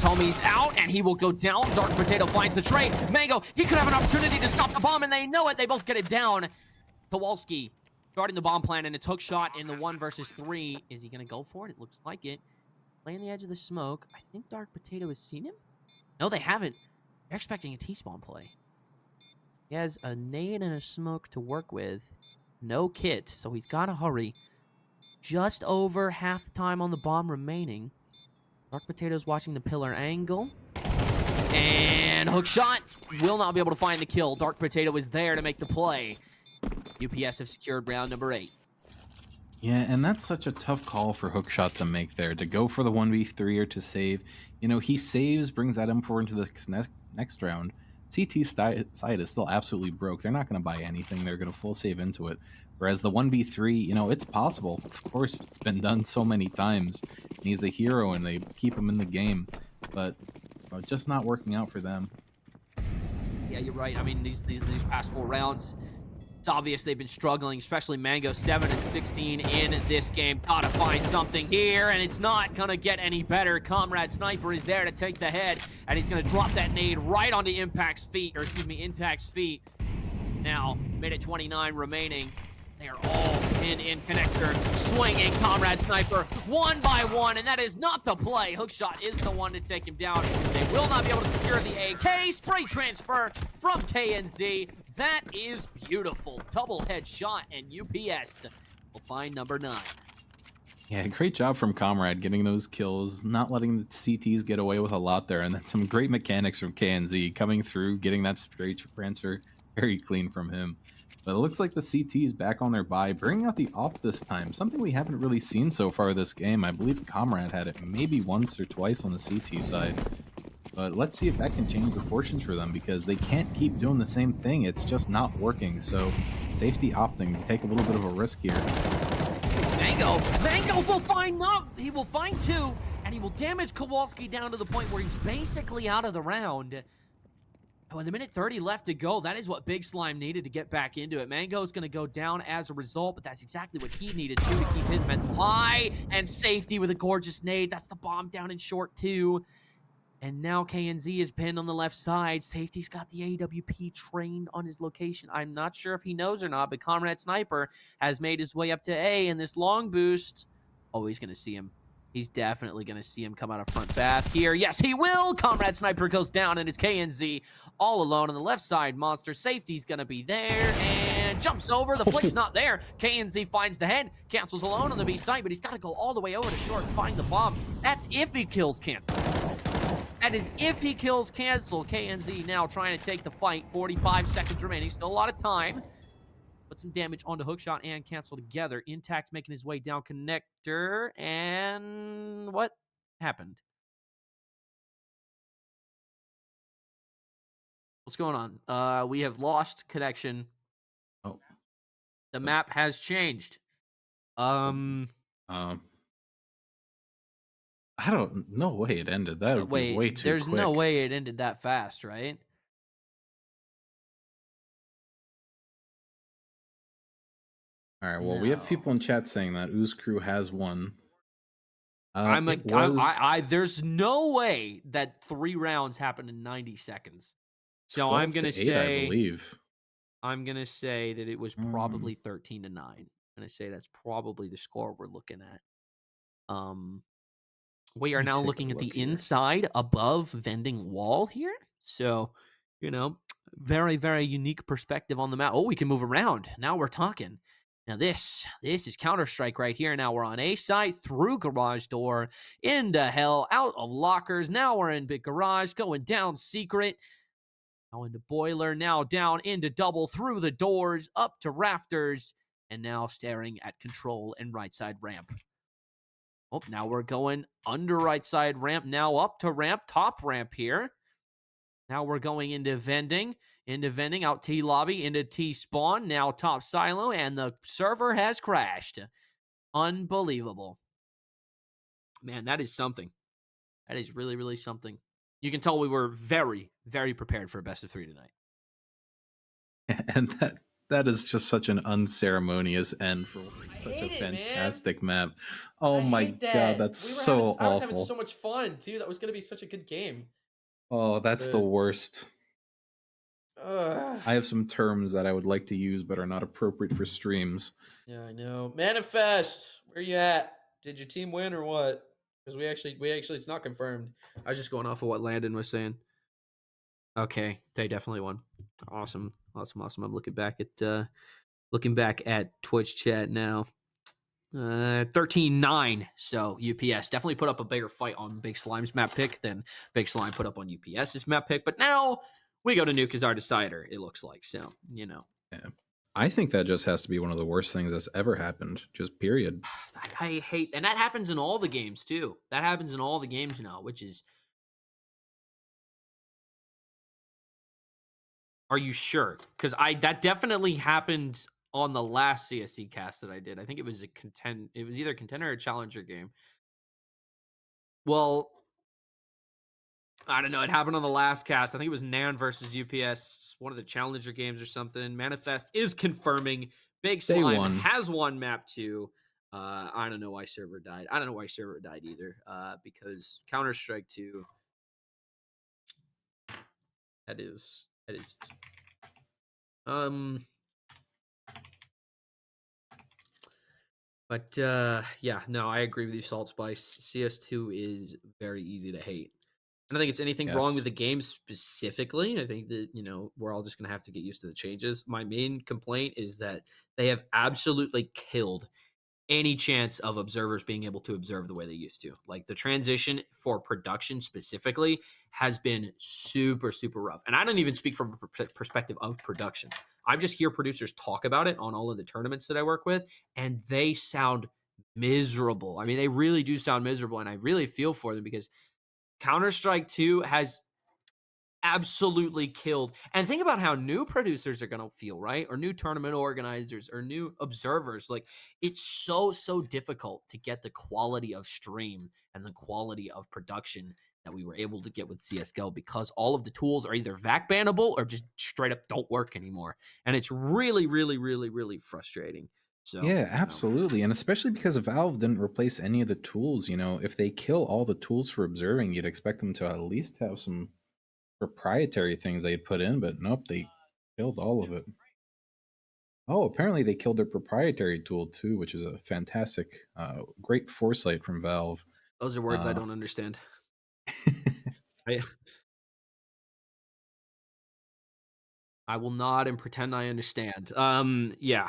homies out, and he will go down. Dark Potato finds the trade. Mango, he could have an opportunity to stop the bomb, and they know it. They both get it down. Kowalski starting the bomb plan, and it's hook shot in the 1 versus 3. Is he going to go for it? It looks like it. Playing the edge of the smoke. I think Dark Potato has seen him. No, they haven't. They're expecting a T-spawn play. He has a nade and a smoke to work with. No kit, so he's got to hurry. Just over half the time on the bomb remaining. Dark Potato's watching the pillar angle. And hook shot. Will not be able to find the kill. Dark Potato is there to make the play. UPS have secured round number 8. Yeah, and that's such a tough call for Hookshot to make there, to go for the 1v3 or to save. You know, he saves, brings that M4 into the next round. CT side is still absolutely broke. They're not going to buy anything. They're going to full save into it. Whereas the 1v3, you know, it's possible. Of course, it's been done so many times. And he's the hero, and they keep him in the game. But just not working out for them. Yeah, you're right. I mean, these past 4 rounds, it's obvious they've been struggling, especially Mango 7 and 16 in this game. Gotta find something here, and it's not gonna get any better. Comrade Sniper is there to take the head, and he's gonna drop that nade right onto Intact's feet. Now, minute 29 remaining. They are all in connector, swinging Comrade Sniper 1 by 1, and that is not the play. Hookshot is the one to take him down. They will not be able to secure the AK. Spray transfer from KNZ. That is beautiful. Double headshot, and UPS will find number 9. Yeah, great job from Comrade getting those kills, not letting the CTs get away with a lot there, and then some great mechanics from KNZ coming through, getting that straight transfer very clean from him. But it looks like the CT's back on their buy, bringing out the op this time, something we haven't really seen so far this game. I believe Comrade had it maybe once or twice on the CT side. But let's see if that can change the fortunes for them, because they can't keep doing the same thing. It's just not working. So safety opting to take a little bit of a risk here. Mango will find he will find 2, and he will damage Kowalski down to the point where he's basically out of the round. Oh, and the minute 30 left to go, that is what Big Slime needed to get back into it. Mango's going to go down as a result, but that's exactly what he needed to keep his mental high, and safety with a gorgeous nade. That's the bomb down in short 2. And now KNZ is pinned on the left side. Safety's got the AWP trained on his location. I'm not sure if he knows or not, but Comrade Sniper has made his way up to A, and this long boost, oh, he's going to see him. He's definitely going to see him come out of front bath here. Yes, he will! Comrade Sniper goes down, and it's KNZ all alone on the left side. Monster Safety's going to be there, and jumps over. The flick's not there. KNZ finds the head. Cancels alone on the B side, but he's got to go all the way over to short and find the bomb. That's if he kills Cancel. That is if he kills Cancel. KNZ now trying to take the fight. 45 seconds remaining. Still a lot of time. Put some damage onto Hookshot and Cancel together. Intact making his way down connector. And what happened? What's going on? We have lost connection. Oh. The map has changed. I don't no way it ended. That would be way too there's quick. no way it ended that fast, right? All right. Well, we have people in chat saying that Ooze Crew has won. There's no way that 3 rounds happened in 90 seconds. So I'm gonna 8, say, I believe. I'm gonna say that it was probably 13-9. I'm gonna say that's probably the score we're looking at. We are now looking at the inside above vending wall here. So, you know, very, very unique perspective on the map. Oh, we can move around. Now we're talking. Now this is Counter-Strike right here. Now we're on A side, through garage door, into hell, out of lockers. Now we're in big garage, going down secret. Now into boiler, now down into double, through the doors, up to rafters, and now staring at control and right side ramp. Oh, now we're going under right side ramp, now up to ramp, top ramp here. Now we're going into vending, out T lobby, into T spawn, now top silo, and the server has crashed. Unbelievable. Man, that is something. That is really, really something. You can tell we were very, very prepared for a best of 3 tonight. And That is just such an unceremonious end for I such a hate it, man. fantastic map. Oh I my hate god, that. that's We were having so I was having so awful. much fun too. That was gonna be such a good game. Oh, that's the But worst. ugh. I have some terms that I would like to use but are not appropriate for streams. Yeah, I know. Manifest. Where you at? Did your team win or what? Because we actually it's not confirmed. I was just going off of what Landon was saying. Okay, they definitely won. Awesome. Awesome, awesome. I'm looking back at Twitch chat now. 13-9. So UPS definitely put up a bigger fight on Big Slime's map pick than Big Slime put up on UPS's map pick. But now we go to Nuke as our decider, it looks like. So, Yeah. I think that just has to be one of the worst things that's ever happened. Just period. I hate, and that happens in all the games too. That happens in all the games now, which is, are you sure? Because that definitely happened on the last CSC cast that I did. I think it was it was either a contender or a challenger game. Well, I don't know. It happened on the last cast. I think it was Nan versus UPS, one of the challenger games or something. Manifest is confirming Big Day Slime one. has won map two. I don't know why server died. I don't know why server died either. Because Counter Strike 2, that is um but yeah, no, I agree with you, Salt Spice. CS2 is very easy to hate. I don't think it's anything wrong with Yes. the game specifically. I think that, we're all just going to have to get used to the changes. My main complaint is that they have absolutely killed any chance of observers being able to observe the way they used to. Like the transition for production specifically has been super, super rough. And I don't even speak from a perspective of production. I just hear producers talk about it on all of the tournaments that I work with, and they sound miserable. I mean, they really do sound miserable, and I really feel for them because Counter Strike 2 has absolutely killed. And think about how new producers are going to feel, right? Or new tournament organizers or new observers. Like it's so difficult to get the quality of stream and the quality of production that we were able to get with CS:GO because all of the tools are either VAC bannable or just straight up don't work anymore. And it's really frustrating. So, Yeah, absolutely. And especially because Valve didn't replace any of the tools, if they kill all the tools for observing, you'd expect them to at least have some proprietary things they'd put in, but nope, they killed all of it. Oh, apparently they killed their proprietary tool too, which is a fantastic, great foresight from Valve. those are words I Uh, don't understand. I, I will nod and pretend I understand. Yeah,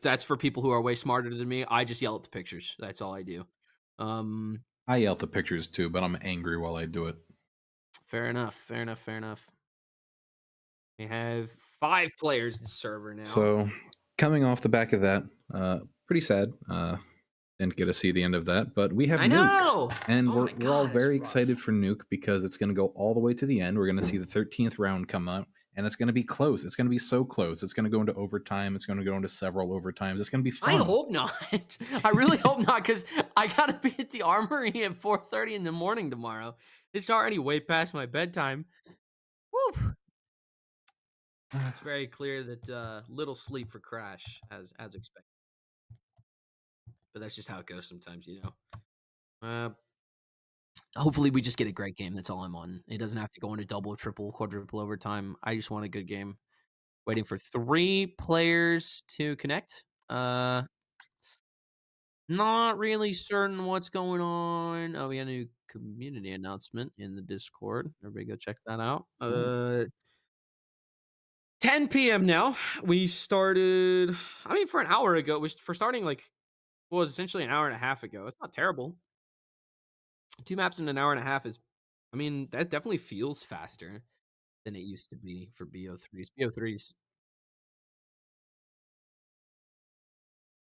that's for people who are way smarter than me. I just yell at the pictures. That's all I do. Um, I yell at the pictures too, but I'm angry while I do it. fair enough. Fair enough. Fair enough. We have 5 players in server now. So, coming off the back of that, pretty sad. Didn't get to see the end of that, but we have I Nuke, know. and Oh we're my we're all god, it's very rough. excited for Nuke because it's going to go all the way to the end. We're going to see the 13th round come up, and it's going to be close. It's going to be so close. It's going to go into overtime. It's going to go into several overtimes. It's going to be I fun. hope not. I really hope not, because I gotta be at the armory at 4:30 in the morning tomorrow. It's already way past my bedtime. Woo. It's very clear that little sleep for Crash as expected. But that's just how it goes sometimes. Hopefully we just get a great game. That's all I'm on. It doesn't have to go into double, triple, quadruple overtime. I just want a good game. Waiting for 3 players to connect. Not really certain what's going on. Oh, we got a new community announcement in the Discord. Everybody go check that out. Cool. 10 p.m. now. We started, I mean, for an hour ago. For starting like, well, essentially an hour and a half ago. It's not terrible. 2 maps in an hour and a half is, I mean, that definitely feels faster than it used to be for BO3s. BO3s.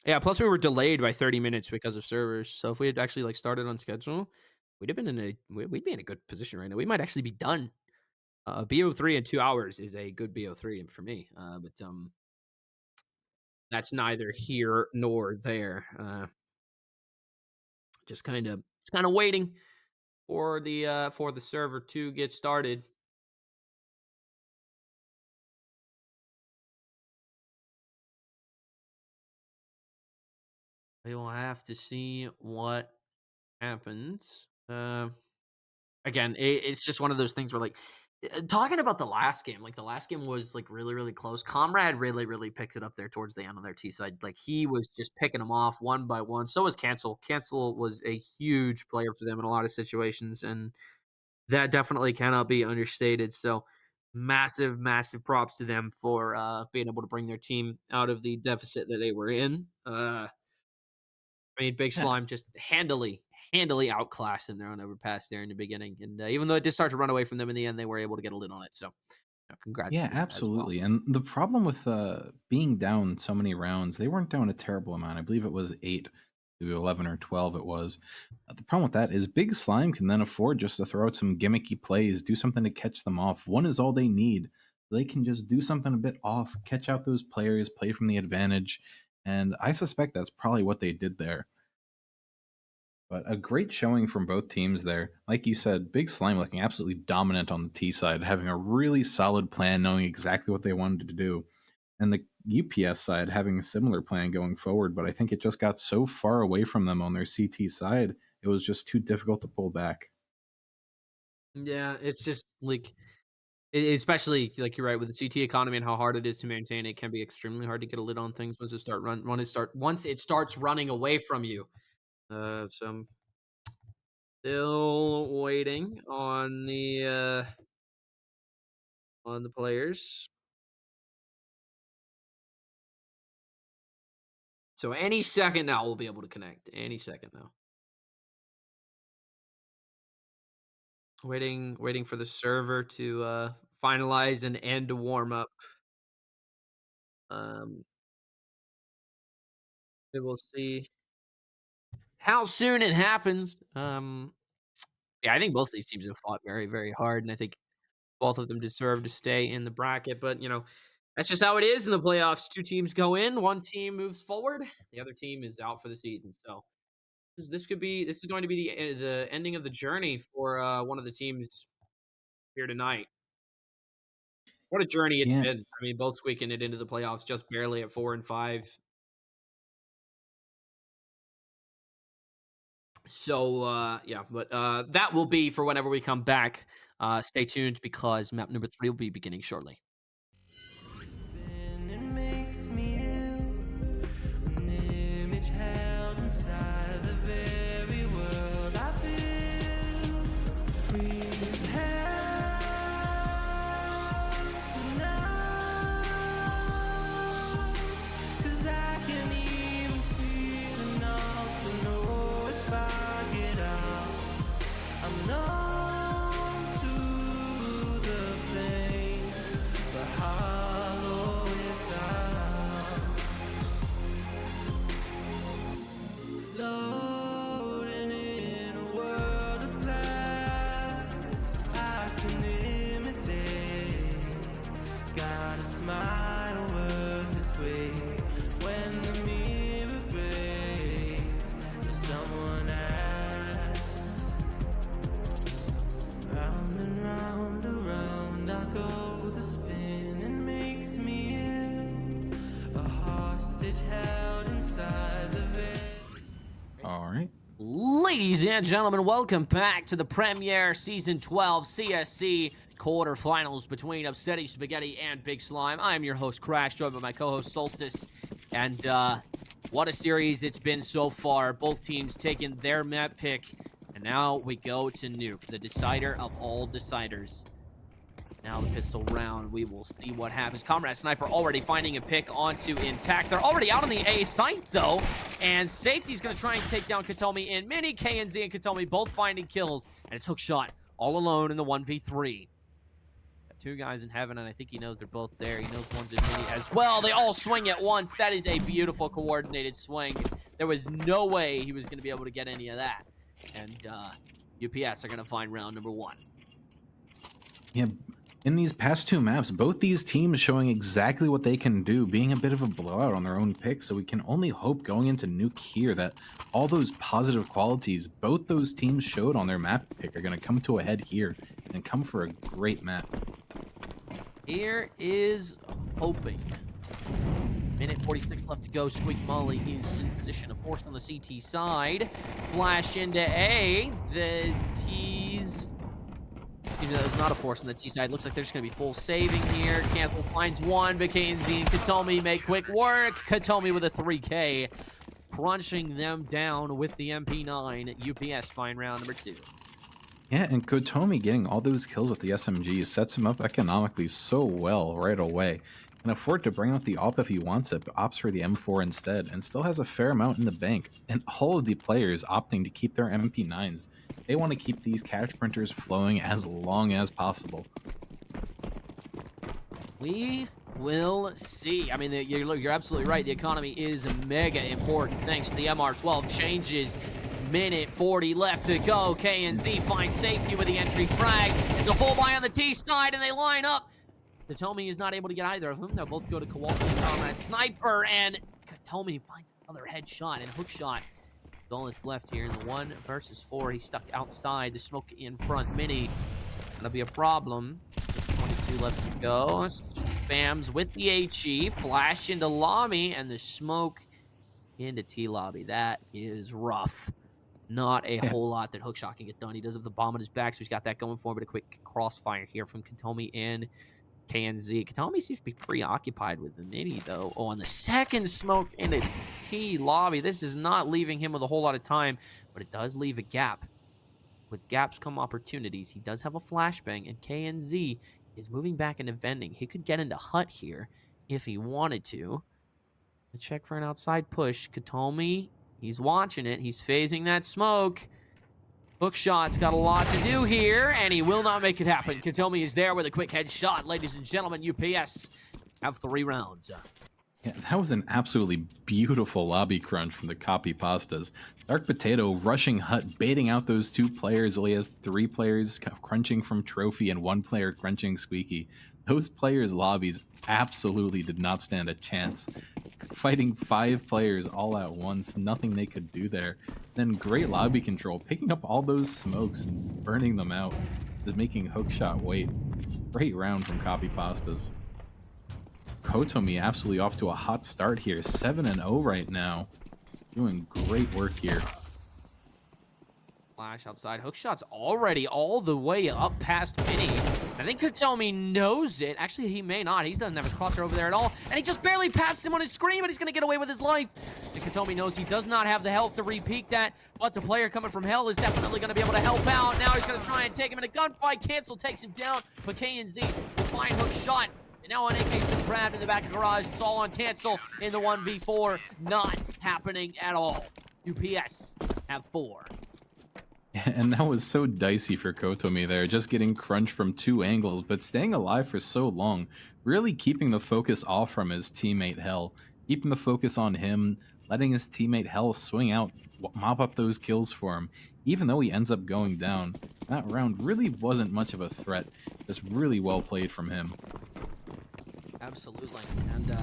Yeah, plus we were delayed by 30 minutes because of servers. So if we had actually like started on schedule, we'd be in a good position right now. We might actually be done. BO3 in 2 hours is a good BO3 for me. But that's neither here nor there. Just kind of waiting for the server to get started. We will have to see what happens. Again, it's just one of those things where, like, talking about the last game, like, the last game was, like, really, really close. Comrade really, really picked it up there towards the end on their T side. Like, he was just picking them off one by one. So was Cancel. Cancel was a huge player for them in a lot of situations, and that definitely cannot be understated. So, massive, massive props to them for, being able to bring their team out of the deficit that they were in. I mean, Big Yeah, Slime just handily outclassed in their own overpass there in the beginning, and, even though it did start to run away from them in the end, they were able to get a lid on it, so, congrats yeah, to them as well. absolutely. And the problem with being down so many rounds, they weren't down a terrible amount. I believe it was 8 to 11 or 12. It was. The problem with that is Big Slime can then afford just to throw out some gimmicky plays, do something to catch them off. One is all they need. They can just do something a bit off, catch out those players, play from the advantage, and I suspect that's probably what they did there. But a great showing from both teams there. Like you said, Big Slime looking absolutely dominant on the T side, having a really solid plan, knowing exactly what they wanted to do. And the UPS side having a similar plan going forward, but I think it just got so far away from them on their CT side, it was just too difficult to pull back. Yeah, it's just, like, especially, like, you're right, with the CT economy and how hard it is to maintain, it can be extremely hard to get a lid on things once it starts running away from you. So I'm still waiting on the players. So any second now, we'll be able to connect. Any second now. Waiting for the server to, finalize and end a warm up. Um, we will see how soon it happens. Yeah, I think both these teams have fought very, very hard, and I think both of them deserve to stay in the bracket. But that's just how it is in the playoffs. Two teams go in, one team moves forward, the other team is out for the season. So this is going to be the ending of the journey for one of the teams here tonight. What a journey it's Yeah, been. I mean, both squeaking it into the playoffs just barely at 4 and 5. So, yeah, but, that will be for whenever we come back. Stay tuned because map number 3 will be beginning shortly. And it makes me ill. An image held inside the very world I build. Please help now, 'cause I can't even feel enough to know if I get out. I'm numb to the pain, but hollow without. Floating in a world of glass, I can imitate. Got a smile worth its weight when the mirror breaks and someone asks. Round and round, around I go. The spinning makes me ill. A hostage held inside the veil. all right. Ladies and gentlemen, welcome back to the premiere Season 12 CSC quarterfinals between Upsetty Spaghetti and Big Slime. I am your host, Crash, joined by my co-host, Solstice. And what a series it's been so far. Both teams taking their map pick. And now we go to Nuke, the decider of all deciders. Now the pistol round. We will see what happens. Comrade Sniper already finding a pick onto Intact. They're already out on the A site, though. And Safety's going to try and take down Katomi in Mini. KNZ and Katomi both finding kills. And it's Hookshot all alone in the 1v3. Got two guys in heaven, and I think he knows they're both there. He knows one's in Mini as well. They all swing at once. That is a beautiful coordinated swing. There was no way he was going to be able to get any of that. And UPS are going to find round number 1. Yeah, in these past two maps, both these teams showing exactly what they can do, being a bit of a blowout on their own pick. So we can only hope going into Nuke here that all those positive qualities both those teams showed on their map pick are going to come to a head here and come for a great map. Here is hoping. Minute 46 left to go. Squeak Molly is in position to force on the CT side. Flash into A. The T's... Even though it's not a force on the T side, looks like they're just going to be full saving here. Cancel finds one, but KNZ and Katomi make quick work. Katomi with a 3K, crunching them down with the MP9. UPS find round number 2. Yeah, and Kotomi getting all those kills with the SMG sets him up economically so well right away. Can afford to bring out the AWP if he wants it, but opts for the M4 instead, and still has a fair amount in the bank. And all of the players opting to keep their MP9s. They want to keep these cash printers flowing as long as possible. We will see. I mean, you're absolutely right. The economy is mega important thanks to the MR12 changes. Minute 40 left to go. KNZ finds safety with the entry frag. It's a full buy on the T side, and they line up. Katomi is not able to get either of them. They'll both go to Kowalski and Comrade Sniper, and Katomi finds another headshot and hook shot. All that's left here in the 1 versus 4. He's stuck outside. The smoke in front. Mini. That'll be a problem. 22 left to go. Spams with the HE. Flash into lobby, and the smoke into T lobby. That is rough. Not a whole lot that Hookshot can get done. He does have the bomb on his back, so he's got that going for him, but a quick crossfire here from Katomi and KNZ. Katomi seems to be preoccupied with the mini, though. Oh, and the second smoke into T lobby. This is not leaving him with a whole lot of time, but it does leave a gap. With gaps come opportunities. He does have a flashbang, and KNZ is moving back into vending. He could get into hut here if he wanted to. Check for an outside push. Katomi, he's watching it. He's phasing that smoke. Hookshot's got a lot to do here, and he will not make it happen. Katomi is there with a quick headshot. Ladies and gentlemen, UPS have 3 rounds. Yeah, that was an absolutely beautiful lobby crunch from the Copypastas. Dark Potato rushing hut, baiting out those 2 players while he has 3 players crunching from Trophy and 1 player crunching Squeaky. Those players' lobbies absolutely did not stand a chance. Fighting 5 players all at once, nothing they could do there. Then great lobby control, picking up all those smokes and burning them out, just making Hookshot wait. Great round from Copypastas. Kotomi absolutely off to a hot start here, 7-0 right now. Doing great work here. Flash outside. Hookshot's already all the way up past Mini. I think Katomi knows it. Actually, he may not. He doesn't have a crosser over there at all. And he just barely passed him on his screen, but he's going to get away with his life. And Katomi knows he does not have the health to re-peek that, but the player coming from hell is definitely going to be able to help out. Now he's going to try and take him in a gunfight. Cancel takes him down, but KNZ will find Hookshot. And now an AK's been grabbed in the back of the garage. It's all on Cancel in the 1v4. Not happening at all. UPS have 4. And that was so dicey for Kotomi there, just getting crunched from 2 angles, but staying alive for so long, really keeping the focus off from his teammate Hell, keeping the focus on him, letting his teammate Hell swing out, mop up those kills for him, even though he ends up going down. That round really wasn't much of a threat, just really well played from him. Absolutely, and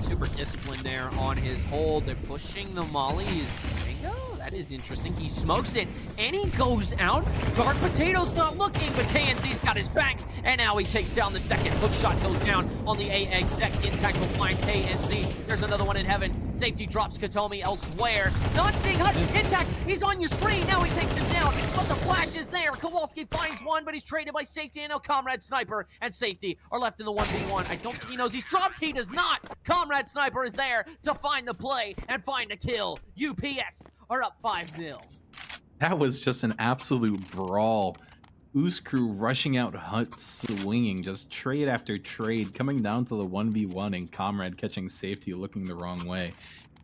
super disciplined there on his hold. They're pushing the mollies. Mango, that is interesting. He smokes it, and he goes out. Dark Potato's not looking, but KNZ's got his back, and now he takes down the second. Hookshot goes down on the A exec. Intact will find KNZ. There's another one in heaven. Safety drops Katomi elsewhere. Not seeing Hut. Intact, he's on your screen. Now he takes him down, but the flash is there. Kowalski finds one, but he's traded by Safety, and now Comrade Sniper and Safety are left in the 1v1. I don't think he knows he's dropped. He does not. Comrade Sniper is there to find the play and find a kill. UPS are up 5-0. That was just an absolute brawl. Ooze crew rushing out Hut, swinging, just trade after trade, coming down to the 1v1, and Comrade catching Safety looking the wrong way.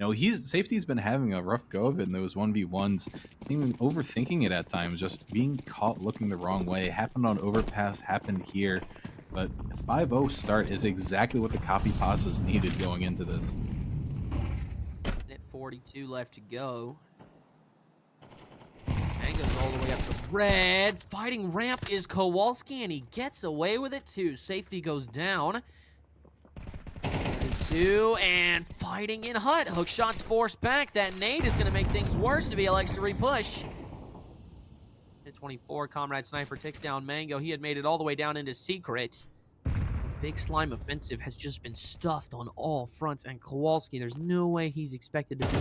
You know, Safety's been having a rough go of it in those 1v1s, even overthinking it at times, just being caught looking the wrong way. Happened on Overpass, happened here, but 5-0 start is exactly what the Copypastas needed going into this. Minute 42 left to go. Tango's all the way up to red. Fighting ramp is Kowalski, and he gets away with it too. Safety goes down. 2 and fighting in Hut. Hookshot's forced back. That nade is going to make things worse to be Alex to repush. At 24, Comrade Sniper takes down Mango. He had made it all the way down into Secret. Big Slime offensive has just been stuffed on all fronts, and Kowalski, there's no way he's expected to be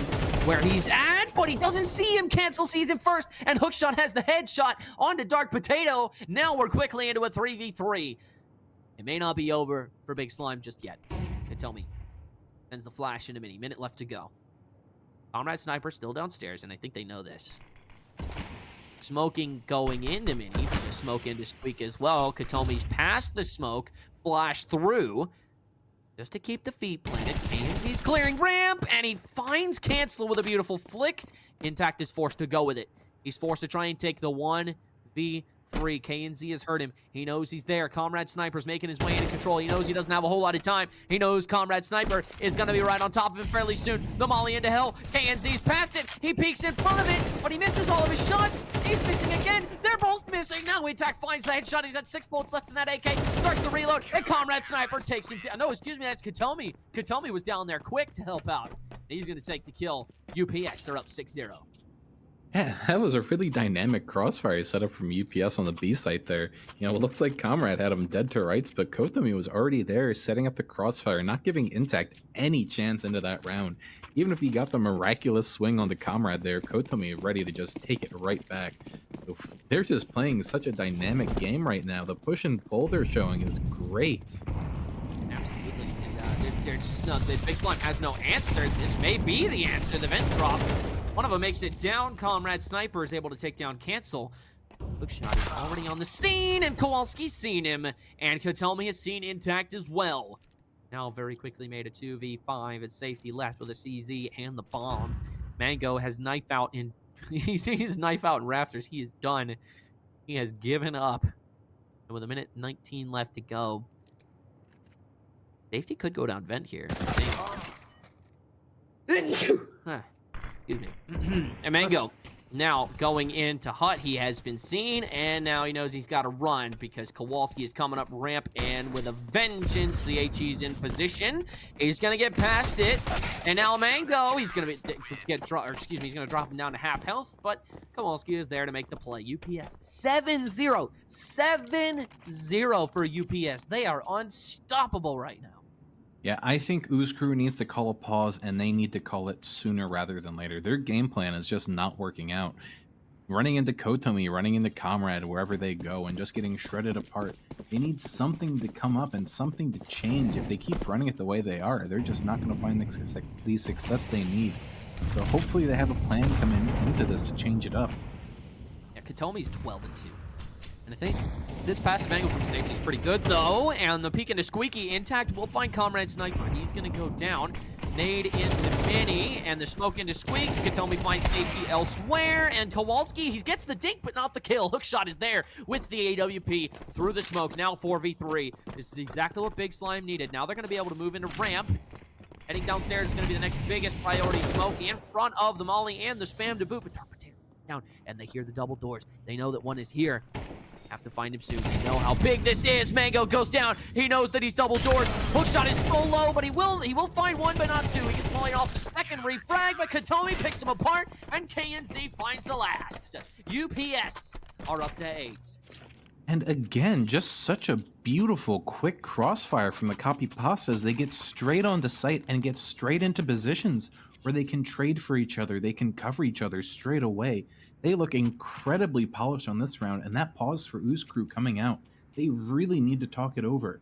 where he's at, but he doesn't see him. Cancel sees him first, and Hookshot has the headshot onto Dark Potato. Now we're quickly into a 3v3. It may not be over for Big Slime just yet. Tell me. Sends the flash in a minute left to go. Comrade Sniper still downstairs, and I think they know this. Smoking going into Mini, but the smoke into Squeak as well. Katomi's past the smoke, flash through, just to keep the feet planted. And he's clearing ramp, and he finds Cancel with a beautiful flick. Intact is forced to go with it. He's forced to try and take the 1v3. KNZ has hurt him. He knows he's there. Comrade Sniper's making his way into control. He knows he doesn't have a whole lot of time. He knows Comrade Sniper is going to be right on top of him fairly soon. The molly into hell. KNZ's past it. He peeks in front of it, but he misses all of his shots. He's missing again. They're both missing. Now Intact finds the headshot. He's got 6 bullets left in that AK. Starts the reload, and Comrade Sniper takes him down. No, excuse me, that's Katomi. Katomi was down there quick to help out. He's going to take the kill. UPS are up 6-0. Yeah, that was a really dynamic crossfire set up from UPS on the B site there. You know, it looked like Comrade had him dead to rights, but Kotomi was already there setting up the crossfire, not giving Intact any chance into that round. Even if he got the miraculous swing on the Comrade there, Kotomi ready to just take it right back. So they're just playing such a dynamic game right now. The push and pull they're showing is great. Absolutely. And the Big Slime has no answer. This may be the answer. The vent drop. One of them makes it down. Comrade Sniper is able to take down Cancel. Hookshot is already on the scene, and Kowalski's seen him. And Katomi has seen Intact as well. Now very quickly made a 2v5 at safety left with a CZ and the bomb. Mango has knife out in... He's his knife out in rafters. He is done. He has given up. And with 1:19 left to go, safety could go down vent here, I think. Excuse me. And Mango now going into Hut. He has been seen, and now he knows he's got to run because Kowalski is coming up ramp, and with a vengeance, the HE's in position. He's going to get past it, and now Mango, he's going to he's going to drop him down to half health, but Kowalski is there to make the play. UPS 7-0. 7-0 for UPS. They are unstoppable right now. Yeah, I think Ooze Crew needs to call a pause, and they need to call it sooner rather than later. Their game plan is just not working out. Running into Kotomi, running into Comrade, wherever they go, and just getting shredded apart. They need something to come up and something to change. If they keep running it the way they are, they're just not going to find the success they need. So hopefully they have a plan coming into this to change it up. Yeah, Katomi's 12-2. And I think this passive angle from safety is pretty good, though. And the peek into Squeaky Intact will find Comrade Sniper. He's going to go down. Nade into Mini, and the smoke into Squeak. Katomi finds safety elsewhere. And Kowalski, he gets the dink, but not the kill. Hookshot is there with the AWP through the smoke. Now 4v3. This is exactly what Big Slime needed. Now they're going to be able to move into ramp. Heading downstairs is going to be the next biggest priority. Smoke in front of the molly and the spam to boot. But Dark Potato down, and they hear the double doors. They know that one is here. Have to find him soon. They know how big this is. Mango goes down. He knows that he's double doored. Hookshot is so low, but he will find one, but not two. He gets falling off the second refrag, but Katomi picks him apart, and KNZ finds the last. UPS are up to 8. And again, just such a beautiful, quick crossfire from the Copypastas. They get straight onto site and get straight into positions where they can trade for each other. They can cover each other straight away. They look incredibly polished on this round, and that pause for Ooze Crew coming out, they really need to talk it over.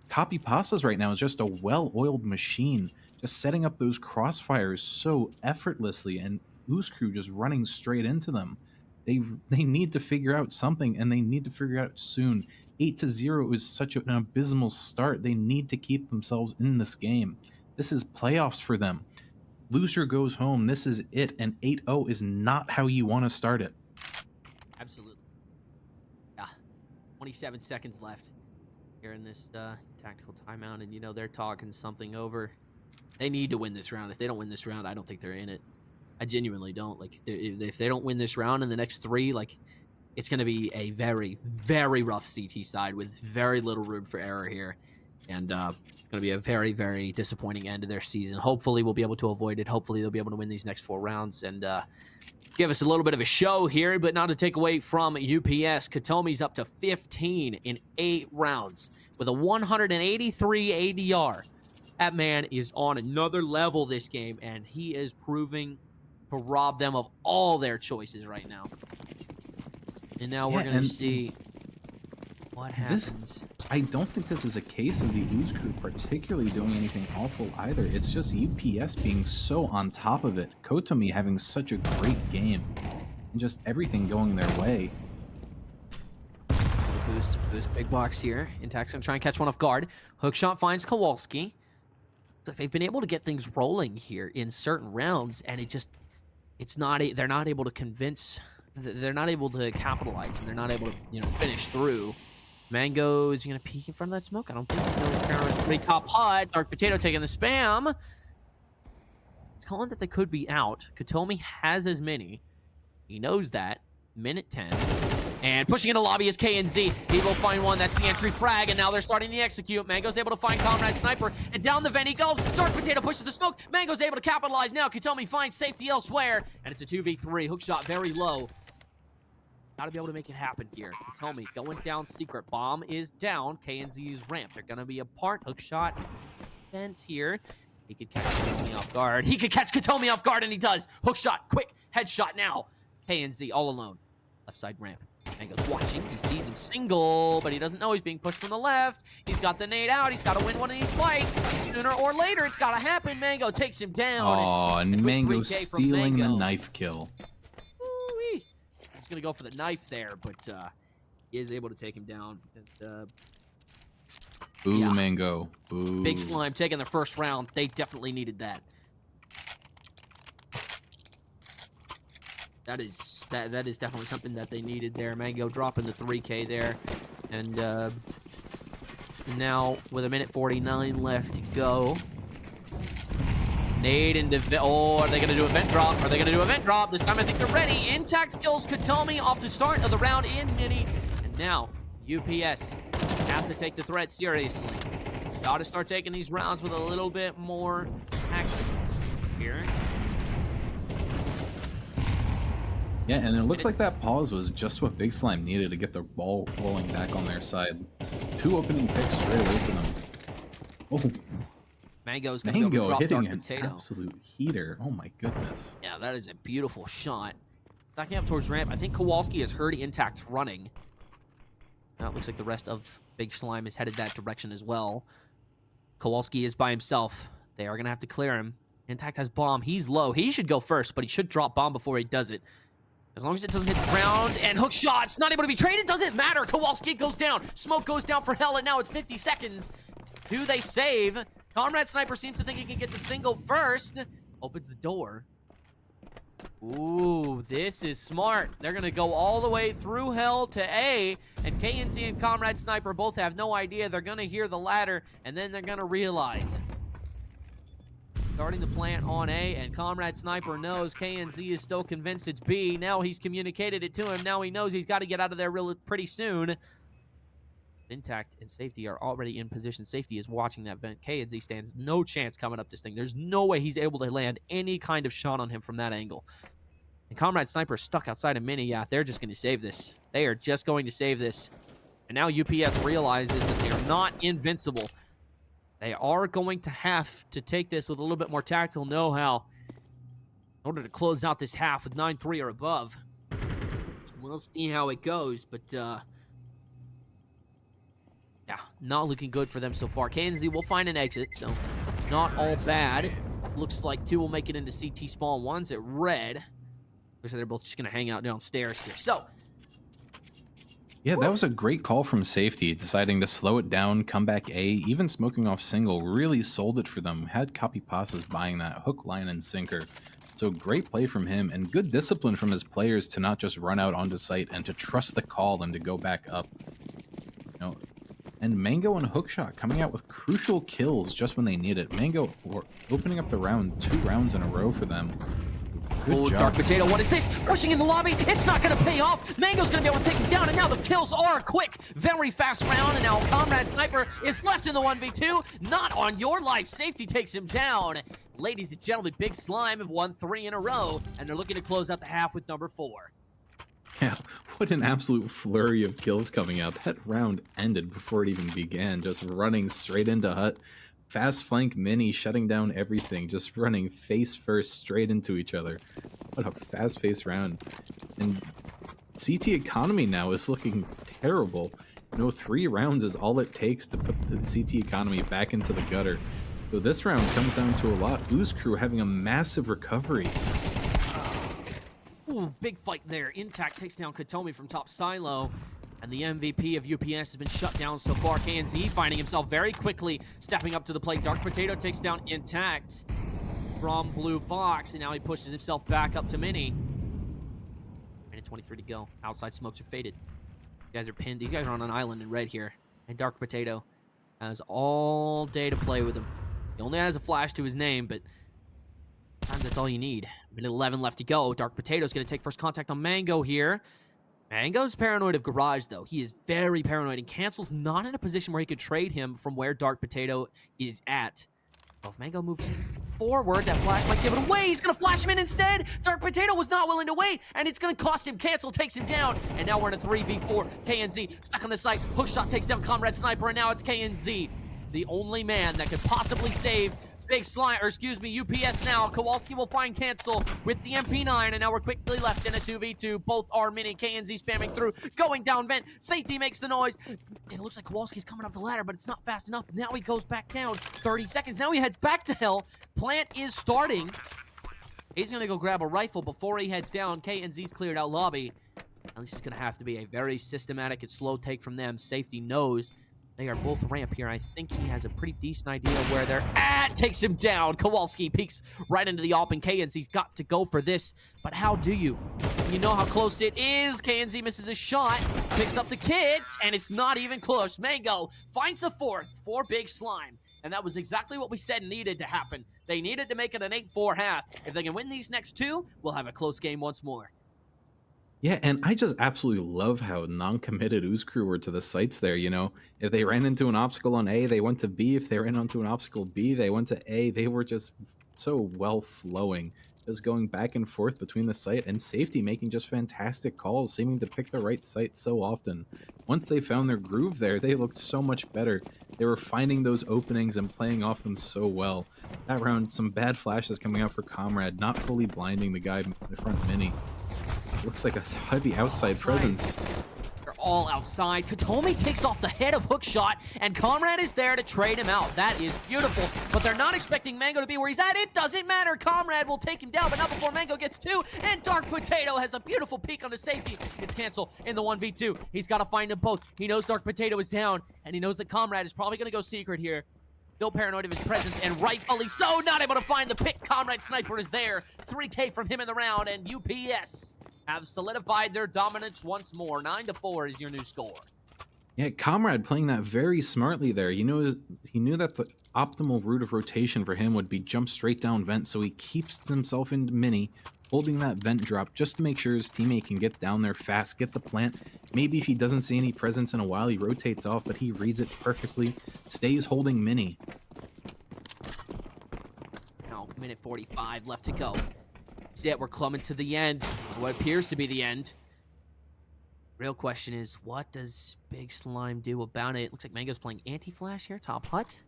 Copypastas right now is just a well-oiled machine, just setting up those crossfires so effortlessly, and Ooze Crew just running straight into them. They need to figure out something, and they need to figure it out soon. 8-0 is such an abysmal start. They need to keep themselves in this game. This is playoffs for them. Loser goes home. This is it, and 8-0 is not how you want to start it. Absolutely. Yeah. 27 seconds left here in this tactical timeout, and you know they're talking something over. They need to win this round. If they don't win this round, I don't think they're in it. I genuinely don't. Like, if they don't win this round in the next 3, like, it's going to be a very, very rough CT side with very little room for error here. And it's going to be a very, very disappointing end of their season. Hopefully, we'll be able to avoid it. Hopefully, they'll be able to win these next 4 rounds and give us a little bit of a show here, but not to take away from UPS. Katomi's up to 15 in 8 rounds with a 183 ADR. That man is on another level this game, and he is proving to rob them of all their choices right now. And now we're going to see what happens. I don't think this is a case of the Ooze crew particularly doing anything awful either. It's just UPS being so on top of it. Kotomi having such a great game. And just everything going their way. Boost, big box here. Intact's going to try and catch one off guard. Hookshot finds Kowalski. They've been able to get things rolling here in certain rounds, and they're not able to convince... They're not able to capitalize, and they're not able to, finish through. Mango, is he going to peek in front of that smoke? I don't think so. He's pretty top hot. Dark Potato taking the spam. It's calling that they could be out. Kotomi has as many. He knows that. Minute 10. And pushing into lobby is KNZ. He will find one. That's the entry frag, and now they're starting to execute. Mango's able to find Comrade Sniper, and down the vent he goes. Dark Potato pushes the smoke. Mango's able to capitalize now. Kotomi finds safety elsewhere, and it's a 2v3. Hookshot very low. Gotta be able to make it happen here. Kotomi going down secret. Bomb is down. KNZ's ramp. They're gonna be apart. Hookshot vent here. He could catch Kotomi off guard. He could catch Kotomi off guard, and he does. Hookshot, quick headshot now. KNZ all alone. Left side ramp. Mango's watching. He sees him single, but he doesn't know he's being pushed from the left. He's got the nade out. He's got to win one of these fights. Sooner or later, it's got to happen. Mango takes him down. Oh, and Mango stealing the knife kill. Ooh-wee. He's going to go for the knife there, but he is able to take him down. Ooh, Mango. Ooh. Big Slime taking the first round. They definitely needed that. That is definitely something that they needed there. Mango dropping the 3K there. And now with a minute 49 left to go. Nade into... Oh, are they going to do a vent drop? Are they going to do a vent drop? This time I think they're ready. Intact kills Kotomi off the start of the round in Mini. And now UPS have to take the threat seriously. Got to start taking these rounds with a little bit more action here. Yeah, and it looks like that pause was just what Big Slime needed to get the ball rolling back on their side. 2 opening picks straight away from them. Oh, Mango's going to go drop hitting Dark an Potato. absolute heater. Oh my goodness. Yeah, that is a beautiful shot. Backing up towards ramp. I think Kowalski has heard Intact running. Now it looks like the rest of Big Slime is headed that direction as well. Kowalski is by himself. They are going to have to clear him. Intact has bomb. He's low. He should go first, but he should drop bomb before he does it. As long as it doesn't hit the ground, and hook shots not able to be traded, doesn't matter. Kowalski goes down. Smoke goes down for hell, and now it's 50 seconds. Do they save? Comrade Sniper seems to think he can get the single first. Opens the door. Ooh, this is smart. They're going to go all the way through hell to A, and KNZ and Comrade Sniper both have no idea. They're going to hear the ladder, and then they're going to realize it. Starting to plant on A, and Comrade Sniper knows KNZ is still convinced it's B. Now he's communicated it to him. Now he knows he's got to get out of there pretty soon. Intact and Safety are already in position. Safety is watching that vent. KNZ stands no chance coming up this thing. There's no way he's able to land any kind of shot on him from that angle. And Comrade Sniper is stuck outside of Mini. Yeah, they're just going to save this. They are just going to save this. And now UPS realizes that they are not invincible. They are going to have to take this with a little bit more tactical know-how in order to close out this half with 9-3 or above. We'll see how it goes, but yeah, not looking good for them so far. KNZ will find an exit, so not all bad. Looks like 2 will make it into CT spawn. 1's at red. Looks like they're both just going to hang out downstairs here. So, yeah, that was a great call from Safety, deciding to slow it down, come back A, even smoking off single, really sold it for them. Had Copypastas buying that hook, line, and sinker. So great play from him, and good discipline from his players to not just run out onto site and to trust the call and to go back up. You know, and Mango and Hookshot coming out with crucial kills just when they need it. Mango opening up the round 2 rounds in a row for them. Good job. Dark Potato, what is this? Pushing in the lobby, it's not going to pay off. Mango's going to be able to take him down, and now the kills are quick. Very fast round, and now Comrade Sniper is left in the 1v2. Not on your life. Safety takes him down. Ladies and gentlemen, Big Slime have won 3 in a row, and they're looking to close out the half with number 4. Yeah, what an absolute flurry of kills coming out. That round ended before it even began, just running straight into Hut. Fast flank mini shutting down everything, just running face first straight into each other. What a fast paced round. And CT economy now is looking terrible. 3 rounds is all it takes to put the CT economy back into the gutter. So this round comes down to a lot. Ooze crew having a massive recovery. Ooh, big fight there. Intact takes down Katomi from top silo. And the MVP of UPS has been shut down so far. KNZ finding himself very quickly, stepping up to the plate. Dark Potato takes down Intact from blue box, and now he pushes himself back up to Mini. Minute 23 to go. Outside smokes are faded. You guys are pinned. These guys are on an island in red here. And Dark Potato has all day to play with him. He only has a flash to his name, but sometimes that's all you need. Minute 11 left to go. Dark Potato's going to take first contact on Mango here. Mango's paranoid of Garage, though. He is very paranoid, and Cancel's not in a position where he could trade him from where Dark Potato is at. Well, if Mango moves forward, that flash might give it away. He's going to flash him in instead. Dark Potato was not willing to wait, and it's going to cost him. Cancel takes him down, and now we're in a 3v4. KNZ stuck on the site. Hookshot takes down Comrade Sniper, and now it's KNZ, the only man that could possibly save Big Slime, or excuse me, UPS now. Kowalski will find Cancel with the MP9, and now we're quickly left in a 2v2. Both are mini. KNZ spamming through, going down vent. Safety makes the noise. And it looks like Kowalski's coming up the ladder, but it's not fast enough. Now he goes back down. 30 seconds. Now he heads back to hell. Plant is starting. He's going to go grab a rifle before he heads down. KNZ's cleared out lobby. At least it's going to have to be a very systematic and slow take from them. Safety knows they are both ramp here. I think he has a pretty decent idea of where they're at. Takes him down. Kowalski peeks right into the op, and KNZ's got to go for this. But how do you? You know how close it is. KNZ misses a shot, picks up the kit, and it's not even close. Mango finds the fourth for Big Slime. And that was exactly what we said needed to happen. They needed to make it an 8-4 half. If they can win these next two, we'll have a close game once more. Yeah, and I just absolutely love how non-committed Ooze crew were to the sites there, If they ran into an obstacle on A, they went to B. If they ran onto an obstacle B, they went to A. They were just so well-flowing, just going back and forth between the site and safety, making just fantastic calls, seeming to pick the right site so often. Once they found their groove there, they looked so much better. They were finding those openings and playing off them so well. That round, some bad flashes coming out for Comrade, not fully blinding the guy in the front mini. Looks like a heavy outside presence. They're all outside. Katomi takes off the head of Hookshot, and Comrade is there to trade him out. That is beautiful, but they're not expecting Mango to be where he's at. It doesn't matter. Comrade will take him down, but not before Mango gets two, and Dark Potato has a beautiful peek on the safety. It's Cancel in the 1v2. He's got to find them both. He knows Dark Potato is down, and he knows that Comrade is probably going to go secret here. Still paranoid of his presence, and rightfully so. Not able to find the pick. Comrade Sniper is there. 3K from him in the round, and UPS have solidified their dominance once more. 9-4 is your new score. Yeah, Comrade playing that very smartly there. He knew that the optimal route of rotation for him would be jump straight down vent, so he keeps himself into mini, holding that vent drop just to make sure his teammate can get down there fast, get the plant. Maybe if he doesn't see any presence in a while, he rotates off, but he reads it perfectly, stays holding mini. Now, minute 45 left to go. That's it, we're clumbing to the end. What appears to be the end. Real question is, what does Big Slime do about it? It looks like Mango's playing anti-flash here, top hut.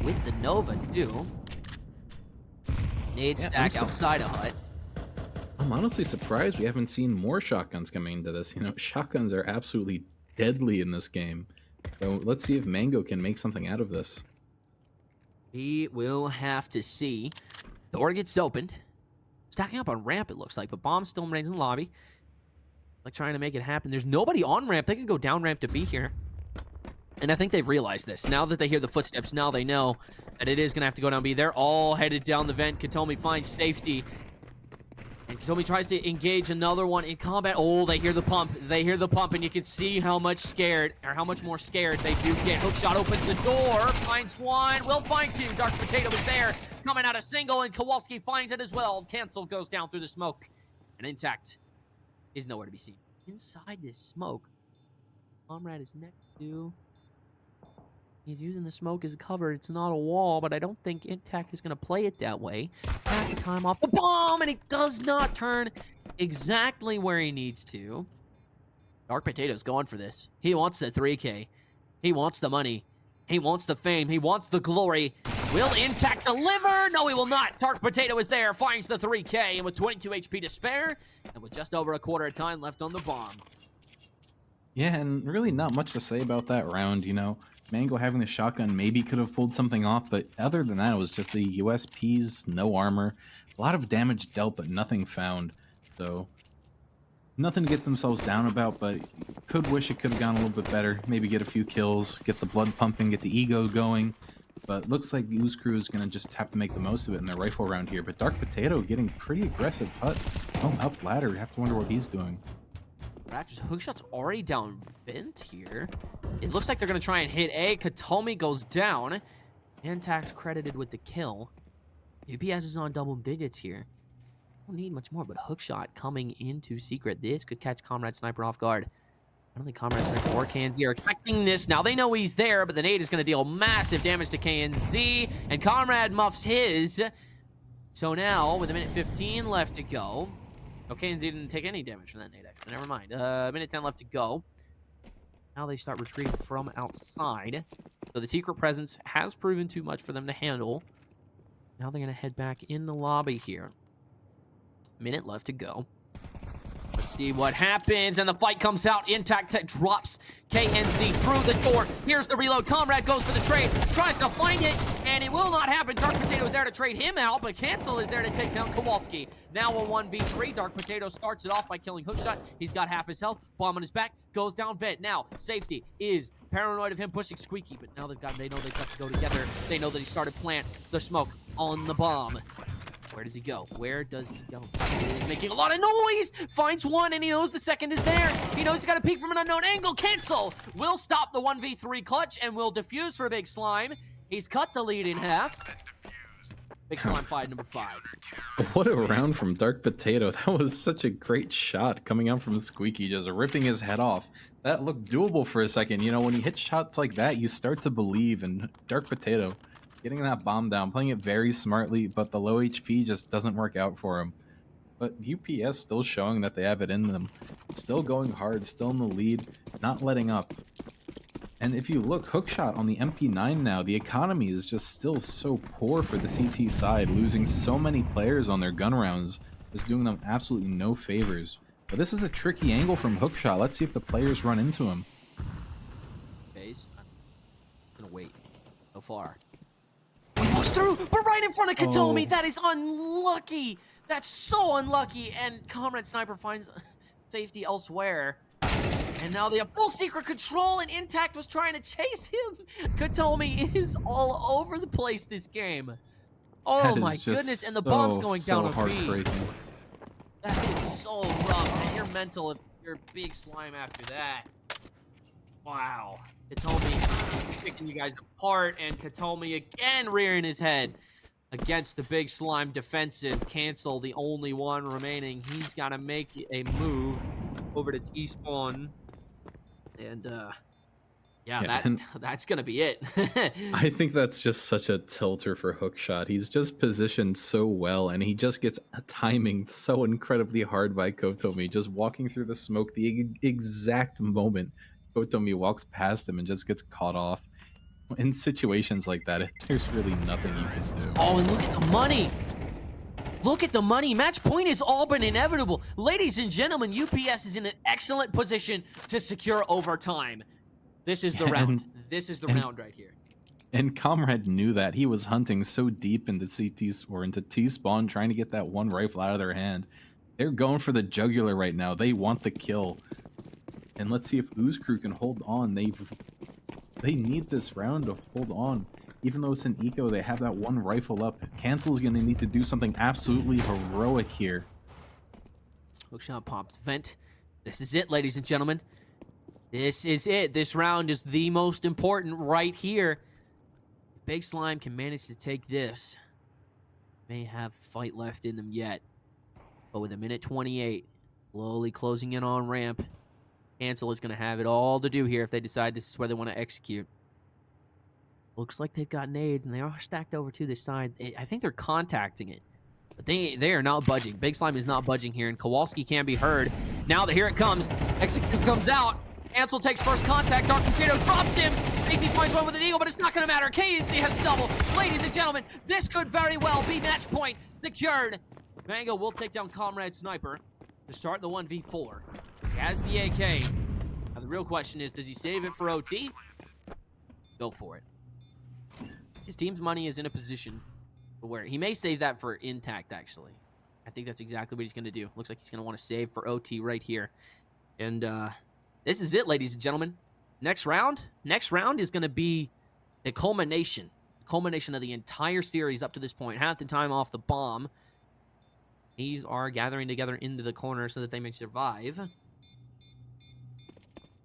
With the Nova, too. Nade stack outside of hut. I'm honestly surprised we haven't seen more shotguns coming into this. Shotguns are absolutely deadly in this game. So let's see if Mango can make something out of this. We will have to see. Door gets opened. Stacking up on ramp, it looks like, but Bomb still remains in the lobby. Like, trying to make it happen. There's nobody on ramp. They can go down ramp to be here. And I think they've realized this. Now that they hear the footsteps, now they know that it is going to have to go down B. They're all headed down the vent. Katomi finds safety. And Katomi tries to engage another one in combat. Oh, they hear the pump. They hear the pump, and you can see how much scared, or how much more scared they do get. Hookshot opens the door, finds one, will find two. Dark Potato is there, coming out a single, and Kowalski finds it as well. Cancel goes down through the smoke, and Intact is nowhere to be seen. Inside this smoke, Comrade is next to. He's using the smoke as a cover. It's not a wall, but I don't think Intact is going to play it that way. Back the time off the bomb, and he does not turn exactly where he needs to. Dark Potato's going for this. He wants the 3K. He wants the money. He wants the fame. He wants the glory. Will Intact deliver? No, he will not. Dark Potato is there, finds the 3K, and with 22 HP to spare, and with just over a quarter of time left on the bomb. Yeah, and really not much to say about that round, you know. Mango having the shotgun maybe could have pulled something off, but other than that, it was just the USPs, no armor, a lot of damage dealt, but nothing found. So, nothing to get themselves down about, but could wish it could have gone a little bit better. Maybe get a few kills, get the blood pumping, get the ego going. But looks like Ooze Crew is going to just have to make the most of it in their rifle round here. But Dark Potato getting pretty aggressive hut. Oh, up ladder. Have to wonder what he's doing. Raptors hookshot's already down Vent here. It looks like they're going to try and hit A. Katomi goes down. Intact's credited with the kill. UPS is on double digits here. Don't need much more, but hookshot coming into secret. This could catch Comrade Sniper off guard. I don't think Comrade Sniper or KNZ are expecting this. Now they know he's there, but the nade is going to deal massive damage to KNZ, and Comrade muffs his. So now, with a minute 15 left to go, KNZ didn't take any damage from that nade, actually. Never mind. Minute 10 left to go. Now they start retreating from outside. So the secret presence has proven too much for them to handle. Now they're going to head back in the lobby here. Minute left to go. Let's see what happens, and the fight comes out. Intact drops KNZ through the door. Here's the reload. Comrade goes for the trade, tries to find it, and it will not happen. Dark Potato is there to trade him out, but Cancel is there to take down Kowalski. Now a 1v3. Dark Potato starts it off by killing Hookshot. He's got half his health. Bomb on his back, goes down Vent. Now, Safety is paranoid of him pushing Squeaky, but now they know they've got to go together. They know that he started plant the smoke on the bomb. Where does he go? Where does he go? He's making a lot of noise! Finds one, and he knows the second is there. He knows he's got to peek from an unknown angle. Cancel! Will stop the 1v3 clutch and will defuse for Big Slime. He's cut the lead in half. Big Slime fight number 5. What a round from Dark Potato. That was such a great shot coming out from the Squeaky, just ripping his head off. That looked doable for a second. You know, when you hit shots like that, you start to believe in Dark Potato. Getting that bomb down, playing it very smartly, but the low HP just doesn't work out for him. But UPS still showing that they have it in them. Still going hard, still in the lead, not letting up. And if you look, Hookshot on the MP9 now, the economy is just still so poor for the CT side, losing so many players on their gun rounds, is doing them absolutely no favors. But this is a tricky angle from Hookshot. Let's see if the players run into him. Base. I'm gonna wait. So far. Goes through, but right in front of Katomi. Oh. That is unlucky. That's so unlucky. And Comrade Sniper finds safety elsewhere. And now they have full secret control, and Intact was trying to chase him. Katomi is all over the place this game. Oh my goodness, and the bomb's going down a B. That is so rough, and you're mental if you're Big Slime after that. Wow. Katomi picking you guys apart, and Katomi again rearing his head against the Big Slime defensive. Cancel, the only one remaining. He's got to make a move over to T-Spawn. And, yeah, that's going to be it. I think that's just such a tilter for Hookshot. He's just positioned so well, and he just gets timing so incredibly hard by Kotomi, just walking through the smoke the exact moment Kotomi walks past him and just gets caught off. In situations like that, there's really nothing you can do. Oh, and look at the money. Look at the money. Match point is all but inevitable. Ladies and gentlemen, UPS is in an excellent position to secure overtime. This is the round. This is the round right here. And Comrade knew that. He was hunting so deep into CT or into T-spawn, trying to get that one rifle out of their hand. They're going for the jugular right now. They want the kill. And let's see if Ooze Crew can hold on. They need this round to hold on. Even though it's an eco, they have that one rifle up. Cancel's going to need to do something absolutely heroic here. Hookshot pops vent. This is it, ladies and gentlemen. This is it. This round is the most important right here. If Big Slime can manage to take this, may have fight left in them yet. But with a minute 28, slowly closing in on ramp, Cancel is going to have it all to do here if they decide this is where they want to execute. Looks like they've got nades, and they are stacked over to this side. I think they're contacting it. But they are not budging. Big Slime is not budging here, and Kowalski can be heard. Now that here it comes. Execute comes out. Ansel takes first contact. Dark Potato drops him. JT finds one with an eagle, but it's not going to matter. KNC has double. Ladies and gentlemen, this could very well be match point secured. Mango will take down Comrade Sniper to start the 1v4. He has the AK. Now the real question is, does he save it for OT? Go for it. His team's money is in a position where he may save that for intact, actually. I think that's exactly what he's going to do. Looks like he's going to want to save for OT right here. And this is it, ladies and gentlemen. Next round is going to be the culmination of the entire series up to this point. Half the time off the bomb. These are gathering together into the corner so that they may survive.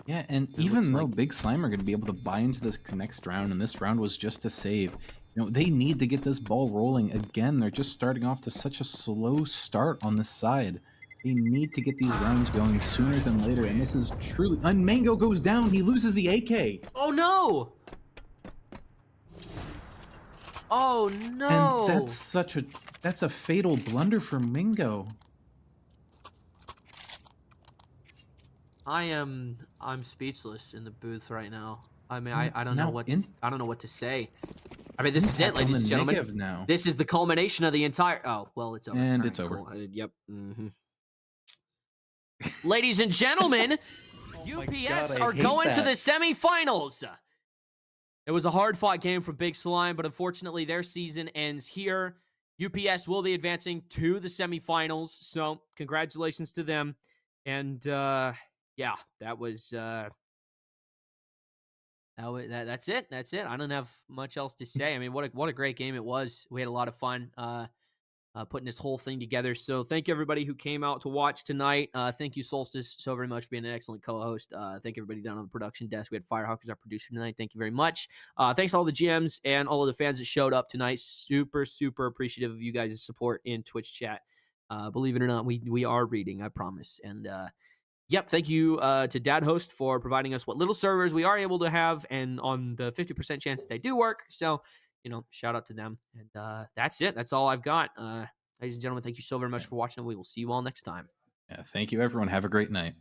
Yeah, and even though Big Slime are going to be able to buy into this next round, and this round was just a save, they need to get this ball rolling. Again, they're just starting off to such a slow start on this side. They need to get these rounds going sooner than later, and this is truly... And Mango goes down, he loses the AK! Oh no! Oh no! And that's a fatal blunder for Mango. I'm speechless in the booth right now. I mean, I don't know what to say. I mean, this is it, ladies and gentlemen. Now. This is the culmination of the entire... Oh, well, it's over. And All it's right, over. Cool. Yep. Ladies and gentlemen, UPS are going to the semifinals. It was a hard-fought game for Big Slime, but unfortunately, their season ends here. UPS will be advancing to the semifinals, so congratulations to them. And yeah, that's it. That's it. I don't have much else to say. I mean, what a great game it was. We had a lot of fun putting this whole thing together. So thank you everybody who came out to watch tonight. Thank you, Solstice, so very much for being an excellent co-host. Thank everybody down on the production desk. We had Firehawk as our producer tonight. Thank you very much. Thanks to all the GMs and all of the fans that showed up tonight. Super, super appreciative of you guys' support in Twitch chat. Believe it or not, we are reading, I promise. And yep, thank you to Dad Host for providing us what little servers we are able to have, and on the 50% chance that they do work. So, shout out to them. And that's it. That's all I've got. Ladies and gentlemen, thank you so very much for watching. We will see you all next time. Yeah, thank you, everyone. Have a great night.